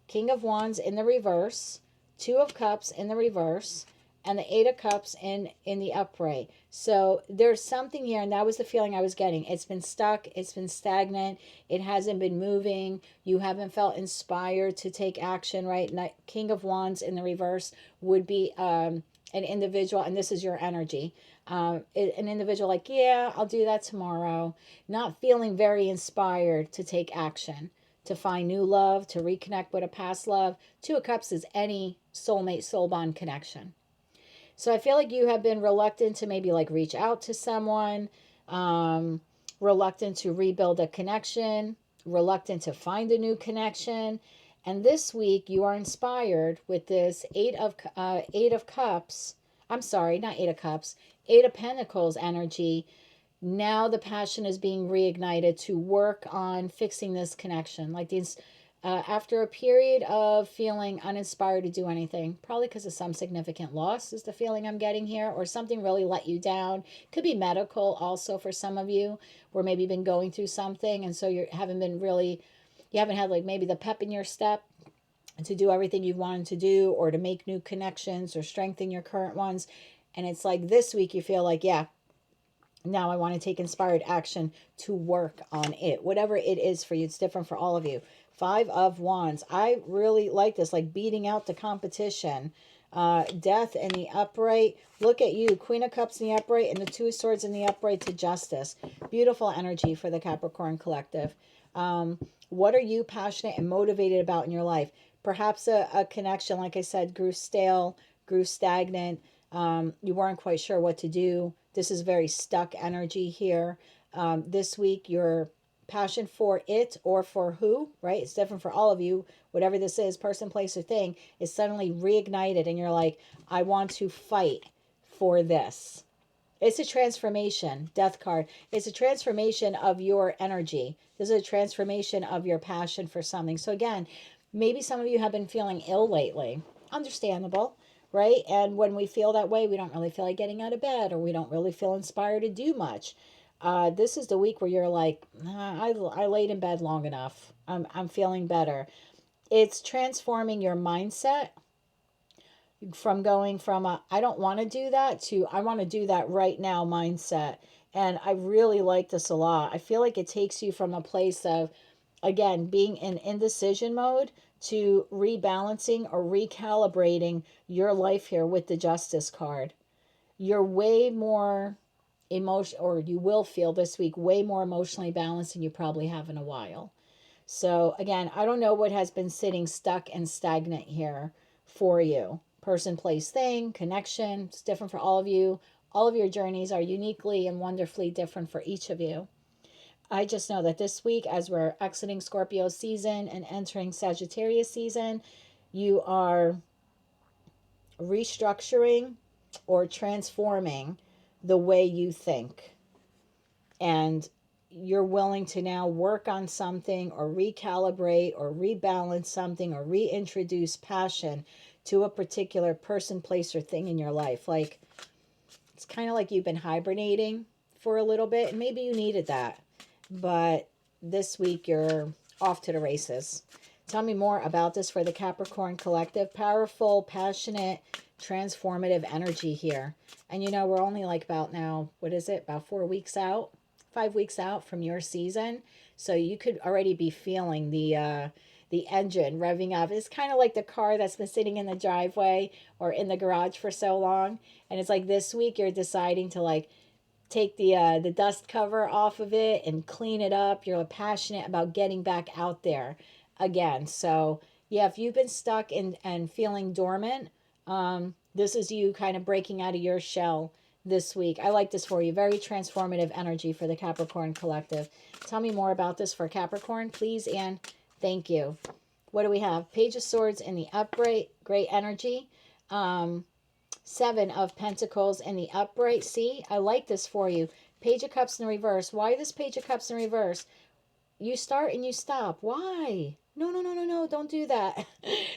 Speaker 1: King of Wands in the reverse, Two of Cups in the reverse, and the Eight of Cups in the upright. So there's something here, and that was the feeling I was getting. It's been stuck. It's been stagnant. It hasn't been moving. You haven't felt inspired to take action, right? King of Wands in the reverse would be an individual, and this is your energy. An individual like, yeah, I'll do that tomorrow. Not feeling very inspired to take action, to find new love, to reconnect with a past love. Two of Cups is any soulmate, soul bond connection. So I feel like you have been reluctant to maybe like reach out to someone, reluctant to rebuild a connection, reluctant to find a new connection. And this week you are inspired with this Eight of Cups. I'm sorry, not Eight of Cups, Eight of Pentacles energy. Now the passion is being reignited to work on fixing this connection. Like these, after a period of feeling uninspired to do anything, probably because of some significant loss is the feeling I'm getting here, or something really let you down. Could be medical also for some of you, where maybe you've been going through something, and so you haven't had like maybe the pep in your step to do everything you've wanted to do, or to make new connections or strengthen your current ones. And it's like this week you feel like, yeah, now I want to take inspired action to work on it. Whatever it is for you, it's different for all of you. Five of Wands. I really like this, like beating out the competition. Death in the upright. Look at you. Queen of Cups in the upright and the Two of Swords in the upright to Justice. Beautiful energy for the Capricorn collective. What are you passionate and motivated about in your life? Perhaps a connection, like I said, grew stale, grew stagnant. You weren't quite sure what to do. This is very stuck energy here. This week, your passion for it or for who, right? It's different for all of you. Whatever this is, person, place, or thing, is suddenly reignited. And you're like, I want to fight for this. It's a transformation. Death card. It's a transformation of your energy. This is a transformation of your passion for something. So again, maybe some of you have been feeling ill lately. Understandable, right? And when we feel that way, we don't really feel like getting out of bed, or we don't really feel inspired to do much. This is the week where you're like, I laid in bed long enough. I'm feeling better. It's transforming your mindset from going from a I don't want to do that to I want to do that right now mindset. And I really like this a lot. I feel like it takes you from a place of, again, being in indecision mode to rebalancing or recalibrating your life here with the Justice card. You're way more emotion, or you will feel this week way more emotionally balanced than you probably have in a while. So again, I don't know what has been sitting stuck and stagnant here for you. Person, place, thing, connection. It's different for all of you. All of your journeys are uniquely and wonderfully different for each of you. I just know that this week, as we're exiting Scorpio season and entering Sagittarius season, you are restructuring or transforming the way you think. And you're willing to now work on something or recalibrate or rebalance something or reintroduce passion to a particular person, place, or thing in your life. Like, it's kind of like you've been hibernating for a little bit, and maybe you needed that. But this week you're off to the races. Tell me more about this for the Capricorn collective. Powerful, passionate, transformative energy here. And you know, we're only like about now, what is it? About 4 weeks out, 5 weeks out from your season. So you could already be feeling the engine revving up. It's kind of like the car that's been sitting in the driveway or in the garage for so long. And it's like this week you're deciding to like take the dust cover off of it and clean it up. You're passionate about getting back out there again. So yeah, if you've been stuck and feeling dormant, this is you kind of breaking out of your shell this week. I like this for you. Very transformative energy for the Capricorn collective. Tell me more about this for Capricorn, please, and thank you. What do we have? Page of Swords in the upright. Great energy. 7 of Pentacles in the upright. See, I like this for you. Page of Cups in reverse. Why this Page of Cups in reverse? You start and you stop. Why? No. Don't do that.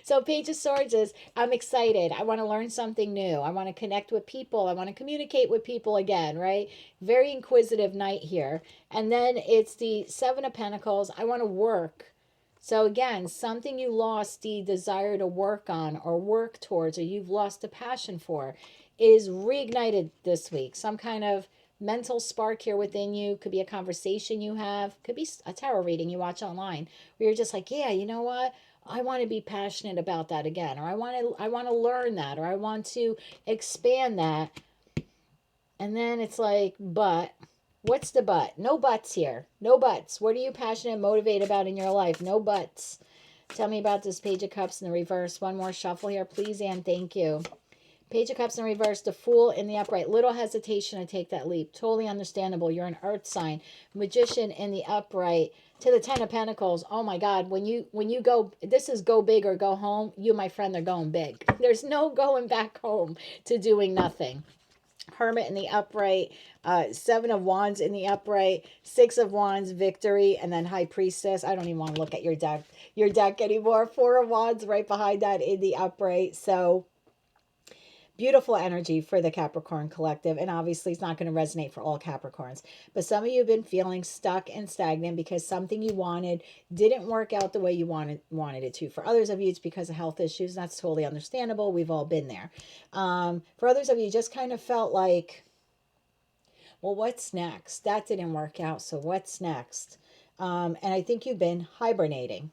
Speaker 1: So Page of Swords is, I'm excited. I want to learn something new. I want to connect with people. I want to communicate with people again, right? Very inquisitive night here. And then it's the 7 of Pentacles. I want to work. So again, something you lost the desire to work on or work towards, or you've lost the passion for, is reignited this week. Some kind of mental spark here within you. Could be a conversation you have. Could be a tarot reading you watch online where you're just like, yeah, you know what? I want to be passionate about that again, or I want to learn that, or I want to expand that. And then it's like, but what's the but? No buts here. No buts. What are you passionate and motivated about in your life? No buts. Tell me about this Page of Cups in the reverse. One more shuffle here, please, and thank you. Page of Cups in reverse, the Fool in the upright. Little hesitation to take that leap. Totally understandable. You're an earth sign. Magician in the upright. To the 10 of Pentacles. Oh my God. When you go, this is go big or go home. You, my friend, are going big. There's no going back home to doing nothing. Hermit in the upright, 7 of Wands in the upright, 6 of Wands, Victory, and then High Priestess. I don't even want to look at your deck anymore. 4 of Wands right behind that in the upright. So beautiful energy for the Capricorn collective, and obviously it's not going to resonate for all Capricorns, but some of you have been feeling stuck and stagnant because something you wanted didn't work out the way you wanted it to. For others of you, it's because of health issues. That's totally understandable. We've all been there. For others of you, just kind of felt like, well, what's next? That didn't work out, so what's next? And I think you've been hibernating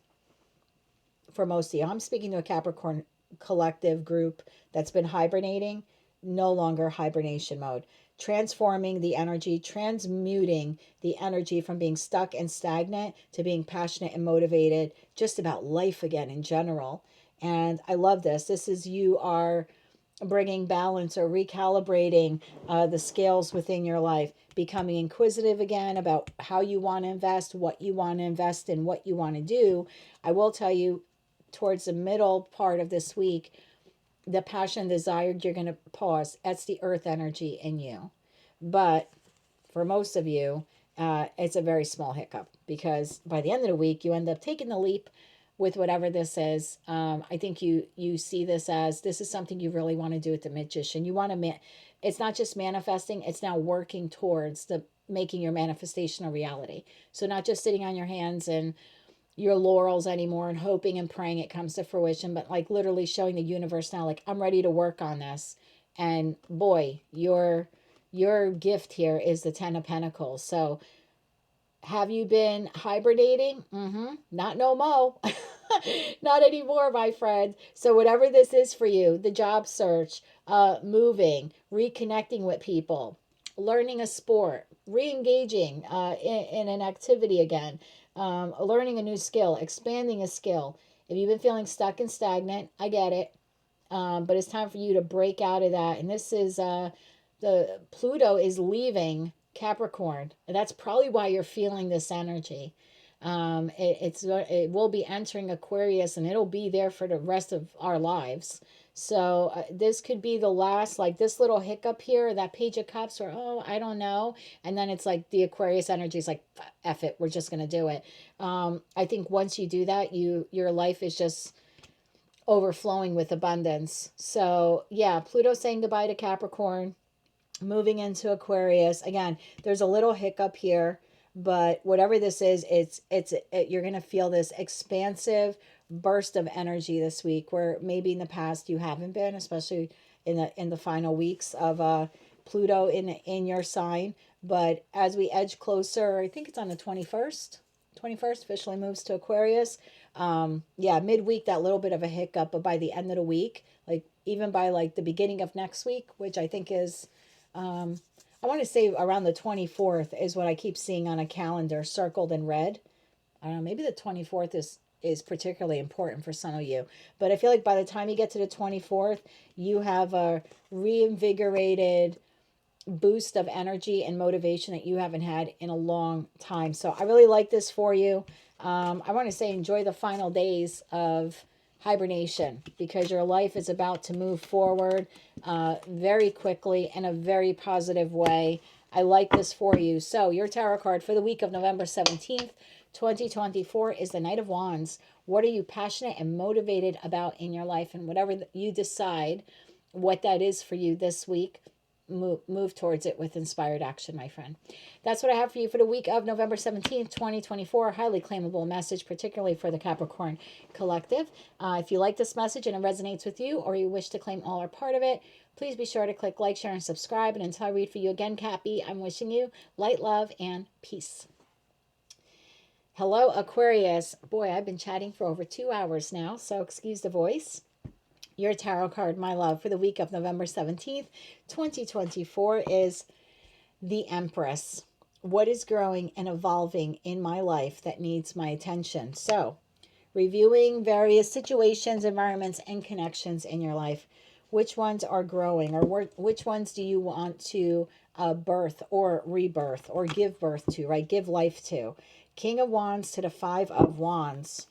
Speaker 1: for most of you. I'm speaking to a Capricorn collective group that's been hibernating, no longer hibernation mode. Transforming the energy, transmuting the energy from being stuck and stagnant to being passionate and motivated just about life again in general. And I love this. This is you are bringing balance or recalibrating the scales within your life, becoming inquisitive again about how you want to invest, what you want to invest in, what you want to do. I will tell you, towards the middle part of this week, the passion, desire, you're going to pause. That's the earth energy in you. But for most of you, it's a very small hiccup, because by the end of the week, you end up taking the leap with whatever this is. I think you see this as, this is something you really want to do with the Magician. You want to, it's not just manifesting, it's now working towards the making your manifestation a reality. So not just sitting on your hands and your laurels anymore and hoping and praying it comes to fruition, but like literally showing the universe now, like, I'm ready to work on this. And boy, your gift here is the Ten of Pentacles. So have you been hibernating? Not no mo. Not anymore, my friend. So whatever this is for you, the job search, moving, reconnecting with people, learning a sport, re-engaging in an activity again, learning a new skill, expanding a skill. If you've been feeling stuck and stagnant, I get it. But it's time for you to break out of that. And this is the Pluto is leaving Capricorn. And that's probably why you're feeling this energy. It will be entering Aquarius, and it'll be there for the rest of our lives. So this could be the last, like this little hiccup here, that Page of Cups, or, oh, I don't know. And then it's like the Aquarius energy is like, F it, we're just going to do it. I think once you do that, your life is just overflowing with abundance. So yeah, Pluto saying goodbye to Capricorn, moving into Aquarius. Again, there's a little hiccup here, but whatever this is, you're going to feel this expansive burst of energy this week, where maybe in the past you haven't been, especially in the final weeks of Pluto in your sign. But as we edge closer, I think it's on the 21st officially moves to Aquarius. Yeah, midweek, that little bit of a hiccup, but by the end of the week, like even by like the beginning of next week, which I think is, I want to say around the 24th is what I keep seeing on a calendar circled in red. I don't know, maybe the 24th is particularly important for some of you. But I feel like by the time you get to the 24th, you have a reinvigorated boost of energy and motivation that you haven't had in a long time. So I really like this for you. I want to say enjoy the final days of hibernation, because your life is about to move forward very quickly in a very positive way. I like this for you. So your tarot card for the week of November 17th, 2024 is the Knight of Wands. What are you passionate and motivated about in your life? And whatever you decide what that is for you this week, move towards it with inspired action, my friend. That's what I have for you for the week of November 17th, 2024. Highly claimable message, particularly for the Capricorn collective. If you like this message and it resonates with you, or you wish to claim all or part of it, please be sure to click like, share, and subscribe. And until I read for you again, Cappy, I'm wishing you light, love, and peace. Hello, Aquarius. Boy, I've been chatting for over 2 hours now, so excuse the voice. Your tarot card, my love, for the week of November 17th, 2024 is the Empress. What is growing and evolving in my life that needs my attention? So, reviewing various situations, environments, and connections in your life. Which ones are growing, or which ones do you want to birth or rebirth or give birth to, right? Give life to. King of Wands to the Five of Wands.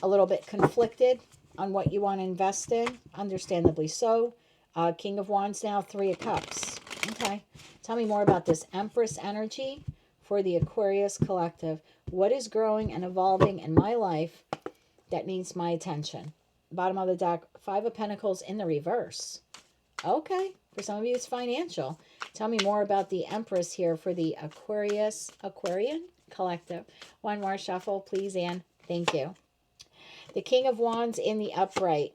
Speaker 1: A little bit conflicted on what you want to invest in, understandably so. King of Wands now, Three of Cups. Okay, tell me more about this Empress energy for the Aquarius collective. What is growing and evolving in my life that needs my attention? Bottom of the deck, Five of Pentacles in the reverse. Okay, for some of you it's financial. Tell me more about the Empress here for the Aquarian collective. One more shuffle, please, Anne. Thank you. The King of Wands in the upright.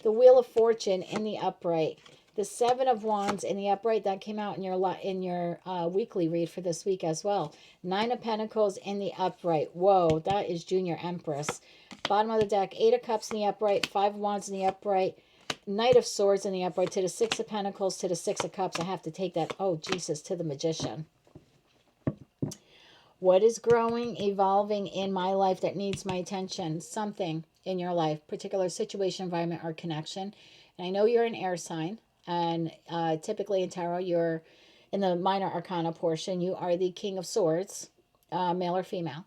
Speaker 1: The Wheel of Fortune in the upright. The Seven of Wands in the upright. That came out in your weekly read for this week as well. Nine of Pentacles in the upright. Whoa, that is Junior Empress. Bottom of the deck, Eight of Cups in the upright. Five of Wands in the upright. Knight of Swords in the upright. To the Six of Pentacles, to the Six of Cups. I have to take that, oh Jesus, to the Magician. What is growing, evolving in my life that needs my attention? Something in your life, particular situation, environment, or connection. And I know you're an air sign, and typically in tarot, you're in the minor arcana portion, you are the King of Swords, male or female.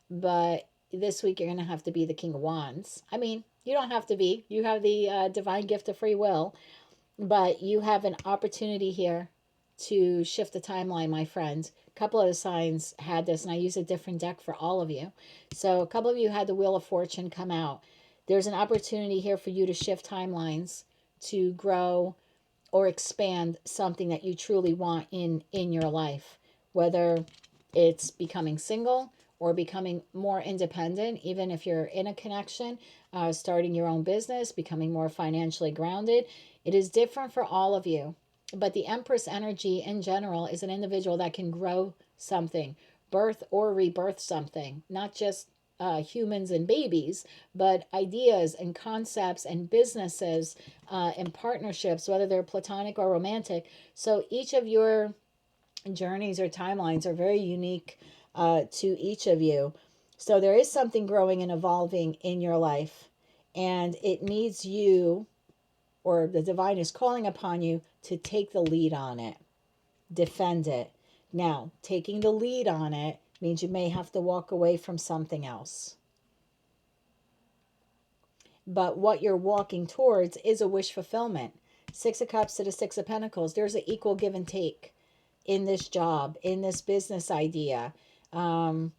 Speaker 1: But this week, you're going to have to be the King of Wands. I mean, you don't have to be. You have the divine gift of free will. But you have an opportunity here to shift the timeline, my friends. A couple of the signs had this, and I use a different deck for all of you. So a couple of you had the Wheel of Fortune come out. There's an opportunity here for you to shift timelines, to grow or expand something that you truly want in your life, whether it's becoming single or becoming more independent, even if you're in a connection, starting your own business, becoming more financially grounded. It is different for all of you. But the Empress energy in general is an individual that can grow something, birth or rebirth something, not just humans and babies, but ideas and concepts and businesses and partnerships, whether they're platonic or romantic. So each of your journeys or timelines are very unique to each of you. So there is something growing and evolving in your life, and it needs you, or the divine is calling upon you to take the lead on it, defend it. Now, taking the lead on it means you may have to walk away from something else. But what you're walking towards is a wish fulfillment. Six of Cups to the Six of Pentacles. There's an equal give and take in this job, in this business idea, in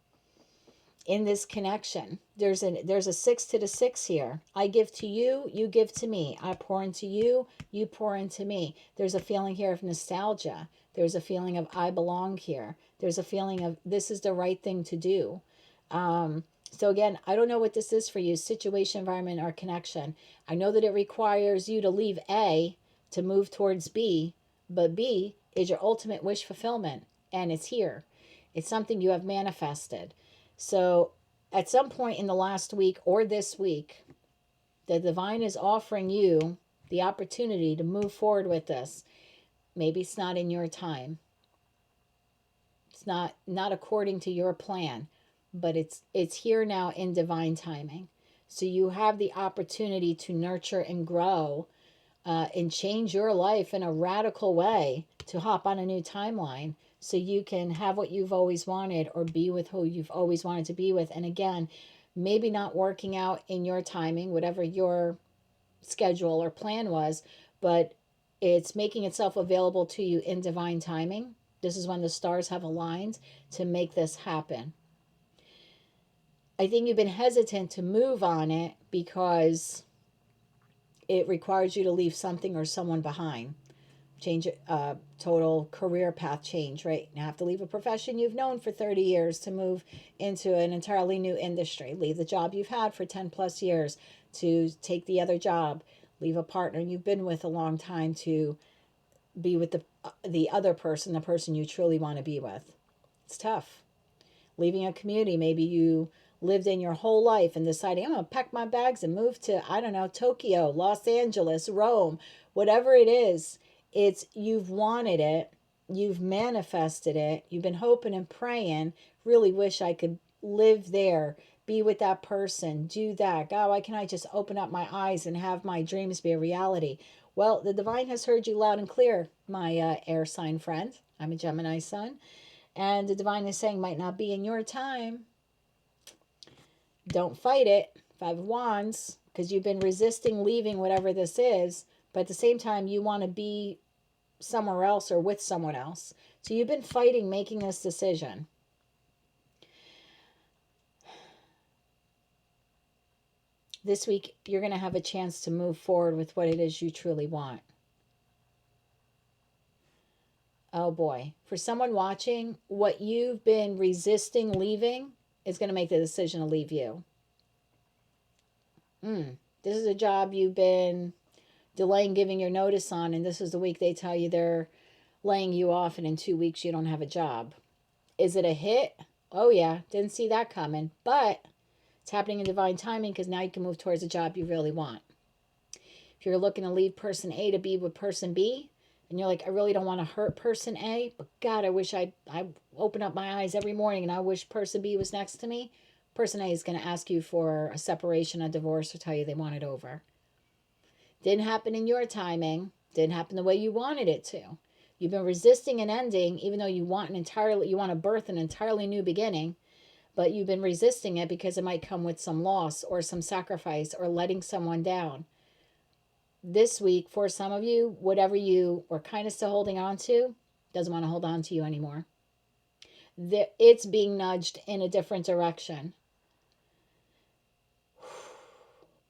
Speaker 1: this connection. There's a 6 to the 6 here. I give to you, you give to me. I pour into you, you pour into me. There's a feeling here of nostalgia. There's a feeling of I belong here. There's a feeling of this is the right thing to do. So again, I don't know what this is for you, situation, environment, or connection. I know that it requires you to leave A to move towards B, but B is your ultimate wish fulfillment, and it's here. It's something you have manifested. So at some point in the last week or this week, the divine is offering you the opportunity to move forward with this. Maybe it's not in your time. It's not according to your plan, but it's here now in divine timing. So you have the opportunity to nurture and grow and change your life in a radical way, to hop on a new timeline so you can have what you've always wanted or be with who you've always wanted to be with. And again, maybe not working out in your timing, whatever your schedule or plan was, but it's making itself available to you in divine timing. This is when the stars have aligned to make this happen. I think you've been hesitant to move on it because it requires you to leave something or someone behind. Change, total career path change, right? You have to leave a profession you've known for 30 years to move into an entirely new industry. Leave the job you've had for 10 plus years to take the other job. Leave a partner you've been with a long time to be with the other person, the person you truly want to be with. It's tough. Leaving a community maybe you lived in your whole life and deciding, I'm going to pack my bags and move to, I don't know, Tokyo, Los Angeles, Rome, whatever it is. It's you've wanted it, you've manifested it, you've been hoping and praying, really wish I could live there, be with that person, do that. God, why can't I just open up my eyes and have my dreams be a reality? Well, the divine has heard you loud and clear, my air sign friend. I'm a Gemini sun. And the divine is saying might not be in your time. Don't fight it. 5 of Wands, because you've been resisting leaving whatever this is. But at the same time, you want to be somewhere else or with someone else. So you've been fighting making this decision. This week, you're going to have a chance to move forward with what it is you truly want. Oh boy. For someone watching, what you've been resisting leaving is going to make the decision to leave you. This is a job you've been delaying giving your notice on, and this is the week they tell you they're laying you off, and in 2 weeks you don't have a job. Is it a hit? Oh yeah, didn't see that coming, but it's happening in divine timing because now you can move towards a job you really want. If you're looking to leave person A to be with person B, and you're like, I really don't want to hurt person A, but God, I wish I open up my eyes every morning and I wish person B was next to me. Person A is going to ask you for a separation, a divorce, or tell you they want it over. Didn't happen in your timing. Didn't happen the way you wanted it to. You've been resisting an ending, even though you want to birth an entirely new beginning, but you've been resisting it because it might come with some loss or some sacrifice or letting someone down. This week, for some of you, whatever you were kind of still holding on to, Doesn't want to hold on to you anymore. It's being nudged in a different direction.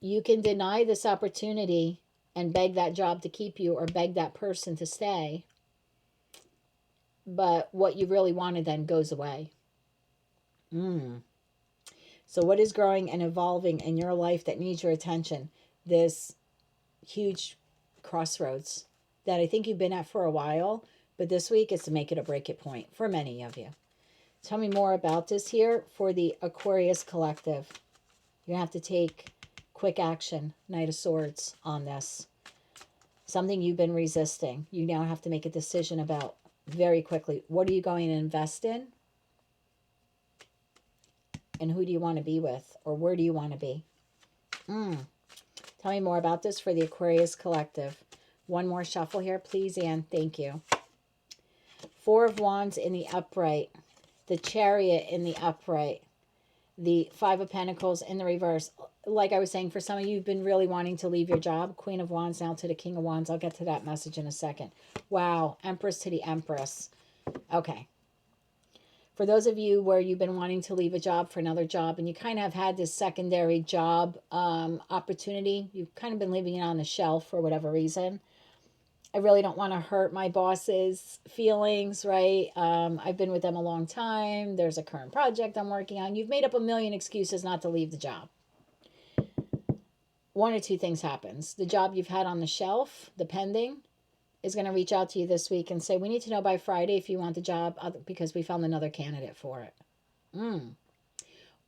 Speaker 1: You can deny this opportunity and beg that job to keep you or beg that person to stay. But what you really wanted then goes away. So what is growing and evolving in your life that needs your attention? This huge crossroads that I think you've been at for a while, but this week is to make it or break it point for many of you. Tell me more about this here for the Aquarius collective. You have to take quick action, Knight of Swords, on this. Something you've been resisting. You now have to make a decision about very quickly. What are you going to invest in? And who do you want to be with? Or where do you want to be? Tell me more about this for the Aquarius collective. One more shuffle here, please, Anne. Thank you. Four of Wands in the upright. The Chariot in the upright. The Five of Pentacles in the reverse. Like I was saying, for some of you, you've been really wanting to leave your job. Queen of Wands now to the King of Wands. I'll get to that message in a second. Wow. Empress to the Empress. Okay. For those of you where you've been wanting to leave a job for another job and you kind of have had this secondary job opportunity, you've kind of been leaving it on the shelf for whatever reason. I really don't want to hurt my boss's feelings, right? I've been with them a long time. There's a current project I'm working on. You've made up a million excuses not to leave the job. One or two things happens. The job you've had on the shelf, the pending, is going to reach out to you this week and say, we need to know by Friday if you want the job because we found another candidate for it.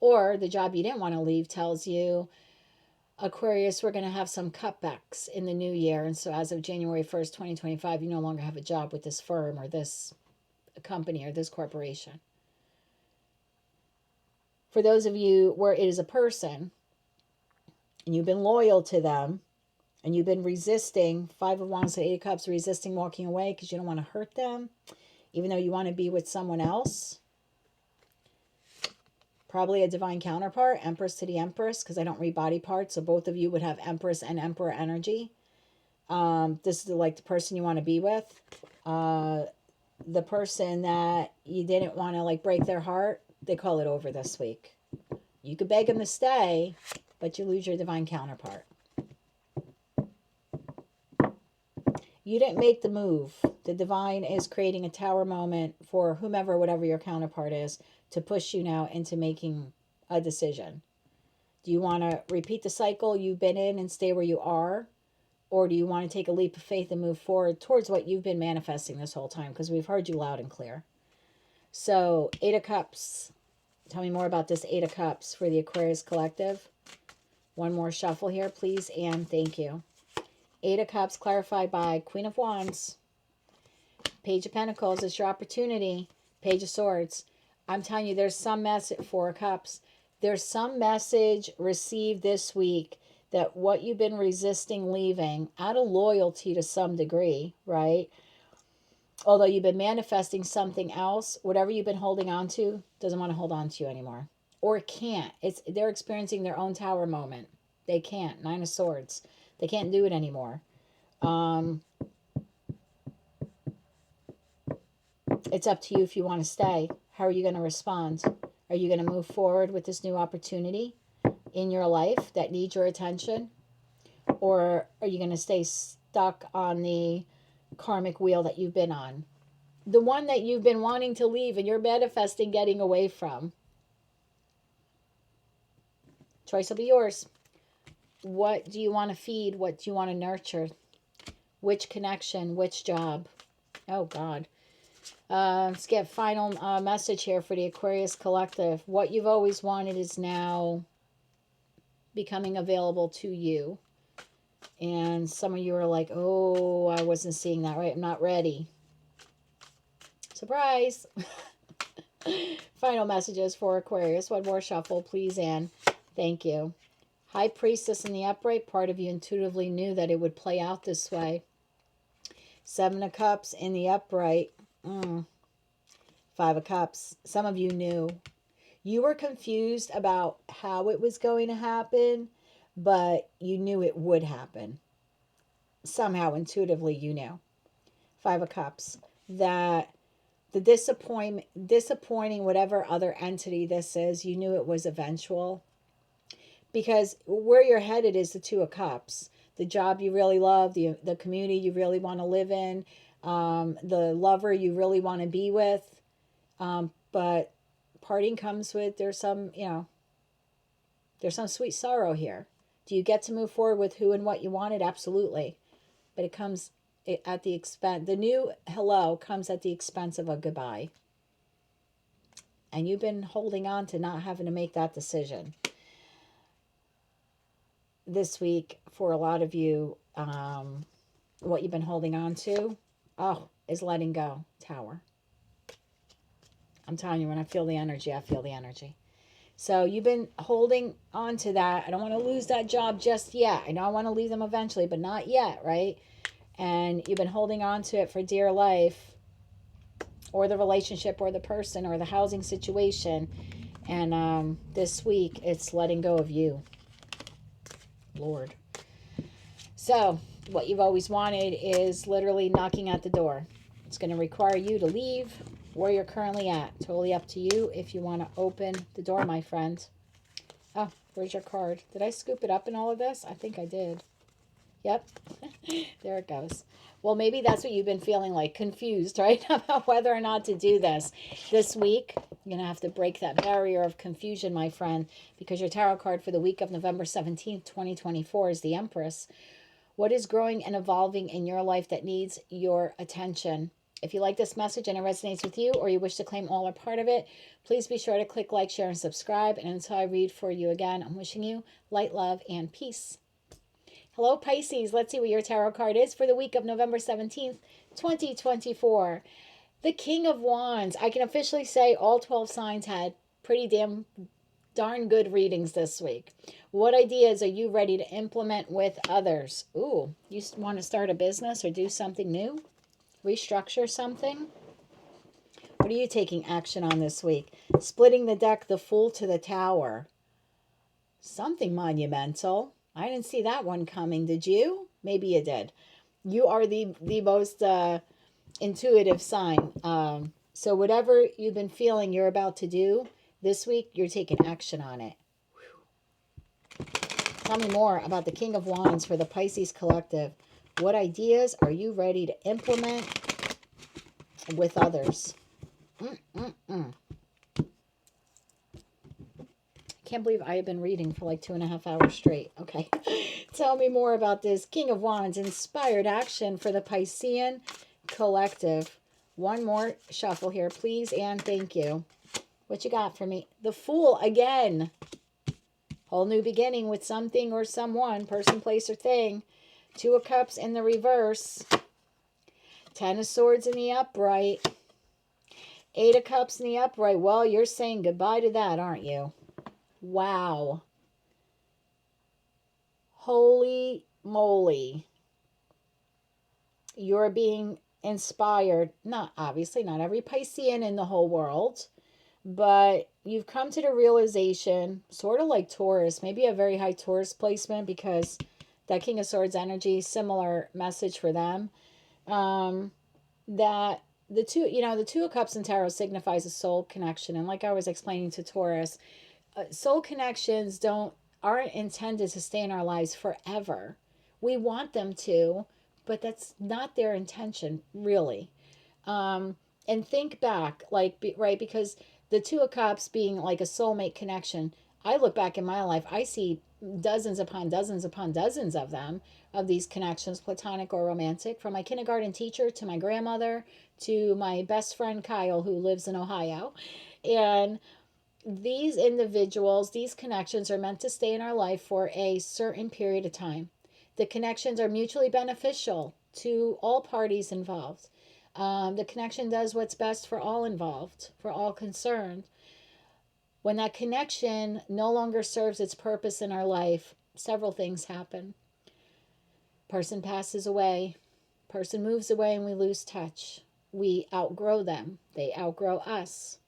Speaker 1: Or the job you didn't want to leave tells you, Aquarius, we're going to have some cutbacks in the new year. And so as of January 1st, 2025, you no longer have a job with this firm or this company or this corporation. For those of you where it is a person and you've been loyal to them, and you've been resisting, Five of Wands to Eight of Cups, resisting walking away because you don't want to hurt them, even though you want to be with someone else. Probably a divine counterpart, Empress to the Empress, because I don't read body parts, so both of you would have Empress and Emperor energy. This is like the person you want to be with. The person that you didn't want to like break their heart, they call it over this week. You could beg them to stay, but you lose your divine counterpart. You didn't make the move. The divine is creating a tower moment for whomever, whatever your counterpart is, to push you now into making a decision. Do you want to repeat the cycle you've been in and stay where you are? Or do you want to take a leap of faith and move forward towards what you've been manifesting this whole time? Because we've heard you loud and clear. So, Eight of Cups. Tell me more about this Eight of Cups for the Aquarius collective. One more shuffle here, please, and thank you. Eight of Cups clarified by Queen of Wands. Page of Pentacles is your opportunity. Page of Swords. I'm telling you, there's some message. Four of Cups. There's some message received this week that what you've been resisting leaving, out of loyalty to some degree, right? Although you've been manifesting something else, whatever you've been holding on to doesn't want to hold on to you anymore. Or can't. They're experiencing their own tower moment. They can't. Nine of Swords. They can't do it anymore. It's up to you if you want to stay. How are you going to respond? Are you going to move forward with this new opportunity in your life that needs your attention? Or are you going to stay stuck on the karmic wheel that you've been on? The one that you've been wanting to leave and you're manifesting getting away from. Choice will be yours. What do you want to feed? What do you want to nurture? Which connection? Which job? Oh, God. Let's get final message here for the Aquarius collective. What you've always wanted is now becoming available to you. And some of you are like, oh, I wasn't seeing that right. I'm not ready. Surprise. Final messages for Aquarius. One more shuffle, please, Anne. Thank you. High Priestess in the upright. Part of you intuitively knew that it would play out this way. Seven of Cups in the upright. Five of Cups. Some of you knew. You were confused about how it was going to happen, but you knew it would happen. Somehow, intuitively, you knew. Five of Cups.
Speaker 2: that the disappointing whatever other entity this is, you knew it was eventual. Because where you're headed is the Two of Cups. The job you really love, the community you really want to live in, the lover you really want to be with. But parting comes with, there's some, there's some sweet sorrow here. Do you get to move forward with who and what you wanted? Absolutely. But it comes at the expense. The new hello comes at the expense of a goodbye. And you've been holding on to not having to make that decision. This week, for a lot of you, what you've been holding on to, is letting go. Tower. I'm telling you, when I feel the energy, I feel the energy. So you've been holding on to that. I don't want to lose that job just yet. I know I want to leave them eventually, but not yet, right? And you've been holding on to it for dear life, or the relationship, or the person, or the housing situation. And this week, it's letting go of you. Lord. So what you've always wanted is literally knocking at the door. It's going to require you to leave where you're currently at. Totally up to you if you want to open the door, my friend. Oh, where's your card? Did I scoop it up in all of this? I think I did. Yep. There it goes. Well, maybe that's what you've been feeling like, confused, right? About whether or not to do this. This week, you're going to have to break that barrier of confusion, my friend, because your tarot card for the week of November 17th, 2024 is the Empress. What is growing and evolving in your life that needs your attention? If you like this message and it resonates with you, or you wish to claim all or part of it, please be sure to click like, share, and subscribe. And until I read for you again, I'm wishing you light, love, and peace. Hello, Pisces. Let's see what your tarot card is for the week of November 17th, 2024. The King of Wands. I can officially say all 12 signs had pretty darn good readings this week. What ideas are you ready to implement with others? Ooh, you want to start a business or do something new? Restructure something? What are you taking action on this week? Splitting the deck, the Fool to the Tower. Something monumental. I didn't see that one coming. Did you? Maybe you did. You are the most intuitive sign. So whatever you've been feeling you're about to do this week, you're taking action on it. Tell me more about the King of Wands for the Pisces collective. What ideas are you ready to implement with others? Can't believe I have been reading for like 2.5 hours straight. Okay. Tell me more about this King of Wands inspired action for the Piscean collective. One more shuffle here, please, and thank you. What you got for me? The Fool again. Whole new beginning with something or someone, person, place, or thing. Two of Cups in the reverse. 10 of Swords in the upright. 8 of Cups in the upright. Well, you're saying goodbye to that, aren't you? Wow. Holy moly. You're being inspired. Not obviously, not every Piscean in the whole world, but you've come to the realization, sort of like Taurus, maybe a very high Taurus placement, because that King of Swords energy, similar message for them, that the Two of Cups in Tarot signifies a soul connection. And like I was explaining to Taurus, soul connections aren't intended to stay in our lives forever. We want them to, but that's not their intention, really. And think back, right, because the Two of Cups being like a soulmate connection, I look back in my life, I see dozens upon dozens upon dozens of them, of these connections, platonic or romantic, from my kindergarten teacher to my grandmother to my best friend Kyle, who lives in Ohio. And these individuals, these connections are meant to stay in our life for a certain period of time. The connections are mutually beneficial to all parties involved. The connection does what's best for all involved, for all concerned. When that connection no longer serves its purpose in our life, several things happen. Person passes away, person moves away, and we lose touch. We outgrow them. They outgrow us.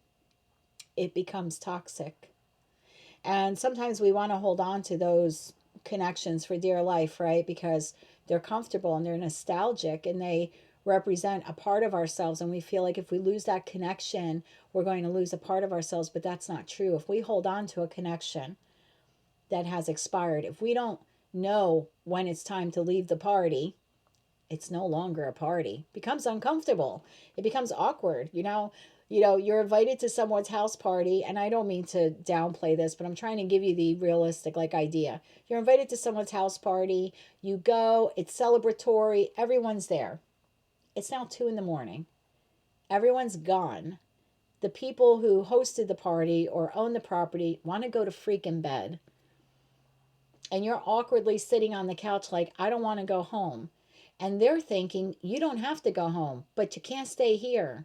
Speaker 2: It becomes toxic. And sometimes we want to hold on to those connections for dear life, right? Because they're comfortable and they're nostalgic and they represent a part of ourselves, and we feel like if we lose that connection, we're going to lose a part of ourselves, but that's not true. If we hold on to a connection that has expired, if we don't know when it's time to leave the party, it's no longer a party. It becomes uncomfortable. It becomes awkward. You're invited to someone's house party, and I don't mean to downplay this, but I'm trying to give you the realistic idea. You're invited to someone's house party, you go, it's celebratory, everyone's there. It's now 2 a.m. Everyone's gone. The people who hosted the party or own the property want to go to freaking bed. And you're awkwardly sitting on the couch like, I don't want to go home. And they're thinking, you don't have to go home, but you can't stay here.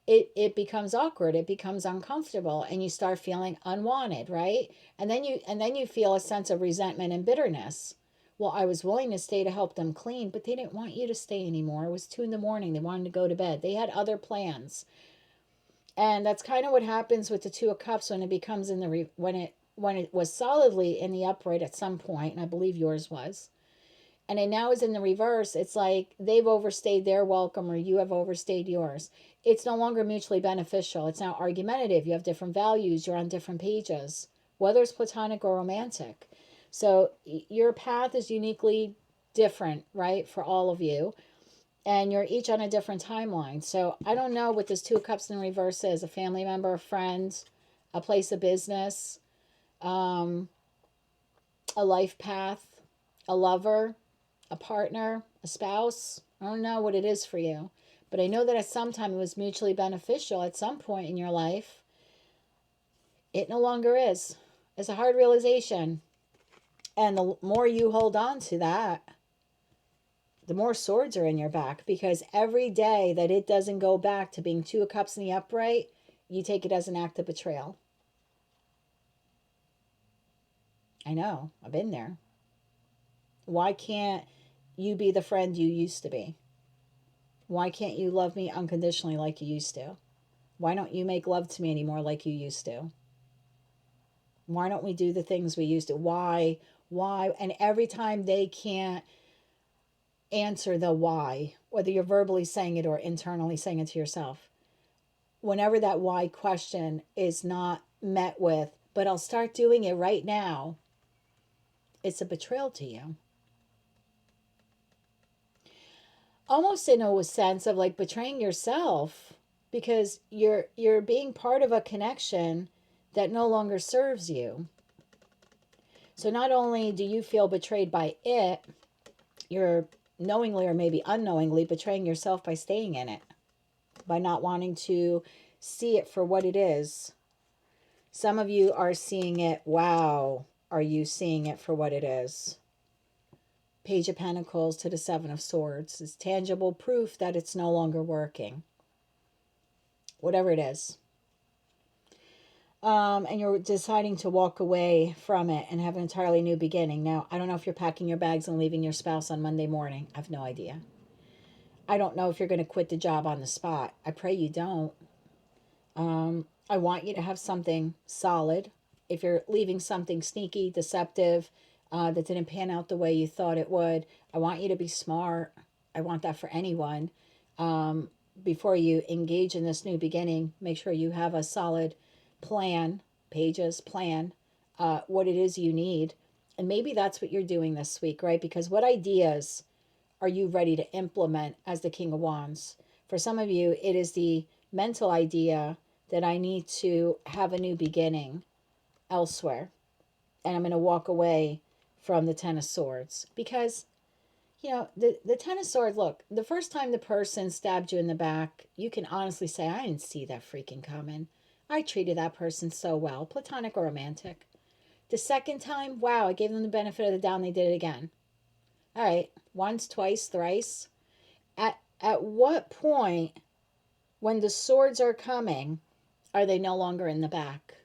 Speaker 2: It becomes awkward. It becomes uncomfortable, and you start feeling unwanted, right? And then you feel a sense of resentment and bitterness. Well, I was willing to stay to help them clean, but they didn't want you to stay anymore. It was 2 a.m. They wanted to go to bed. They had other plans. And that's kind of what happens with the Two of Cups when it becomes when it was solidly in the upright at some point, and I believe yours was. And it now is in the reverse. It's like they've overstayed their welcome or you have overstayed yours. It's no longer mutually beneficial. It's now argumentative. You have different values. You're on different pages, whether it's platonic or romantic. So your path is uniquely different, right, for all of you. And you're each on a different timeline. So I don't know what this Two of Cups in reverse is. A family member, a friend, a place of business, a life path, a lover, a partner, a spouse. I don't know what it is for you. But I know that at some time it was mutually beneficial at some point in your life. It no longer is. It's a hard realization. And the more you hold on to that, the more swords are in your back. Because every day that it doesn't go back to being Two of Cups in the upright, you take it as an act of betrayal. I know. I've been there. Why can't you be the friend you used to be? Why can't you love me unconditionally like you used to? Why don't you make love to me anymore like you used to? Why don't we do the things we used to? Why? And every time they can't answer the why, whether you're verbally saying it or internally saying it to yourself, whenever that why question is not met with, but I'll start doing it right now, it's a betrayal to you. Almost in a sense of like betraying yourself, because you're being part of a connection that no longer serves you. So not only do you feel betrayed by it, you're knowingly or maybe unknowingly betraying yourself by staying in it, by not wanting to see it for what it is. Some of you are seeing it. Wow, are you seeing it for what it is? Page of Pentacles to the Seven of Swords is tangible proof that it's no longer working. Whatever it is. And you're deciding to walk away from it and have an entirely new beginning. Now, I don't know if you're packing your bags and leaving your spouse on Monday morning. I have no idea. I don't know if you're going to quit the job on the spot. I pray you don't. I want you to have something solid. If you're leaving something sneaky, deceptive, that didn't pan out the way you thought it would, I want you to be smart. I want that for anyone. Before you engage in this new beginning, make sure you have a solid plan, plan, what it is you need. And maybe that's what you're doing this week, right? Because what ideas are you ready to implement as the King of Wands? For some of you, it is the mental idea that I need to have a new beginning elsewhere. And I'm going to walk away from the Ten of Swords. Because, the Ten of Swords, look, the first time the person stabbed you in the back, you can honestly say, I didn't see that freaking coming. I treated that person so well, platonic or romantic. The second time, wow, I gave them the benefit of the doubt and they did it again. All right, once, twice, thrice. At what point, when the swords are coming, are they no longer in the back?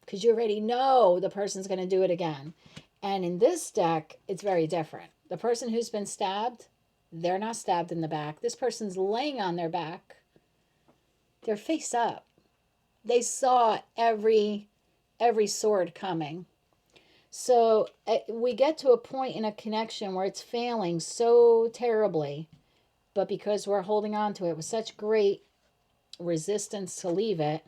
Speaker 2: Because you already know the person's going to do it again. And in this deck, it's very different. The person who's been stabbed, they're not stabbed in the back. This person's laying on their back. They're face up. They saw every sword coming. So we get to a point in a connection where it's failing so terribly. but because we're holding on to it with such great resistance to leave it,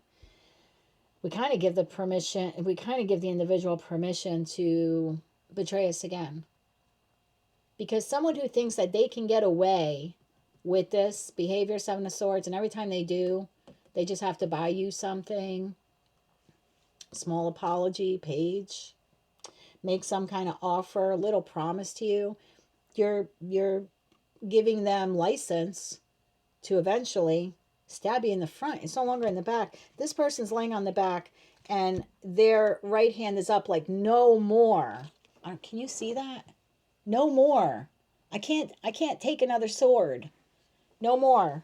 Speaker 2: we kind of give the individual permission to betray us again. Because someone who thinks that they can get away with this behavior, Seven of Swords, and every time they do, they just have to buy you something, small apology page, make some kind of offer, little promise to you, you're giving them license to eventually stab you in the front. It's no longer in the back. This person's laying on the back and their right hand is up like, no more. Can you see that? No more. I can't take another sword. No more.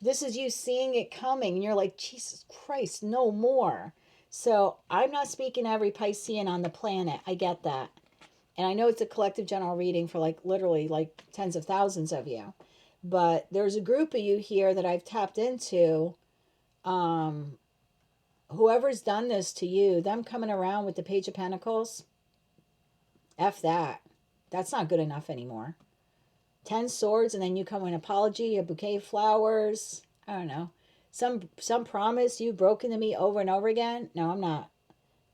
Speaker 2: This is you seeing it coming and you're like, Jesus Christ, no more. So I'm not speaking to every Piscean on the planet. I get that. And I know it's a collective general reading for like literally like tens of thousands of you. But there's a group of you here that I've tapped into. Whoever's done this to you, them coming around with the Page of Pentacles, F that. That's not good enough anymore. 10 swords and then you come with an apology, a bouquet of flowers. I don't know. Some promise you've broken to me over and over again. No, I'm not.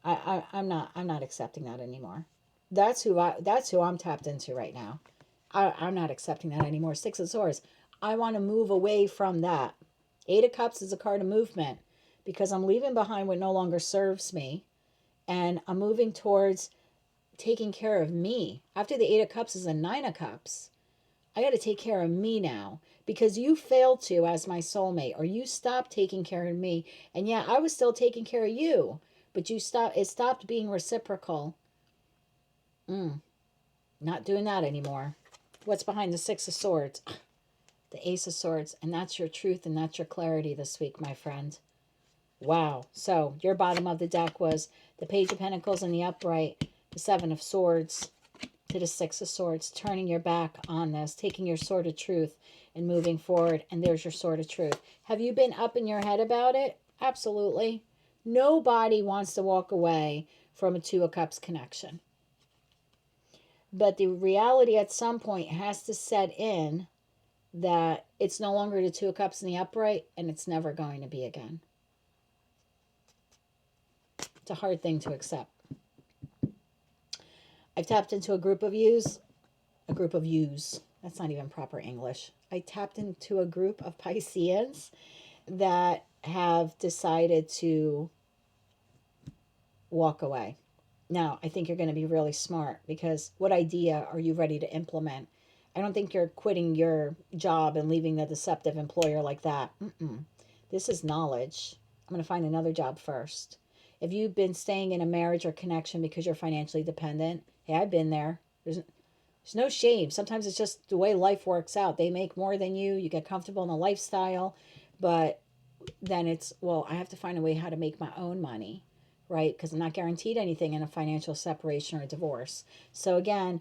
Speaker 2: I'm not accepting that anymore. That's who I'm tapped into right now. I'm not accepting that anymore. Six of Swords. I want to move away from that. Eight of Cups is a card of movement because I'm leaving behind what no longer serves me. And I'm moving towards taking care of me. After the Eight of Cups is a Nine of Cups. I got to take care of me now because you failed to as my soulmate, or you stopped taking care of me. And yeah, I was still taking care of you, but it stopped being reciprocal. Not doing that anymore. What's behind the Six of Swords? The Ace of Swords. And that's your truth and that's your clarity this week, my friend. Wow. So your bottom of the deck was the Page of Pentacles in the upright, the Seven of Swords to the Six of Swords, turning your back on this, taking your sword of truth and moving forward. And there's your sword of truth. Have you been up in your head about it? Absolutely. Nobody wants to walk away from a Two of Cups connection. But the reality at some point has to set in that it's no longer the Two of Cups in the upright and it's never going to be again. It's a hard thing to accept. I've tapped into a group of yous. That's not even proper English. I tapped into a group of Pisceans that have decided to walk away. Now, I think you're going to be really smart because what idea are you ready to implement? I don't think you're quitting your job and leaving the deceptive employer like that. This is knowledge. I'm going to find another job first. If you've been staying in a marriage or connection because you're financially dependent, hey, I've been there. There's no shame. Sometimes it's just the way life works out. They make more than you. You get comfortable in a lifestyle. But then it's, well, I have to find a way how to make my own money, right? Because I'm not guaranteed anything in a financial separation or a divorce. So again,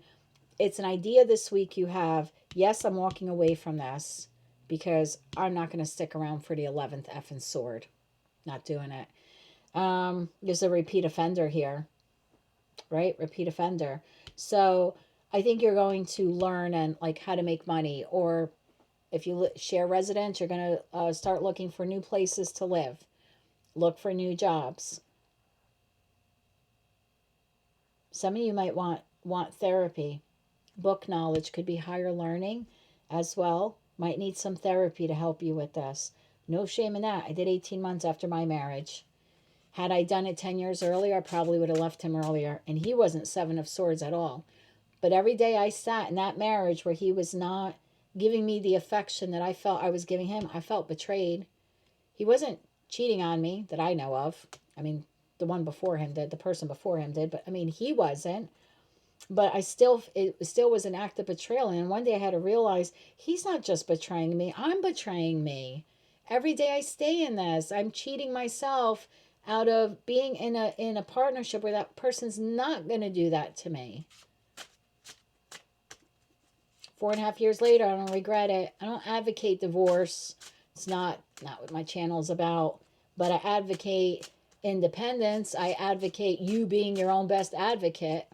Speaker 2: it's an idea this week you have, yes, I'm walking away from this because I'm not going to stick around for the 11th effing sword. Not doing it. There's a repeat offender here, right? Repeat offender. So I think you're going to learn and like how to make money, or if you share residence, you're going to start looking for new places to live. Look for new jobs. Some of you might want therapy. Book knowledge could be higher learning as well. Might need some therapy to help you with this. No shame in that. I did 18 months after my marriage. Had I done it 10 years earlier, I probably would have left him earlier. And he wasn't Seven of Swords at all. But every day I sat in that marriage where he was not giving me the affection that I felt I was giving him, I felt betrayed. He wasn't cheating on me that I know of. I mean, the one before him did, the person before him did. But I mean, he wasn't. But it still was an act of betrayal. And one day I had to realize he's not just betraying me. I'm betraying me. Every day I stay in this, I'm cheating myself out of being in a partnership where that person's not going to do that to me. 4.5 years later, I don't regret it. I don't advocate divorce. It's not what my channel is about. But I advocate independence. I advocate you being your own best advocate.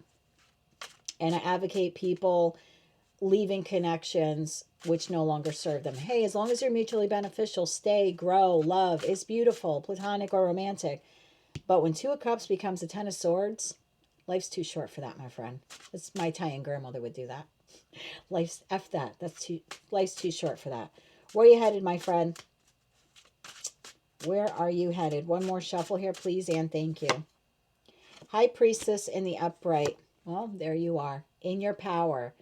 Speaker 2: And I advocate people leaving connections which no longer serve them. Hey, as long as you're mutually beneficial, stay, grow, love is beautiful, platonic or romantic. But when Two of Cups becomes a Ten of Swords, life's too short for that, my friend. It's my Italian grandmother would do that. Life's F that. Life's too short for that. Where are you headed, my friend? Where are you headed? One more shuffle here, please, and thank you. High Priestess in the upright. Well, there you are. In your power.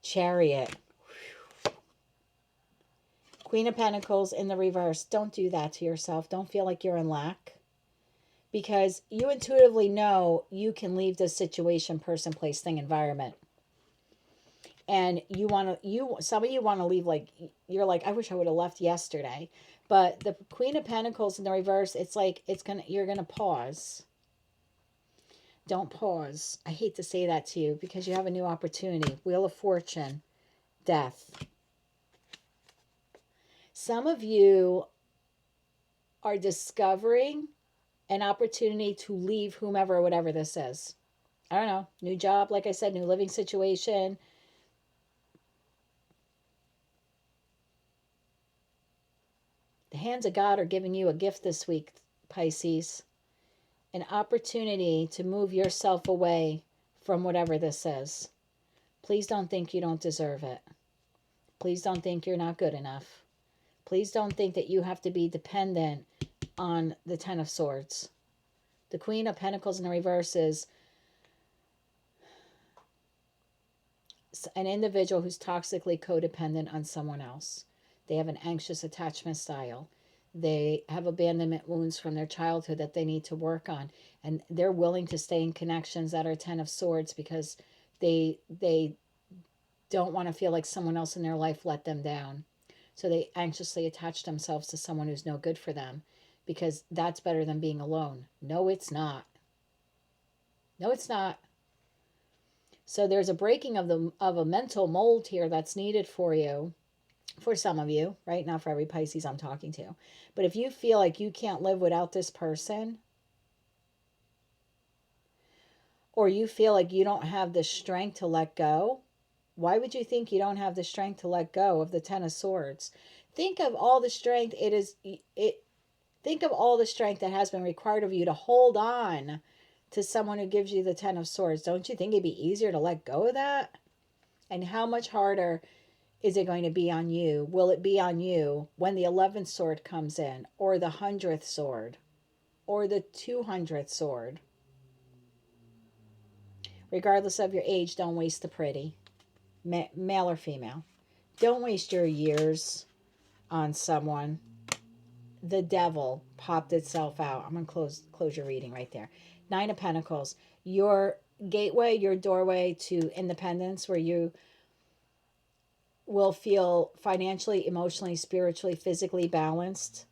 Speaker 2: Chariot. Queen of Pentacles in the reverse. Don't do that to yourself. Don't feel like you're in lack. Because you intuitively know you can leave this situation, person, place, thing, environment. And some of you want to leave like, you're like, I wish I would have left yesterday. But the Queen of Pentacles in the reverse, it's like, you're going to pause. Don't pause. I hate to say that to you because you have a new opportunity. Wheel of Fortune, Death. Some of you are discovering an opportunity to leave whomever, whatever this is. I don't know. New job, like I said, new living situation. The hands of God are giving you a gift this week, Pisces. An opportunity to move yourself away from whatever this is. Please don't think you don't deserve it. Please don't think you're not good enough. Please don't think that you have to be dependent on the Ten of Swords. The Queen of Pentacles in the reverse is an individual who's toxically codependent on someone else. They have an anxious attachment style. They have abandonment wounds from their childhood that they need to work on. And they're willing to stay in connections that are Ten of Swords because they don't want to feel like someone else in their life let them down. So they anxiously attach themselves to someone who's no good for them because that's better than being alone. No, it's not. No, it's not. So there's a breaking of a mental mold here that's needed for you. For some of you, right? Not for every Pisces I'm talking to. But if you feel like you can't live without this person, or you feel like you don't have the strength to let go, why would you think you don't have the strength to let go of the Ten of Swords? Think of all the strength think of all the strength that has been required of you to hold on to someone who gives you the Ten of Swords. Don't you think it'd be easier to let go of that? And how much harder is it going to be on you? Will it be on you when the 11th sword comes in, or the 100th sword, or the 200th sword? Regardless of your age, don't waste the pretty, male or female. Don't waste your years on someone. The Devil popped itself out. I'm going to close your reading right there. Nine of Pentacles, your gateway, your doorway to independence, where you will feel financially, emotionally, spiritually, physically balanced,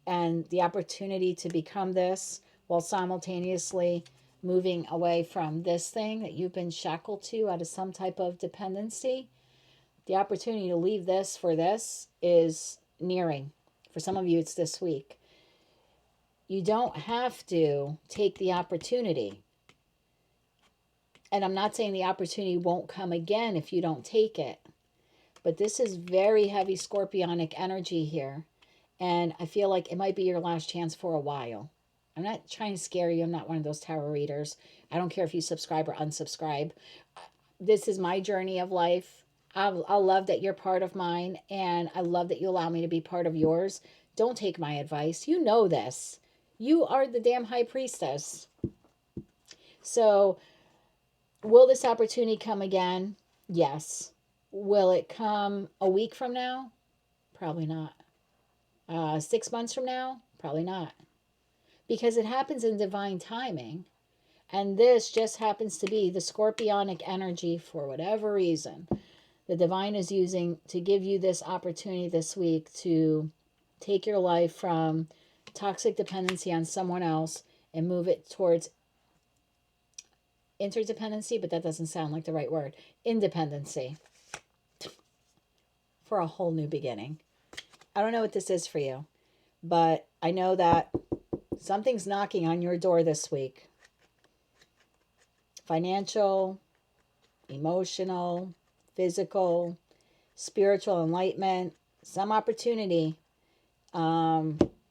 Speaker 2: and the opportunity to become this while simultaneously moving away from this thing that you've been shackled to out of some type of dependency. The opportunity to leave this for this is nearing. For some of you, it's this week. You don't have to take the opportunity. And I'm not saying the opportunity won't come again if you don't take it. But this is very heavy scorpionic energy here. And I feel like it might be your last chance for a while. I'm not trying to scare you. I'm not one of those tarot readers. I don't care if you subscribe or unsubscribe. This is my journey of life. I love that you're part of mine. And I love that you allow me to be part of yours. Don't take my advice. You know this. You are the damn high priestess. So, will this opportunity come again? Yes. Will it come a week from now? Probably not. 6 months from now? Probably not. Because it happens in divine timing. And this just happens to be the scorpionic energy for whatever reason. The divine is using to give you this opportunity this week to take your life from toxic dependency on someone else and move it towards interdependency, but that doesn't sound like the right word. Independency. For a whole new beginning. I don't know what this is for you, but I know that something's knocking on your door this week. Financial, emotional, physical, spiritual enlightenment, some opportunity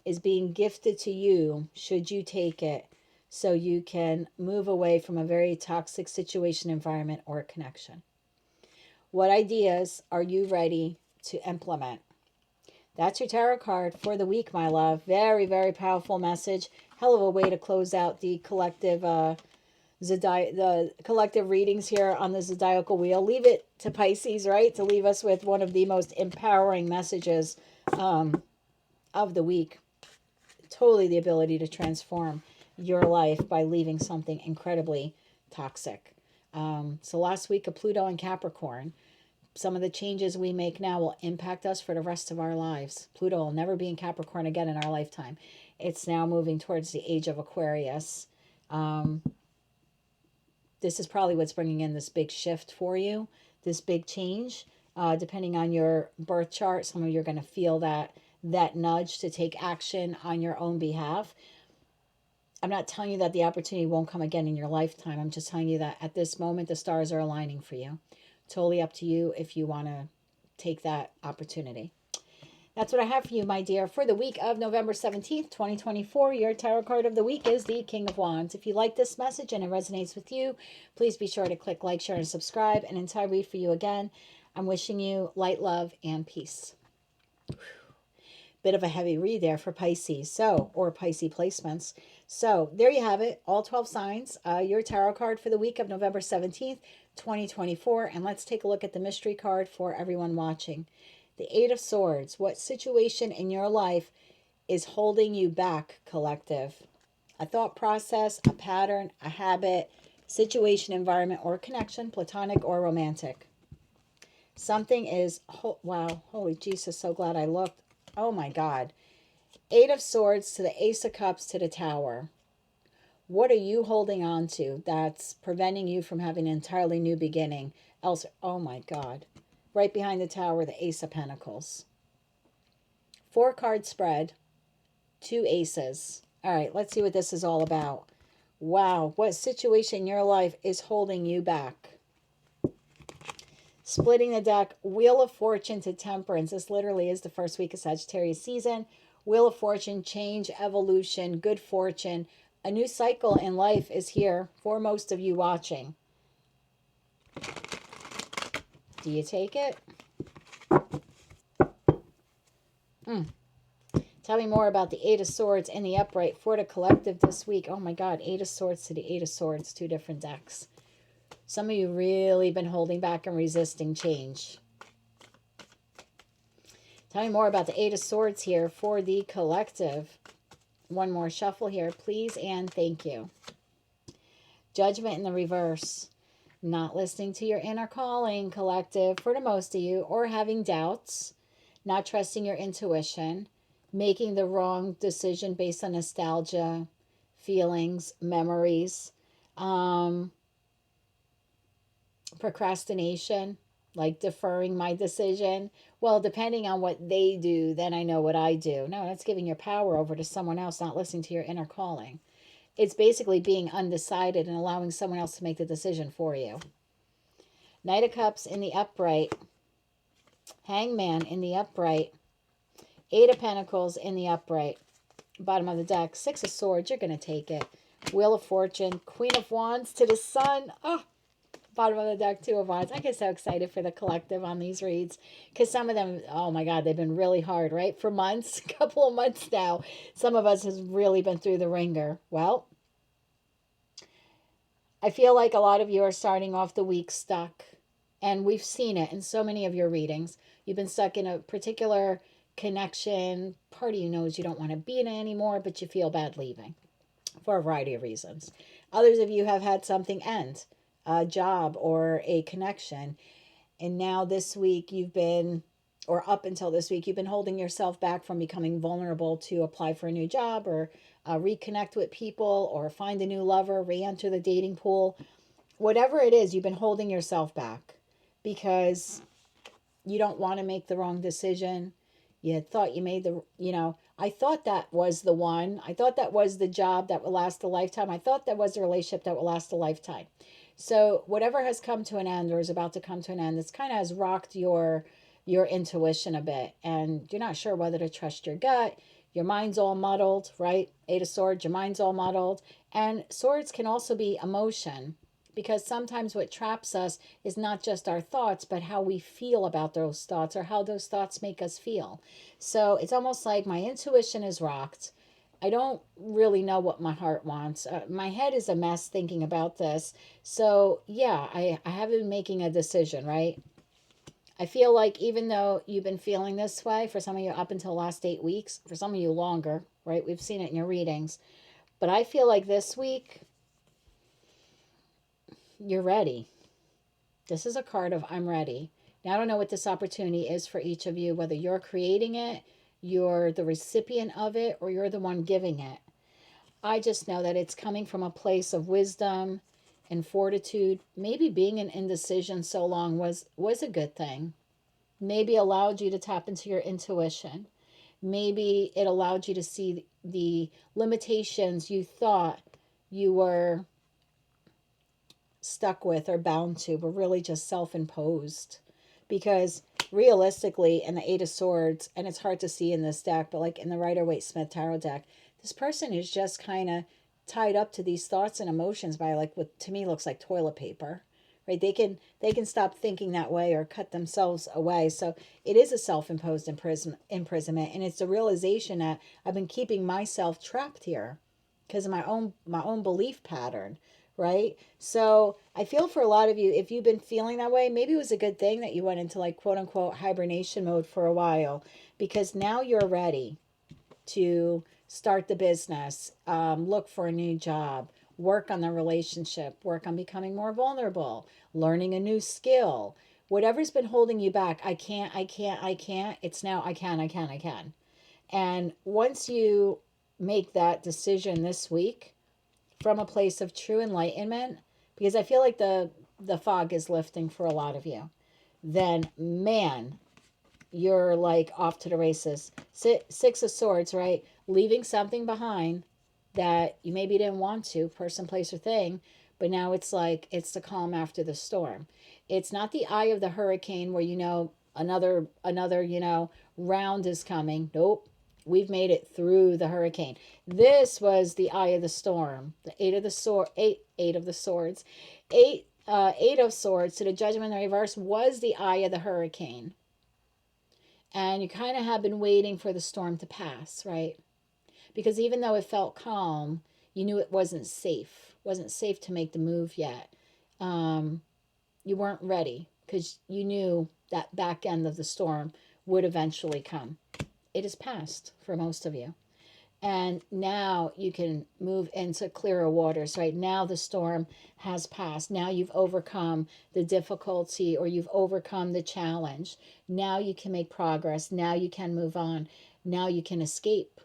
Speaker 2: is being gifted to you should you take it, so you can move away from a very toxic situation, environment, or connection. What ideas are you ready to implement? That's your tarot card for the week, my love. Very, very powerful message. Hell of a way to close out the collective the collective readings here on the zodiacal wheel. Leave it to Pisces, right? To leave us with one of the most empowering messages of the week. Totally the ability to transform your life by leaving something incredibly toxic. So last week of Pluto and Capricorn, some of the changes we make now will impact us for the rest of our lives. Pluto will never be in Capricorn again in our lifetime. It's now moving towards the age of Aquarius. This is probably what's bringing in this big shift for you, this big change. Depending on your birth chart, some of you are going to feel that nudge to take action on your own behalf. I'm not telling you that the opportunity won't come again in your lifetime. I'm just telling you that at this moment, the stars are aligning for you. Totally up to you if you want to take that opportunity. That's what I have for you, my dear. For the week of November 17th, 2024, your tarot card of the week is the King of Wands. If you like this message and it resonates with you, please be sure to click like, share, and subscribe. And until I read for you again, I'm wishing you light, love, and peace. Bit of a heavy read there for Pisces, or Pisces placements. So there you have it, all 12 signs, your tarot card for the week of November 17th, 2024. And let's take a look at the mystery card for everyone watching. The Eight of Swords. What situation in your life is holding you back, collective? A thought process, a pattern, a habit, situation, environment, or connection, platonic or romantic. Something is, wow, holy Jesus, so glad I looked. Oh my God. Eight of Swords to the Ace of Cups to the Tower. What are you holding on to that's preventing you from having an entirely new beginning? Else, oh my God. Right behind the Tower, the Ace of Pentacles. 4-card spread. 2 aces. All right, let's see what this is all about. Wow, what situation in your life is holding you back? Splitting the deck, Wheel of Fortune to Temperance. This literally is the first week of Sagittarius season. Wheel of Fortune, change, evolution, good fortune. A new cycle in life is here for most of you watching. Do you take it? Tell me more about the Eight of Swords in the upright for the collective this week. Oh my God, Eight of Swords to the Eight of Swords, 2 different decks. Some of you really been holding back and resisting change. Tell me more about the Eight of Swords here for the collective. One more shuffle here, please, and thank you. Judgment in the reverse. Not listening to your inner calling, collective, for the most of you, or having doubts, not trusting your intuition, making the wrong decision based on nostalgia, feelings, memories, procrastination, like deferring my decision. Well, depending on what they do, then I know what I do. No, that's giving your power over to someone else, not listening to your inner calling. It's basically being undecided and allowing someone else to make the decision for you. Knight of Cups in the upright. Hangman in the upright. 8 of Pentacles in the upright. Bottom of the deck. 6 of Swords. You're going to take it. Wheel of Fortune. Queen of Wands to the Sun. Oh, bottom of the deck. 2 of Wands. I get so excited for the collective on these reads. Because some of them, oh my God, they've been really hard, right? For months. A couple of months now. Some of us has really been through the ringer. Well, I feel like a lot of you are starting off the week stuck. And we've seen it in so many of your readings. You've been stuck in a particular connection. Part of you knows you don't want to be in it anymore, but you feel bad leaving for a variety of reasons. Others of you have had something end, a job or a connection. And now this week you've been, or up until this week, you've been holding yourself back from becoming vulnerable to apply for a new job or reconnect with people or find a new lover, re-enter the dating pool. Whatever it is, you've been holding yourself back because you don't want to make the wrong decision. You thought you made I thought that was the one. I thought that was the job that will last a lifetime. I thought that was the relationship that will last a lifetime. So whatever has come to an end or is about to come to an end, this kind of has rocked your intuition a bit, and you're not sure whether to trust your gut. Your mind's all muddled, right? Eight of Swords, your mind's all muddled. And swords can also be emotion, because sometimes what traps us is not just our thoughts, but how we feel about those thoughts or how those thoughts make us feel. So it's almost like my intuition is rocked. I don't really know what my heart wants. My head is a mess thinking about this. So, yeah, I have been making a decision, right? I feel like even though you've been feeling this way, for some of you up until the last 8 weeks, for some of you longer, right? We've seen it in your readings. But I feel like this week, you're ready. This is a card of I'm ready. Now, I don't know what this opportunity is for each of you, whether you're creating it, you're the recipient of it, or you're the one giving it. I just know that it's coming from a place of wisdom and fortitude. Maybe being in indecision so long was a good thing. Maybe allowed you to tap into your intuition. Maybe it allowed you to see the limitations you thought you were stuck with or bound to, but really just self-imposed. Because realistically, in the Eight of Swords, and it's hard to see in this deck, but like in the Rider-Waite-Smith tarot deck, this person is just kind of tied up to these thoughts and emotions by like what to me looks like toilet paper, right? They can stop thinking that way or cut themselves away. So it is a self-imposed imprisonment, and it's the realization that I've been keeping myself trapped here because of my own belief pattern, right? So I feel for a lot of you, if you've been feeling that way, maybe it was a good thing that you went into like quote unquote hibernation mode for a while, because now you're ready to start the business, look for a new job, work on the relationship, work on becoming more vulnerable, learning a new skill. Whatever's been holding you back, I can't, it's now I can. And once you make that decision this week from a place of true enlightenment, because I feel like the fog is lifting for a lot of you, then man, you're like off to the races. Six of Swords, right? Leaving something behind that you maybe didn't want to, person, place, or thing, but now it's like it's the calm after the storm. It's not the eye of the hurricane where another round is coming. Nope. We've made it through the hurricane. This was the eye of the storm. The eight of the swords. Eight of Swords to the Judgment in the reverse was the eye of the hurricane. And you kind of have been waiting for the storm to pass, right? Because even though it felt calm, you knew it wasn't safe. It wasn't safe to make the move yet. You weren't ready because you knew that back end of the storm would eventually come. It has passed for most of you. And now you can move into clearer waters, right? Now the storm has passed. Now you've overcome the difficulty or you've overcome the challenge. Now you can make progress. Now you can move on. Now you can escape.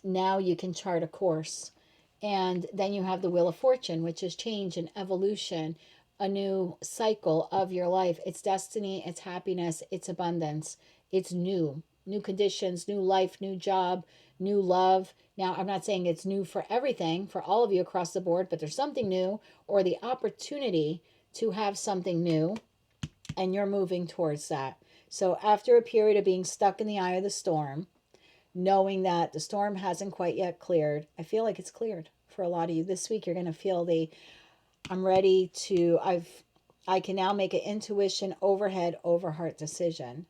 Speaker 2: Now you can chart a course. And then you have the Wheel of Fortune, which is change and evolution, a new cycle of your life. It's destiny, it's happiness, it's abundance, it's new conditions, new life, new job, new love. Now, I'm not saying it's new for everything, for all of you across the board, but there's something new or the opportunity to have something new, and you're moving towards that. So after a period of being stuck in the eye of the storm, knowing that the storm hasn't quite yet cleared, I feel like it's cleared for a lot of you. This week, you're going to feel I'm ready to, I can now make an intuition overhead over heart decision.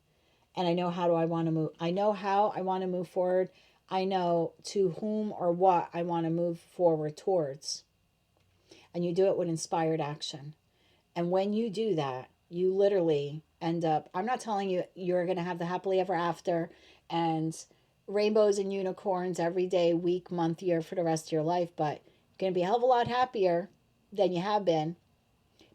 Speaker 2: And I know how I want to move. I know how I want to move forward. I know to whom or what I want to move forward towards. And you do it with inspired action. And when you do that, you literally end up, I'm not telling you you're going to have the happily ever after and rainbows and unicorns every day, week, month, year for the rest of your life, but you're going to be a hell of a lot happier than you have been.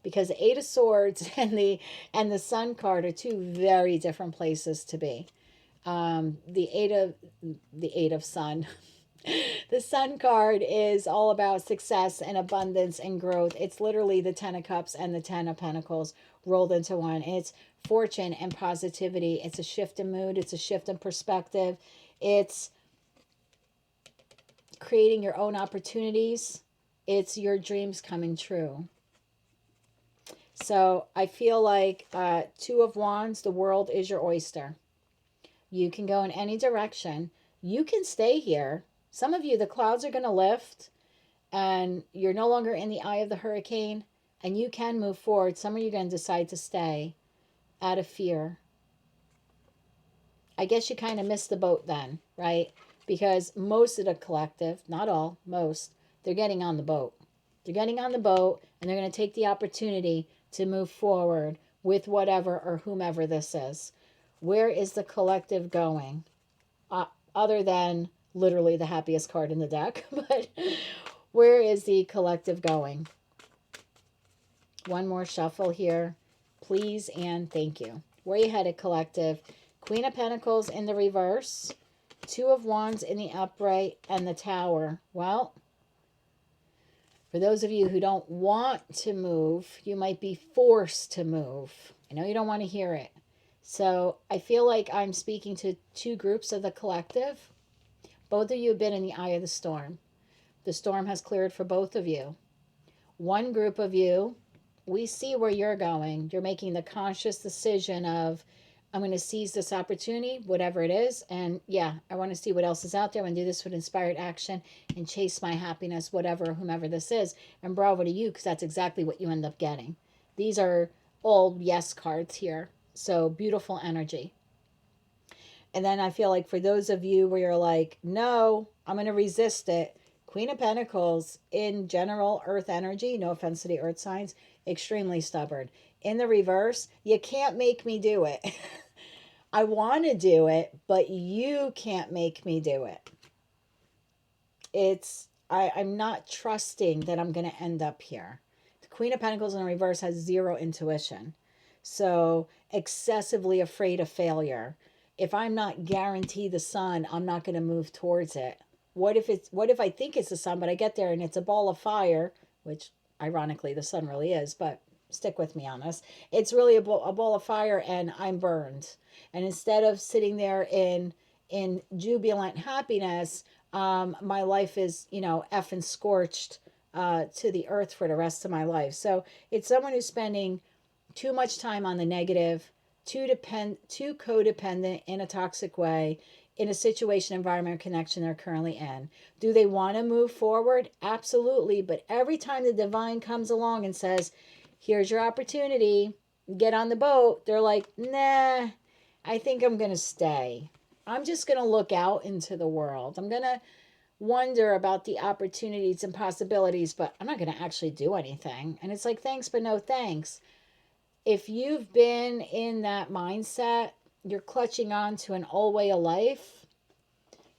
Speaker 2: Because the Eight of Swords and the Sun card are two very different places to be. The Eight of Sun. The Sun card is all about success and abundance and growth. It's literally the Ten of Cups and the Ten of Pentacles rolled into one. It's fortune and positivity. It's a shift in mood. It's a shift in perspective. It's creating your own opportunities. It's your dreams coming true. So I feel like Two of Wands, the world is your oyster. You can go in any direction. You can stay here. Some of you, the clouds are going to lift and you're no longer in the eye of the hurricane and you can move forward. Some of you are going to decide to stay out of fear. I guess you kind of missed the boat then, right? Because most of the collective, not all, most, they're getting on the boat. They're getting on the boat and they're going to take the opportunity to move forward with whatever or whomever this is. Where is the collective going? Other than literally the happiest card in the deck, but where is the collective going? One more shuffle here. Please and thank you. Where you headed, collective? Queen of Pentacles in the reverse, Two of Wands in the upright, and the Tower. Well, for those of you who don't want to move, you might be forced to move. I know you don't want to hear it. So I feel like I'm speaking to two groups of the collective. Both of you have been in the eye of the storm. The storm has cleared for both of you. One group of you, we see where you're going. You're making the conscious decision of, I'm going to seize this opportunity, whatever it is. And yeah, I want to see what else is out there and do this with inspired action and chase my happiness, whatever, whomever this is. And bravo to you, because that's exactly what you end up getting. These are all yes cards here. So beautiful energy. And then I feel like for those of you where you're like, no, I'm going to resist it. Queen of Pentacles in general, earth energy, no offense to the earth signs, extremely stubborn. In the reverse, you can't make me do it. I want to do it, but you can't make me do it. I'm not trusting that I'm going to end up here. The Queen of Pentacles in the reverse has zero intuition. So excessively afraid of failure. If I'm not guaranteed the sun, I'm not going to move towards it. What if I think it's the sun, but I get there and it's a ball of fire, which ironically the sun really is, but stick with me on this. It's really a ball of fire and I'm burned. And instead of sitting there in jubilant happiness, my life is, effing scorched to the earth for the rest of my life. So it's someone who's spending too much time on the negative, too codependent in a toxic way, in a situation, environment, or connection they're currently in. Do they want to move forward? Absolutely. But every time the divine comes along and says, here's your opportunity, get on the boat, they're like, nah, I think I'm going to stay. I'm just going to look out into the world. I'm going to wonder about the opportunities and possibilities, but I'm not going to actually do anything. And it's like, thanks, but no thanks. If you've been in that mindset, you're clutching on to an old way of life.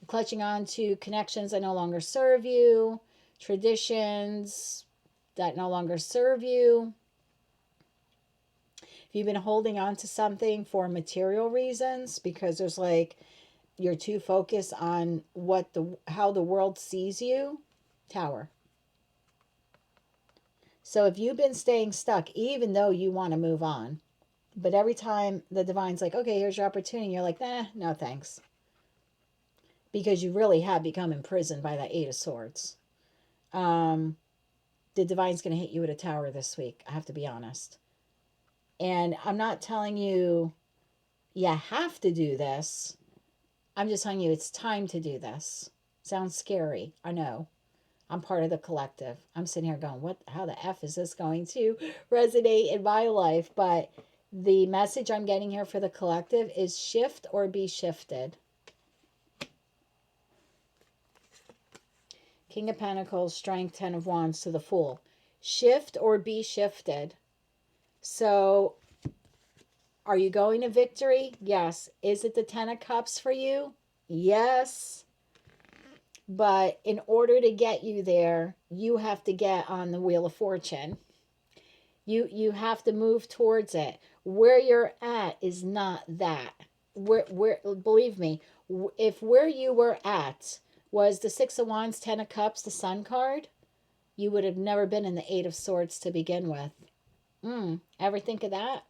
Speaker 2: You're clutching on to connections that no longer serve you, traditions that no longer serve you. If you've been holding on to something for material reasons, because there's like, you're too focused on how the world sees you, Tower. So if you've been staying stuck, even though you want to move on, but every time the divine's like, okay, here's your opportunity, you're like, nah, no thanks. Because you really have become imprisoned by that Eight of Swords. The divine's going to hit you with a tower this week, I have to be honest. And I'm not telling you have to do this. I'm just telling you it's time to do this. Sounds scary, I know. I'm part of the collective. I'm sitting here going, how the F is this going to resonate in my life? But the message I'm getting here for the collective is shift or be shifted. King of Pentacles, Strength, Ten of Wands to the Fool. Shift or be shifted. So, are you going to victory? Yes. Is it the Ten of Cups for you? Yes. But in order to get you there, you have to get on the Wheel of Fortune. You have to move towards it. Where you're at is not that. Where believe me, if where you were at was the Six of Wands, Ten of Cups, the Sun card, you would have never been in the Eight of Swords to begin with. Ever think of that?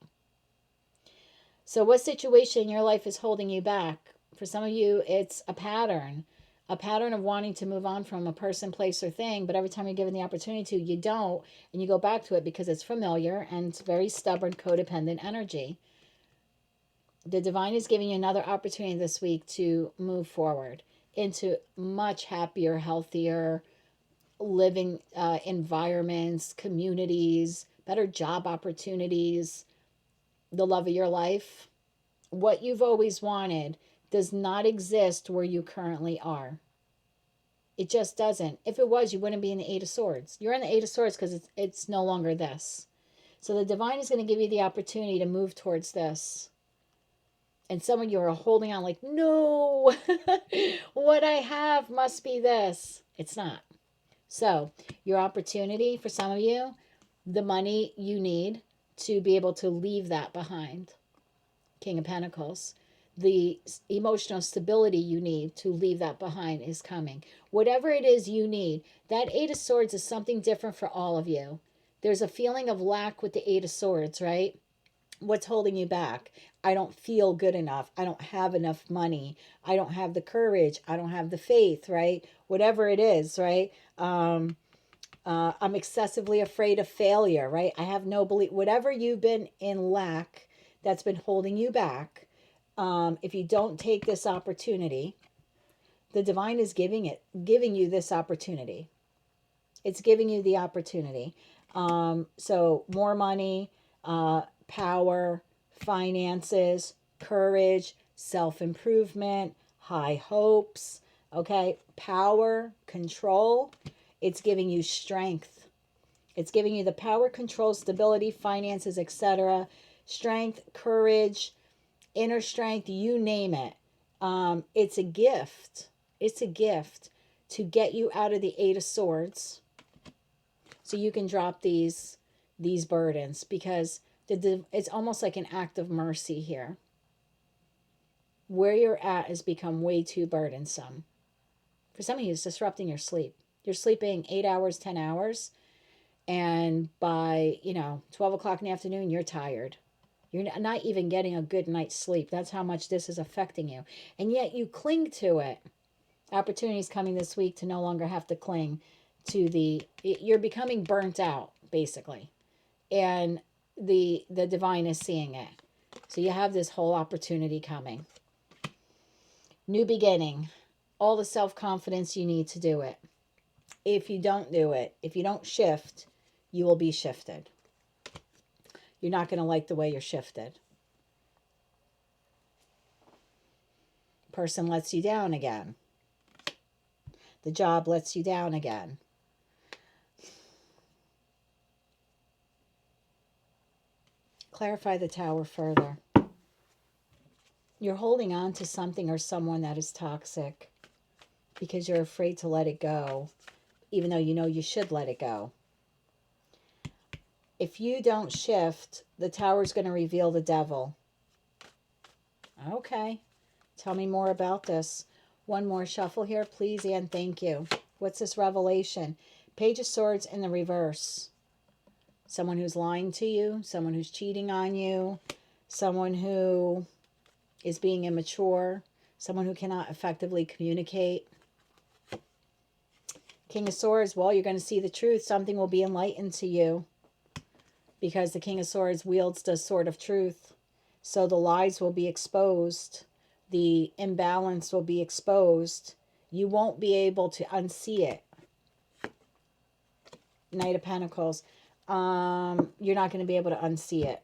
Speaker 2: So what situation in your life is holding you back? For some of you, it's a pattern. a pattern of wanting to move on from a person, place, or thing, but every time you're given the opportunity to, you don't, and you go back to it because it's familiar and it's very stubborn, codependent energy. The divine is giving you another opportunity this week to move forward into much happier, healthier living environments, communities, better job opportunities, the love of your life. What you've always wanted does not exist where you currently are. It just doesn't. If it was, you wouldn't be in the Eight of Swords. You're in the Eight of Swords because it's no longer this. So the divine is going to give you the opportunity to move towards this. And some of you are holding on like, no, what I have must be this. It's not. So your opportunity for some of you, the money you need to be able to leave that behind. King of Pentacles. The emotional stability you need to leave that behind is coming. Whatever it is you need, that Eight of Swords is something different for all of you. There's a feeling of lack with the Eight of Swords, right? What's holding you back? I don't feel good enough. I don't have enough money. I don't have the courage. I don't have the faith, right? Whatever it is, right? I'm excessively afraid of failure, right? I have no belief. Whatever you've been in lack that's been holding you back, if you don't take this opportunity, the divine is giving you this opportunity. It's giving you the opportunity. So more money, power, finances, courage, self-improvement, high hopes, okay? Power, control. It's giving you strength. It's giving you the power, control, stability, finances, etc. Strength, courage, inner strength, you name it. It's a gift. It's a gift to get you out of the Eight of Swords so you can drop these burdens, because it's almost like an act of mercy here. Where you're at has become way too burdensome. For some of you, it's disrupting your sleep. You're sleeping 8 hours, 10 hours, and by 12 o'clock in the afternoon, you're tired. You're not even getting a good night's sleep. That's how much this is affecting you. And yet you cling to it. Opportunities coming this week to no longer have to cling to you're becoming burnt out, basically. And the divine is seeing it. So you have this whole opportunity coming. New beginning. All the self-confidence you need to do it. If you don't do it, if you don't shift, you will be shifted. You're not going to like the way you're shifted. Person lets you down again. The job lets you down again. Clarify the Tower further. You're holding on to something or someone that is toxic because you're afraid to let it go, even though you know you should let it go. If you don't shift, the Tower is going to reveal the devil. Okay. Tell me more about this. One more shuffle here, please, and thank you. What's this revelation? Page of Swords in the reverse. Someone who's lying to you, someone who's cheating on you, someone who is being immature, someone who cannot effectively communicate. King of Swords, well, you're going to see the truth. Something will be enlightened to you because the King of Swords wields the sword of truth. So the lies will be exposed. The imbalance will be exposed. You won't be able to unsee it. Knight of Pentacles. You're not going to be able to unsee it.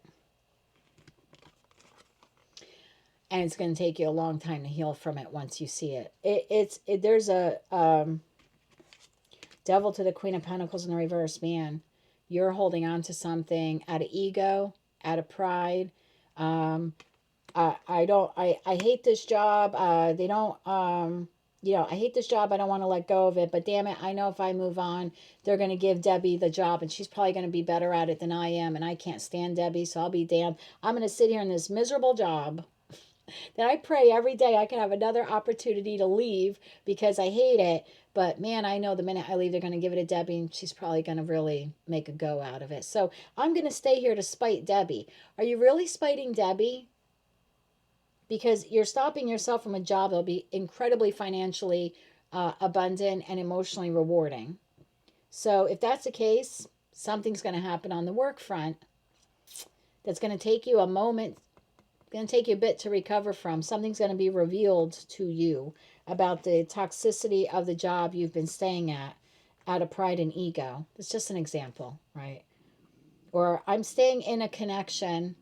Speaker 2: And it's going to take you a long time to heal from it once you see it. There's a Devil to the Queen of Pentacles in the reverse. Man, you're holding on to something out of ego, out of pride. I hate this job. I hate this job. I don't want to let go of it. But damn it, I know if I move on, they're going to give Debbie the job. And she's probably going to be better at it than I am. And I can't stand Debbie, so I'll be damned. I'm going to sit here in this miserable job that I pray every day I can have another opportunity to leave because I hate it. But man, I know the minute I leave, they're going to give it to Debbie, and she's probably going to really make a go out of it. So I'm going to stay here to spite Debbie. Are you really spiting Debbie? Because you're stopping yourself from a job that'll be incredibly financially abundant and emotionally rewarding. So if that's the case, something's going to happen on the work front that's going to take you a moment, going to take you a bit to recover from. Something's going to be revealed to you about the toxicity of the job you've been staying at out of pride and ego. It's just an example, right? Or I'm staying in a connection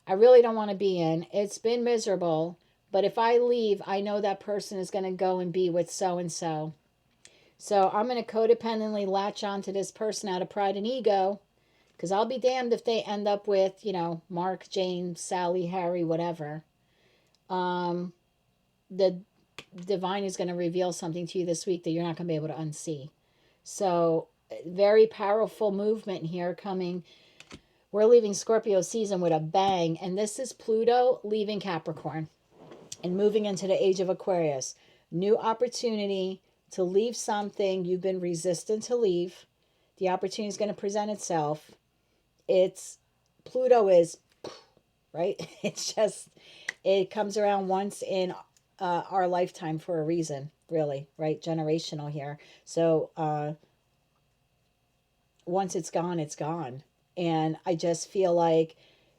Speaker 2: I really don't want to be in. It's been miserable, but if I leave, I know that person is going to go and be with so and so. So I'm going to codependently latch onto this person out of pride and ego, because I'll be damned if they end up with, Mark, Jane, Sally, Harry, whatever. The divine is going to reveal something to you this week that you're not going to be able to unsee. So very powerful movement here coming. We're leaving Scorpio season with a bang, and this is Pluto leaving Capricorn and moving into the age of Aquarius. New opportunity to leave something you've been resistant to leave. The opportunity is going to present itself. Pluto is, right? It's just, it comes around once in our lifetime for a reason, really, right? Generational here. So once it's gone, it's gone. And I just feel like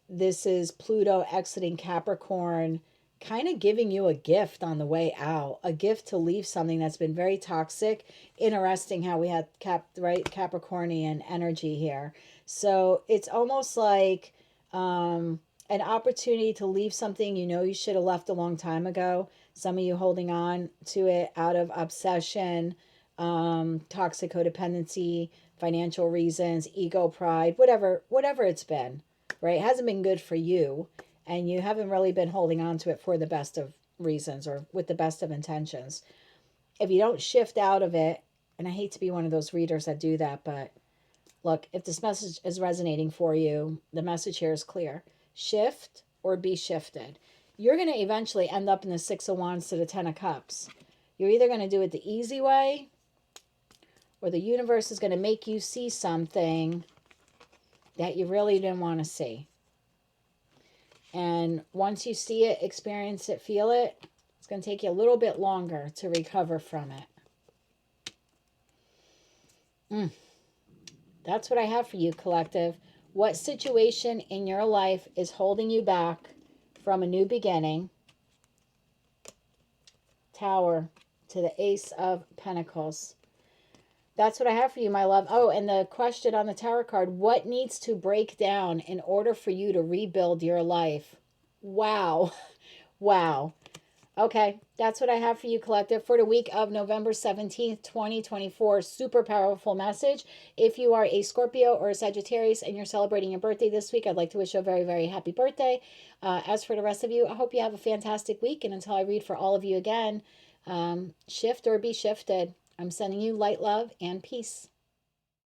Speaker 2: this is Pluto exiting Capricorn, kind of giving you a gift on the way out, a gift to leave something that's been very toxic. Interesting how we had Capricornian energy here. So it's almost like an opportunity to leave something you should have left a long time ago. Some of you holding on to it out of obsession, toxic codependency, financial reasons, ego, pride, whatever it's been, right? It hasn't been good for you, and you haven't really been holding on to it for the best of reasons or with the best of intentions. If you don't shift out of it, and I hate to be one of those readers that do that, but look, if this message is resonating for you, the message here is clear. Shift or be shifted. You're going to eventually end up in the Six of Wands to the Ten of Cups. You're either going to do it the easy way, or the universe is going to make you see something that you really didn't want to see. And once you see it, experience it, feel it, it's going to take you a little bit longer to recover from it. That's what I have for you, collective. What situation in your life is holding you back from a new beginning? Tower to the Ace of Pentacles. That's what I have for you, my love. Oh, and the question on the tarot card, what needs to break down in order for you to rebuild your life? Wow. Wow. Okay, that's what I have for you, collective, for the week of November 17th, 2024. Super powerful message. If you are a Scorpio or a Sagittarius and you're celebrating your birthday this week, I'd like to wish you a very, very happy birthday. As for the rest of you, I hope you have a fantastic week. And until I read for all of you again, shift or be shifted. I'm sending you light, love, and peace.